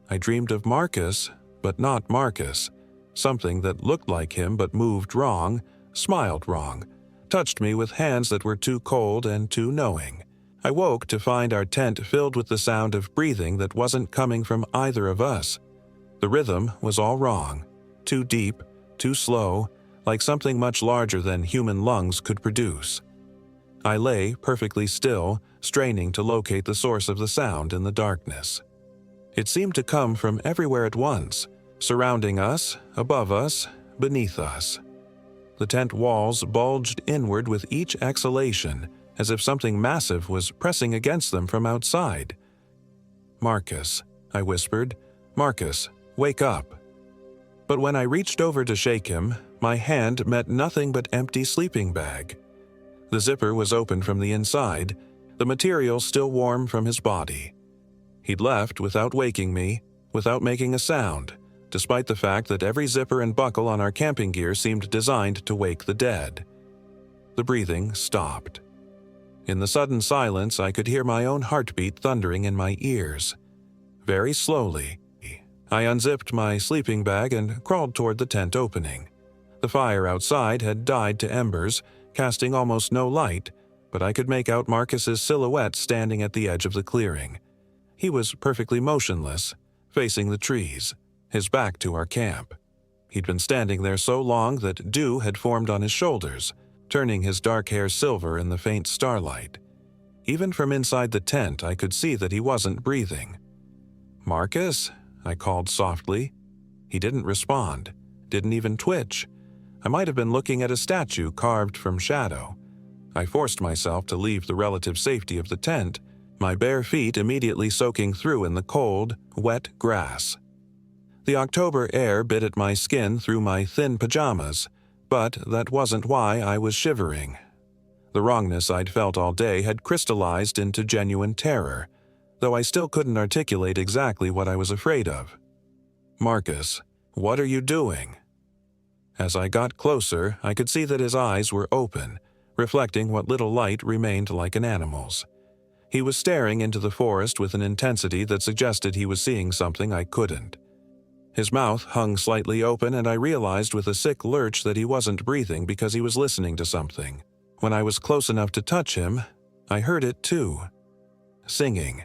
I dreamed of Marcus, but not Marcus, something that looked like him but moved wrong, smiled wrong, touched me with hands that were too cold and too knowing. I woke to find our tent filled with the sound of breathing that wasn't coming from either of us. The rhythm was all wrong, too deep, too slow, like something much larger than human lungs could produce. I lay perfectly still, straining to locate the source of the sound in the darkness. It seemed to come from everywhere at once, surrounding us, above us, beneath us. The tent walls bulged inward with each exhalation, as if something massive was pressing against them from outside. "Marcus," I whispered. "Marcus, wake up." But when I reached over to shake him, my hand met nothing but empty sleeping bag. The zipper was open from the inside, the material still warm from his body. He'd left without waking me, without making a sound, despite the fact that every zipper and buckle on our camping gear seemed designed to wake the dead. The breathing stopped. In the sudden silence, I could hear my own heartbeat thundering in my ears. Very slowly, I unzipped my sleeping bag and crawled toward the tent opening. The fire outside had died to embers, casting almost no light, but I could make out Marcus's silhouette standing at the edge of the clearing. He was perfectly motionless, facing the trees, his back to our camp. He'd been standing there so long that dew had formed on his shoulders, turning his dark hair silver in the faint starlight. Even from inside the tent, I could see that he wasn't breathing. "Marcus?" I called softly. He didn't respond, didn't even twitch. I might have been looking at a statue carved from shadow. I forced myself to leave the relative safety of the tent, my bare feet immediately soaking through in the cold, wet grass. The October air bit at my skin through my thin pajamas, but that wasn't why I was shivering. The wrongness I'd felt all day had crystallized into genuine terror, though I still couldn't articulate exactly what I was afraid of. "Marcus, what are you doing?" As I got closer, I could see that his eyes were open, reflecting what little light remained like an animal's. He was staring into the forest with an intensity that suggested he was seeing something I couldn't. His mouth hung slightly open, and I realized with a sick lurch that he wasn't breathing because he was listening to something. When I was close enough to touch him, I heard it too. Singing.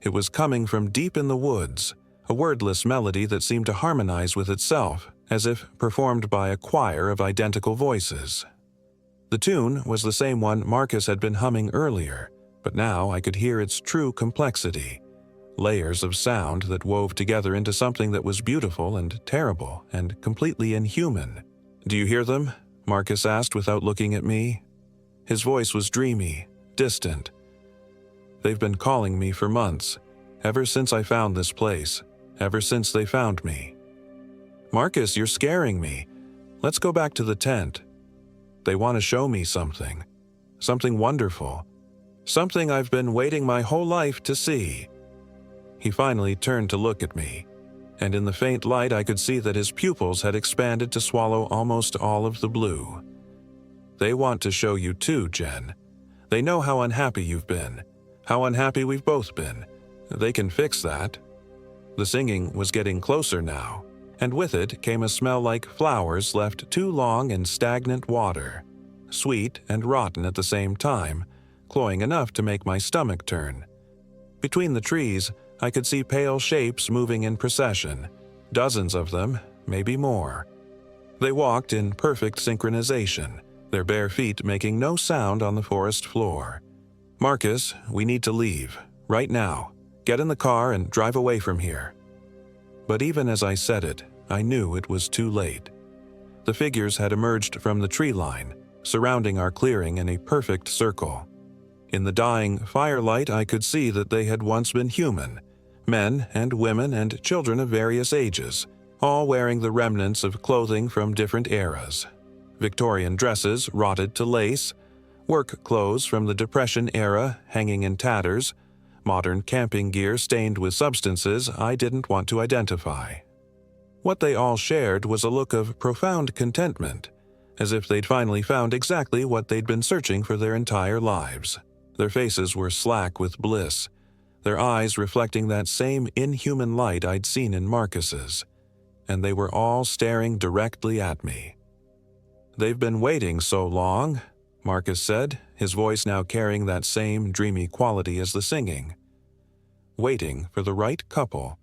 It was coming from deep in the woods, a wordless melody that seemed to harmonize with itself, as if performed by a choir of identical voices. The tune was the same one Marcus had been humming earlier, but now I could hear its true complexity. Layers of sound that wove together into something that was beautiful and terrible and completely inhuman. "Do you hear them?" Marcus asked without looking at me. His voice was dreamy, distant. "They've been calling me for months, ever since I found this place, ever since they found me." "Marcus, you're scaring me. Let's go back to the tent. They want to show me something. Something wonderful. Something I've been waiting my whole life to see." He finally turned to look at me, and in the faint light I could see that his pupils had expanded to swallow almost all of the blue. "They want to show you too, Jen. They know how unhappy you've been, how unhappy we've both been. They can fix that." The singing was getting closer now, and with it came a smell like flowers left too long in stagnant water, sweet and rotten at the same time, cloying enough to make my stomach turn. Between the trees, I could see pale shapes moving in procession, dozens of them, maybe more. They walked in perfect synchronization, their bare feet making no sound on the forest floor. "Marcus, we need to leave, right now. Get in the car and drive away from here." But even as I said it, I knew it was too late. The figures had emerged from the tree line, surrounding our clearing in a perfect circle. In the dying firelight, I could see that they had once been human, men and women and children of various ages, all wearing the remnants of clothing from different eras. Victorian dresses rotted to lace, work clothes from the Depression era hanging in tatters, modern camping gear stained with substances I didn't want to identify. What they all shared was a look of profound contentment, as if they'd finally found exactly what they'd been searching for their entire lives. Their faces were slack with bliss, their eyes reflecting that same inhuman light I'd seen in Marcus's, and they were all staring directly at me. "They've been waiting so long," Marcus said, his voice now carrying that same dreamy quality as the singing. "Waiting for the right couple,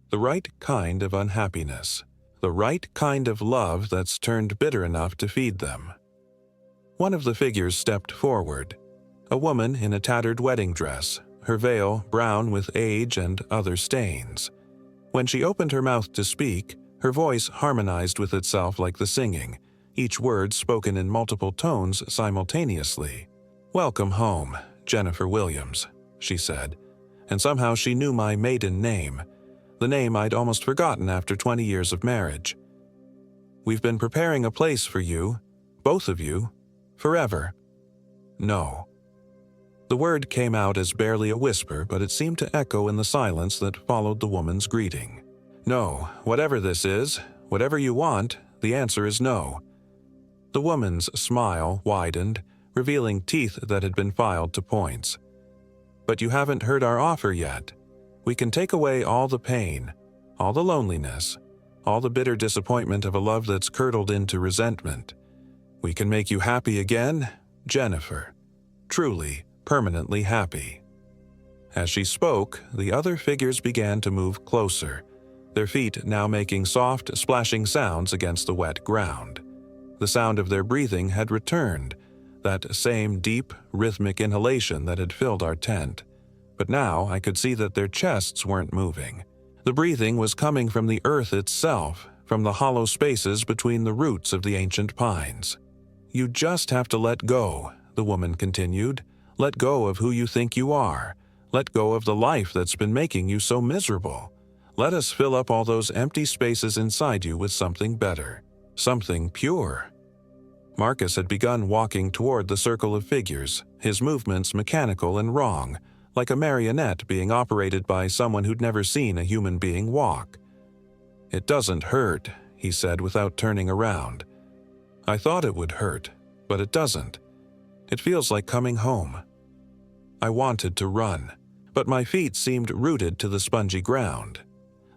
the right kind of unhappiness, the right kind of love that's turned bitter enough to feed them." One of the figures stepped forward, a woman in a tattered wedding dress, her veil brown with age and other stains. When she opened her mouth to speak, her voice harmonized with itself like the singing, each word spoken in multiple tones simultaneously. "Welcome home, Jennifer Williams," she said, and somehow she knew my maiden name, the name I'd almost forgotten after 20 years of marriage. "We've been preparing a place for you, both of you, forever." "No." The word came out as barely a whisper, but it seemed to echo in the silence that followed the woman's greeting. "No, whatever this is, whatever you want, the answer is no." The woman's smile widened, revealing teeth that had been filed to points. "But you haven't heard our offer yet. We can take away all the pain, all the loneliness, all the bitter disappointment of a love that's curdled into resentment. We can make you happy again, Jennifer. Truly, permanently happy." As she spoke, the other figures began to move closer, their feet now making soft, splashing sounds against the wet ground. The sound of their breathing had returned, that same deep, rhythmic inhalation that had filled our tent. But now I could see that their chests weren't moving. The breathing was coming from the earth itself, from the hollow spaces between the roots of the ancient pines. "You just have to let go," the woman continued. "Let go of who you think you are. Let go of the life that's been making you so miserable. Let us fill up all those empty spaces inside you with something better, something pure." Marcus had begun walking toward the circle of figures, his movements mechanical and wrong, like a marionette being operated by someone who'd never seen a human being walk. "It doesn't hurt," he said without turning around. "I thought it would hurt, but it doesn't. It feels like coming home." I wanted to run, but my feet seemed rooted to the spongy ground.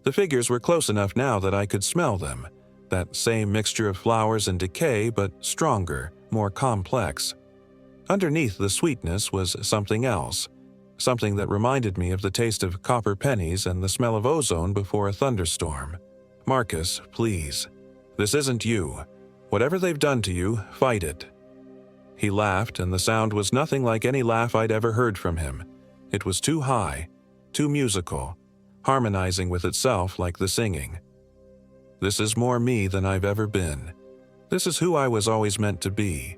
The figures were close enough now that I could smell them, that same mixture of flowers and decay, but stronger, more complex. Underneath the sweetness was something else, something that reminded me of the taste of copper pennies and the smell of ozone before a thunderstorm. "Marcus, please. This isn't you. Whatever they've done to you, fight it." He laughed, and the sound was nothing like any laugh I'd ever heard from him. It was too high, too musical, harmonizing with itself like the singing. "This is more me than I've ever been. This is who I was always meant to be.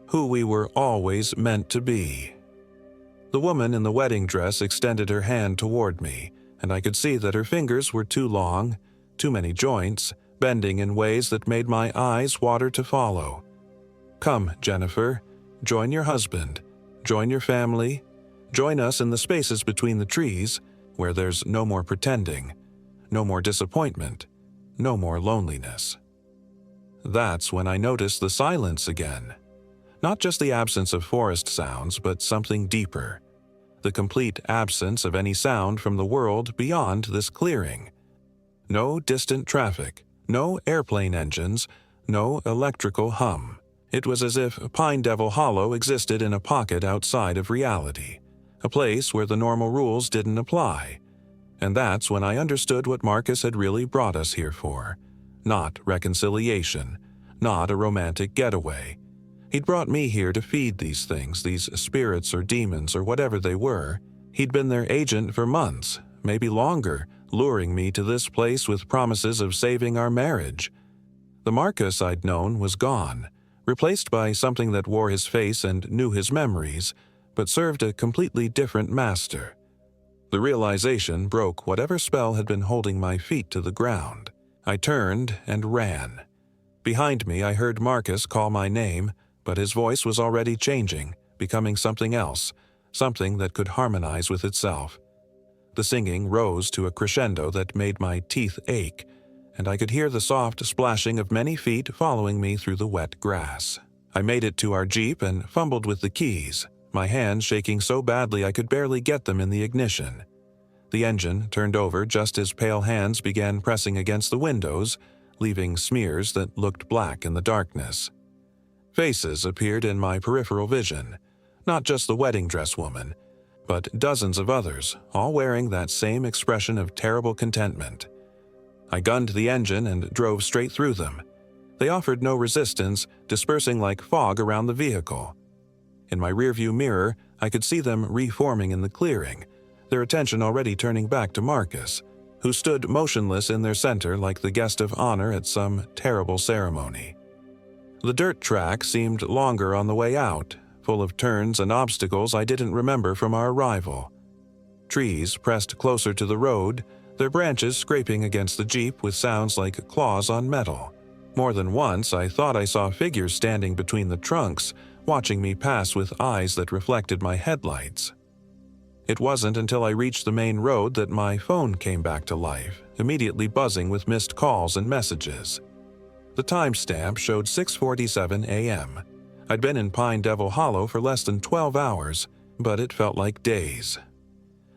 Who we were always meant to be." The woman in the wedding dress extended her hand toward me, and I could see that her fingers were too long, too many joints, bending in ways that made my eyes water to follow. "Come, Jennifer. Join your husband. Join your family. Join us in the spaces between the trees, where there's no more pretending, no more disappointment, no more loneliness." That's when I noticed the silence again. Not just the absence of forest sounds, but something deeper. The complete absence of any sound from the world beyond this clearing. No distant traffic, no airplane engines, no electrical hum. It was as if Pine Devil Hollow existed in a pocket outside of reality, a place where the normal rules didn't apply. And that's when I understood what Marcus had really brought us here for. Not reconciliation, not a romantic getaway. He'd brought me here to feed these things, these spirits or demons or whatever they were. He'd been their agent for months, maybe longer, luring me to this place with promises of saving our marriage. The Marcus I'd known was gone, replaced by something that wore his face and knew his memories, but served a completely different master. The realization broke whatever spell had been holding my feet to the ground. I turned and ran. Behind me, I heard Marcus call my name, but his voice was already changing, becoming something else, something that could harmonize with itself. The singing rose to a crescendo that made my teeth ache, and I could hear the soft splashing of many feet following me through the wet grass. I made it to our Jeep and fumbled with the keys, my hands shaking so badly I could barely get them in the ignition. The engine turned over just as pale hands began pressing against the windows, leaving smears that looked black in the darkness. Faces appeared in my peripheral vision, not just the wedding dress woman, but dozens of others, all wearing that same expression of terrible contentment. I gunned the engine and drove straight through them. They offered no resistance, dispersing like fog around the vehicle. In my rearview mirror, I could see them reforming in the clearing, their attention already turning back to Marcus, who stood motionless in their center like the guest of honor at some terrible ceremony. The dirt track seemed longer on the way out, full of turns and obstacles I didn't remember from our arrival. Trees pressed closer to the road, their branches scraping against the Jeep with sounds like claws on metal. More than once, I thought I saw figures standing between the trunks, watching me pass with eyes that reflected my headlights. It wasn't until I reached the main road that my phone came back to life, immediately buzzing with missed calls and messages. The timestamp showed 6:47 a.m. I'd been in Pine Devil Hollow for less than 12 hours, but it felt like days.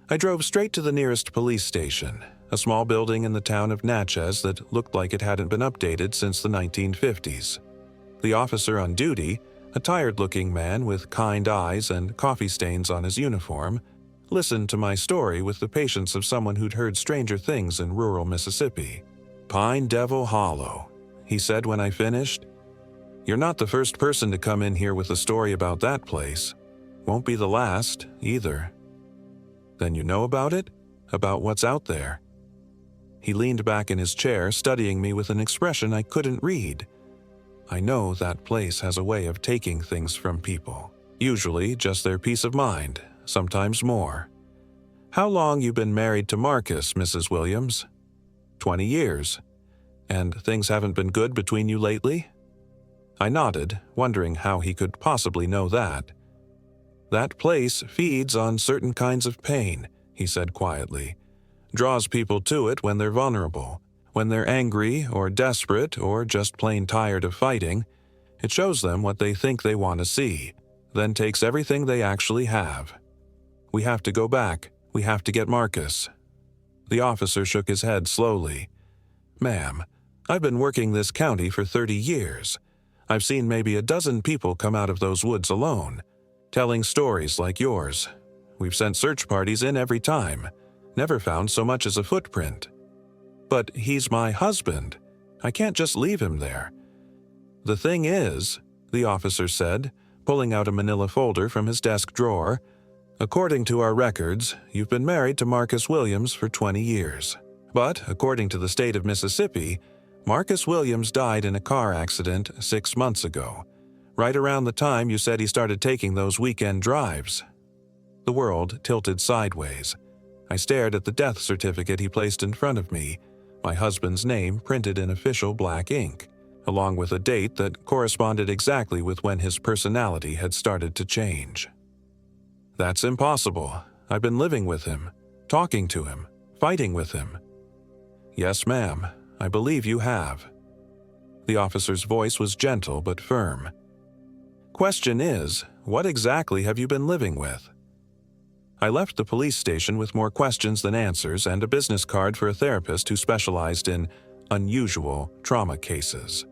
I drove straight to the nearest police station, a small building in the town of Natchez that looked like it hadn't been updated since the 1950s. The officer on duty, a tired-looking man with kind eyes and coffee stains on his uniform, listened to my story with the patience of someone who'd heard stranger things in rural Mississippi. "Pine Devil Hollow," he said when I finished. You're not the first person to come in here with a story about that place. Won't be the last, either. Then you know about it? About what's out there?" He leaned back in his chair, studying me with an expression I couldn't read. "I know that place has a way of taking things from people. Usually just their peace of mind, sometimes more. How long you been married to Marcus, Mrs. Williams?" 20 years. "And things haven't been good between you lately?" I nodded, wondering how he could possibly know that. "That place feeds on certain kinds of pain," he said quietly. "Draws people to it when they're vulnerable. When they're angry or desperate or just plain tired of fighting, it shows them what they think they want to see, then takes everything they actually have. We have to go back. We have to get Marcus." The officer shook his head slowly. "Ma'am, I've been working this county for 30 years. I've seen maybe a dozen people come out of those woods alone, telling stories like yours. We've sent search parties in every time. Never found so much as a footprint. But he's my husband. I can't just leave him there." "The thing is," the officer said, pulling out a manila folder from his desk drawer, "according to our records, you've been married to Marcus Williams for 20 years. But according to the state of Mississippi, Marcus Williams died in a car accident 6 months ago, right around the time you said he started taking those weekend drives." The world tilted sideways. I stared at the death certificate he placed in front of me, my husband's name printed in official black ink, along with a date that corresponded exactly with when his personality had started to change. "That's impossible. I've been living with him, talking to him, fighting with him." "Yes, ma'am, I believe you have." The officer's voice was gentle but firm. "Question is, what exactly have you been living with?" I left the police station with more questions than answers and a business card for a therapist who specialized in unusual trauma cases.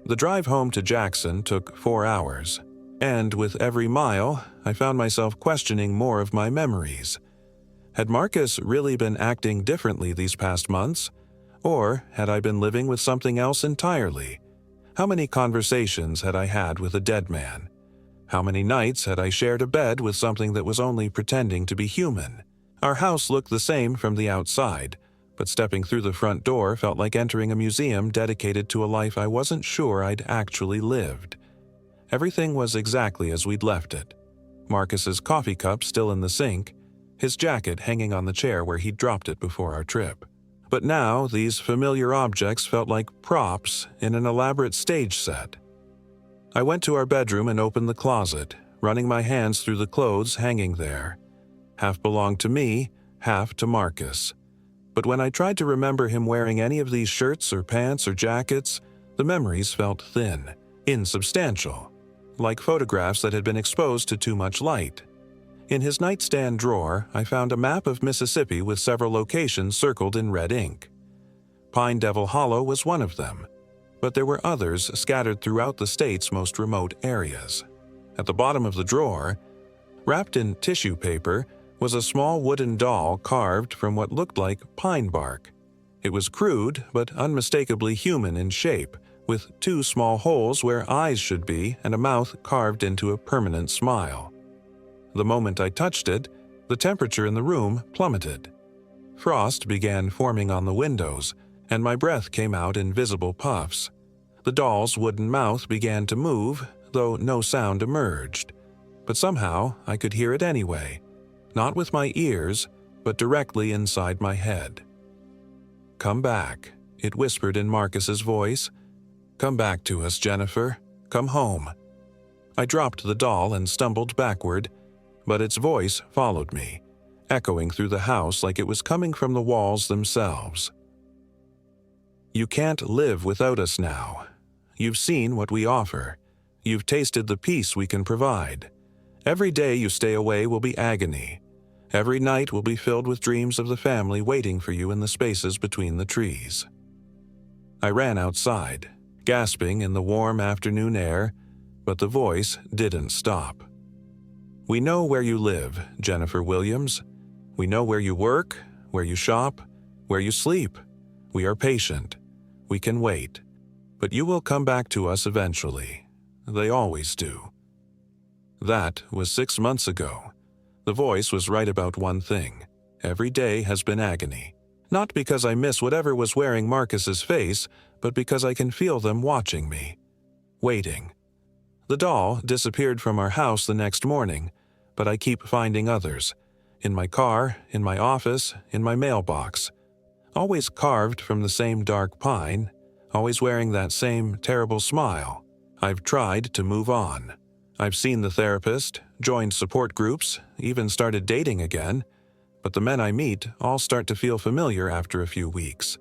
The drive home to Jackson took 4 hours, and with every mile, I found myself questioning more of my memories. Had Marcus really been acting differently these past months? Or had I been living with something else entirely? How many conversations had I had with a dead man? How many nights had I shared a bed with something that was only pretending to be human? Our house looked the same from the outside, but stepping through the front door felt like entering a museum dedicated to a life I wasn't sure I'd actually lived. Everything was exactly as we'd left it. Marcus's coffee cup still in the sink, his jacket hanging on the chair where he'd dropped it before our trip. But now these familiar objects felt like props in an elaborate stage set. I went to our bedroom and opened the closet, running my hands through the clothes hanging there. Half belonged to me, half to Marcus. But when I tried to remember him wearing any of these shirts or pants or jackets, the memories felt thin, insubstantial, like photographs that had been exposed to too much light. In his nightstand drawer, I found a map of Mississippi with several locations circled in red ink. Pine Devil Hollow was one of them, but there were others scattered throughout the state's most remote areas. At the bottom of the drawer, wrapped in tissue paper, was a small wooden doll carved from what looked like pine bark. It was crude but unmistakably human in shape, with 2 small holes where eyes should be and a mouth carved into a permanent smile. The moment I touched it, the temperature in the room plummeted. Frost began forming on the windows, and my breath came out in visible puffs. The doll's wooden mouth began to move, though no sound emerged. But somehow I could hear it anyway, not with my ears, but directly inside my head. "Come back," it whispered in Marcus's voice. "Come back to us, Jennifer. Come home." I dropped the doll and stumbled backward, but its voice followed me, echoing through the house like it was coming from the walls themselves. "You can't live without us now. You've seen what we offer. You've tasted the peace we can provide. Every day you stay away will be agony. Every night will be filled with dreams of the family waiting for you in the spaces between the trees." I ran outside, gasping in the warm afternoon air, but the voice didn't stop. "We know where you live, Jennifer Williams. We know where you work, where you shop, where you sleep. We are patient. We can wait. but you will come back to us eventually. They always do." That was 6 months ago. The voice was right about one thing. Every day has been agony. Not because I miss whatever was wearing Marcus's face, but because I can feel them watching me. Waiting. The doll disappeared from our house the next morning, but I keep finding others. In my car, in my office, in my mailbox. Always carved from the same dark pine, always wearing that same terrible smile. I've tried to move on. I've seen the therapist, joined support groups, even started dating again, but the men I meet all start to feel familiar after a few weeks.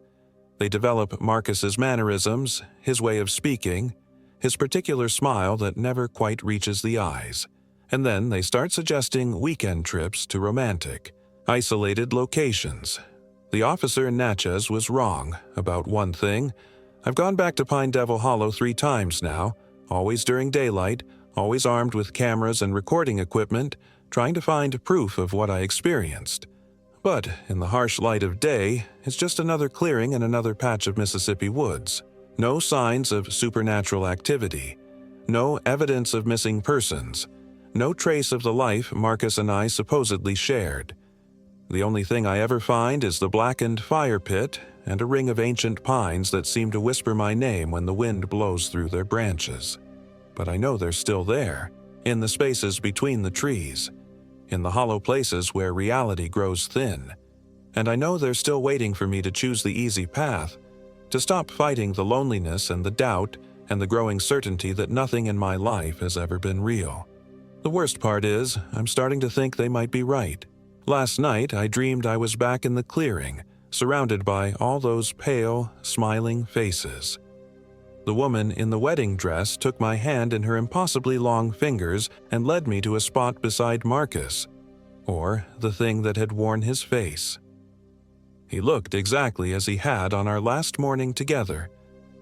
They develop Marcus's mannerisms, his way of speaking, his particular smile that never quite reaches the eyes, and then they start suggesting weekend trips to romantic, isolated locations. The officer in Natchez was wrong about one thing. I've gone back to Pine Devil Hollow 3 times now, always during daylight, always armed with cameras and recording equipment, trying to find proof of what I experienced. But in the harsh light of day, it's just another clearing in another patch of Mississippi woods. No signs of supernatural activity. No evidence of missing persons. No trace of the life Marcus and I supposedly shared. The only thing I ever find is the blackened fire pit and a ring of ancient pines that seem to whisper my name when the wind blows through their branches. But I know they're still there, in the spaces between the trees, in the hollow places where reality grows thin. And I know they're still waiting for me to choose the easy path, to stop fighting the loneliness and the doubt and the growing certainty that nothing in my life has ever been real. The worst part is, I'm starting to think they might be right. Last night, I dreamed I was back in the clearing, surrounded by all those pale, smiling faces. The woman in the wedding dress took my hand in her impossibly long fingers and led me to a spot beside Marcus, or the thing that had worn his face. He looked exactly as he had on our last morning together,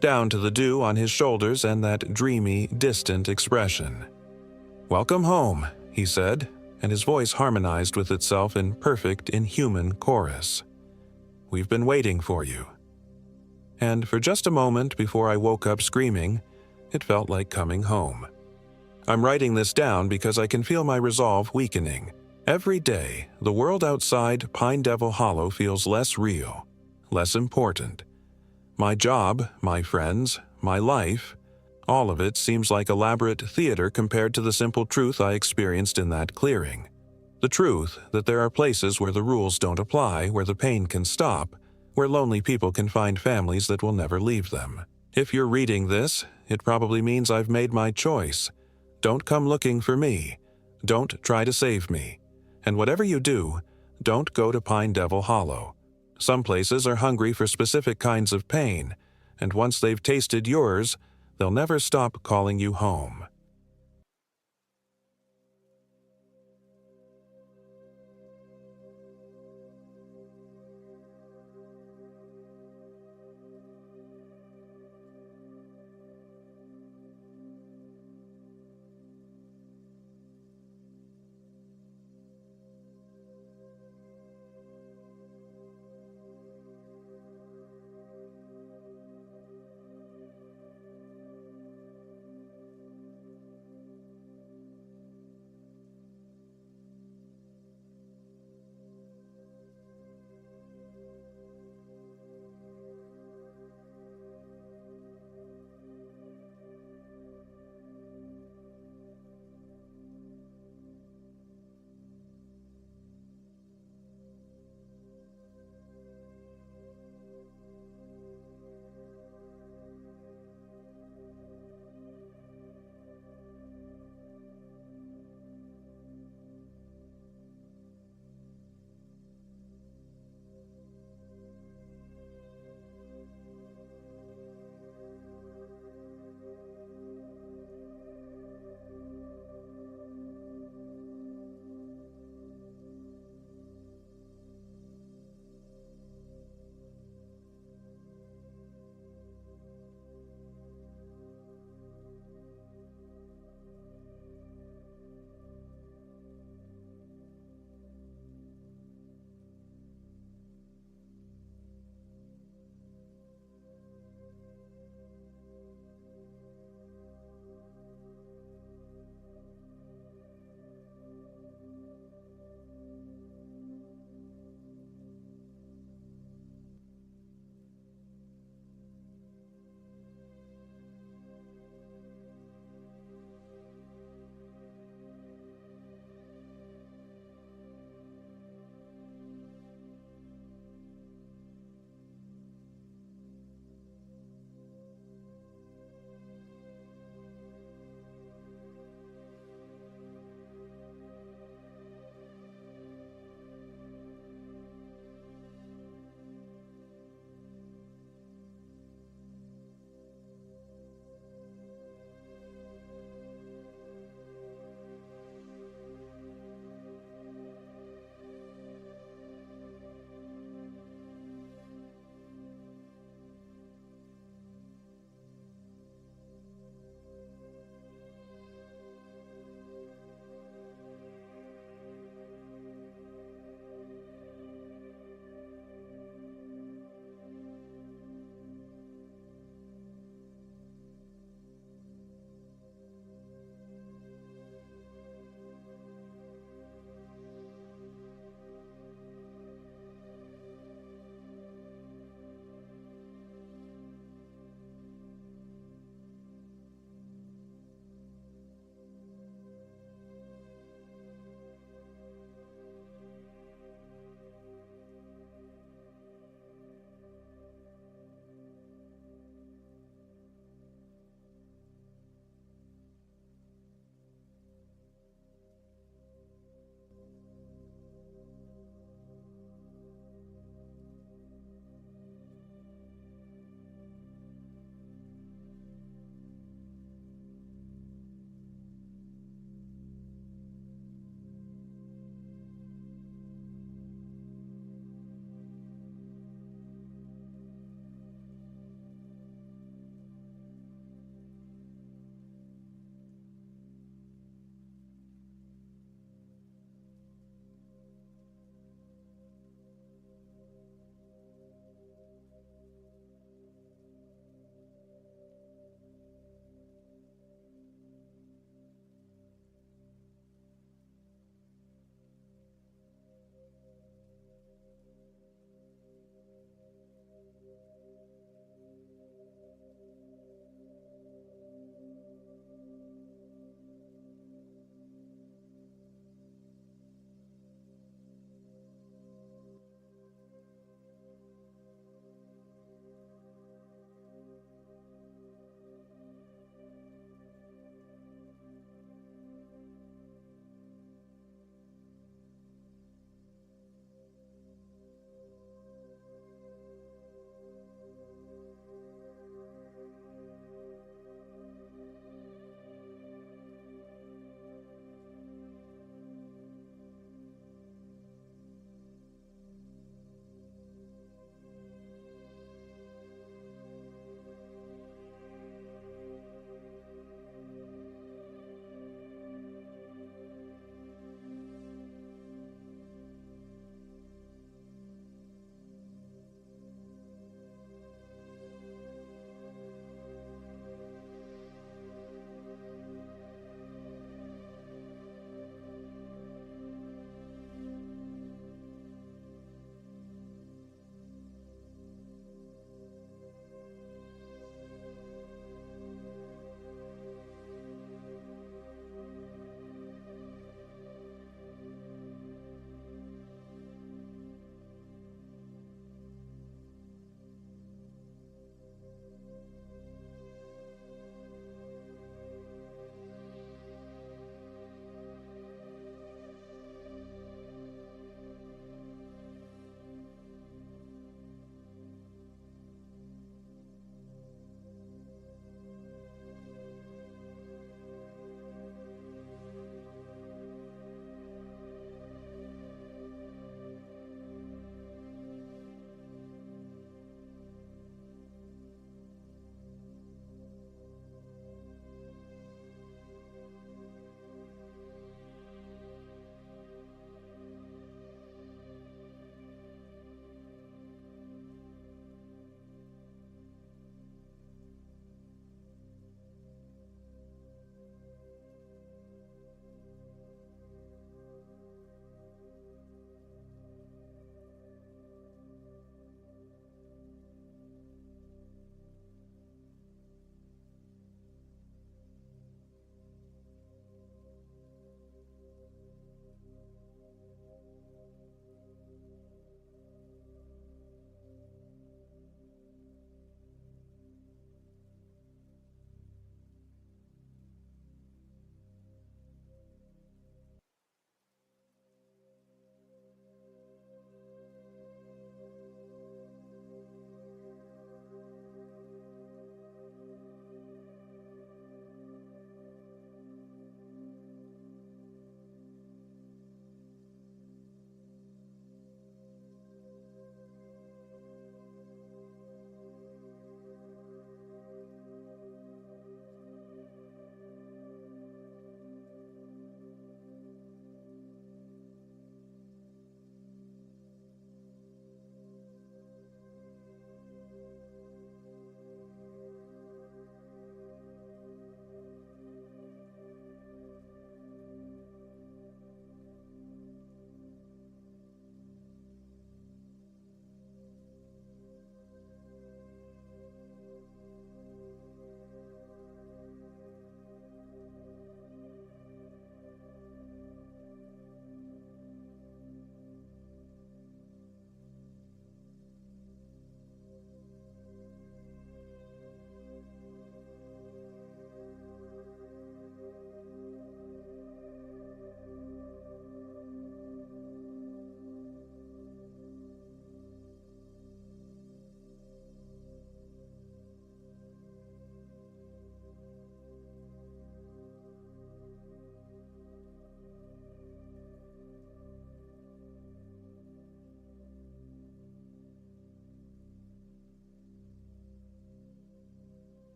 down to the dew on his shoulders and that dreamy, distant expression. "Welcome home," he said, and his voice harmonized with itself in perfect, inhuman chorus. "We've been waiting for you." And for just a moment before I woke up screaming, it felt like coming home. I'm writing this down because I can feel my resolve weakening. Every day, the world outside Pine Devil Hollow feels less real, less important. My job, my friends, my life, all of it seems like elaborate theater compared to the simple truth I experienced in that clearing. The truth that there are places where the rules don't apply, where the pain can stop, where lonely people can find families that will never leave them. If you're reading this, it probably means I've made my choice. Don't come looking for me. Don't try to save me. And whatever you do, don't go to Pine Devil Hollow. Some places are hungry for specific kinds of pain, and once they've tasted yours, they'll never stop calling you home.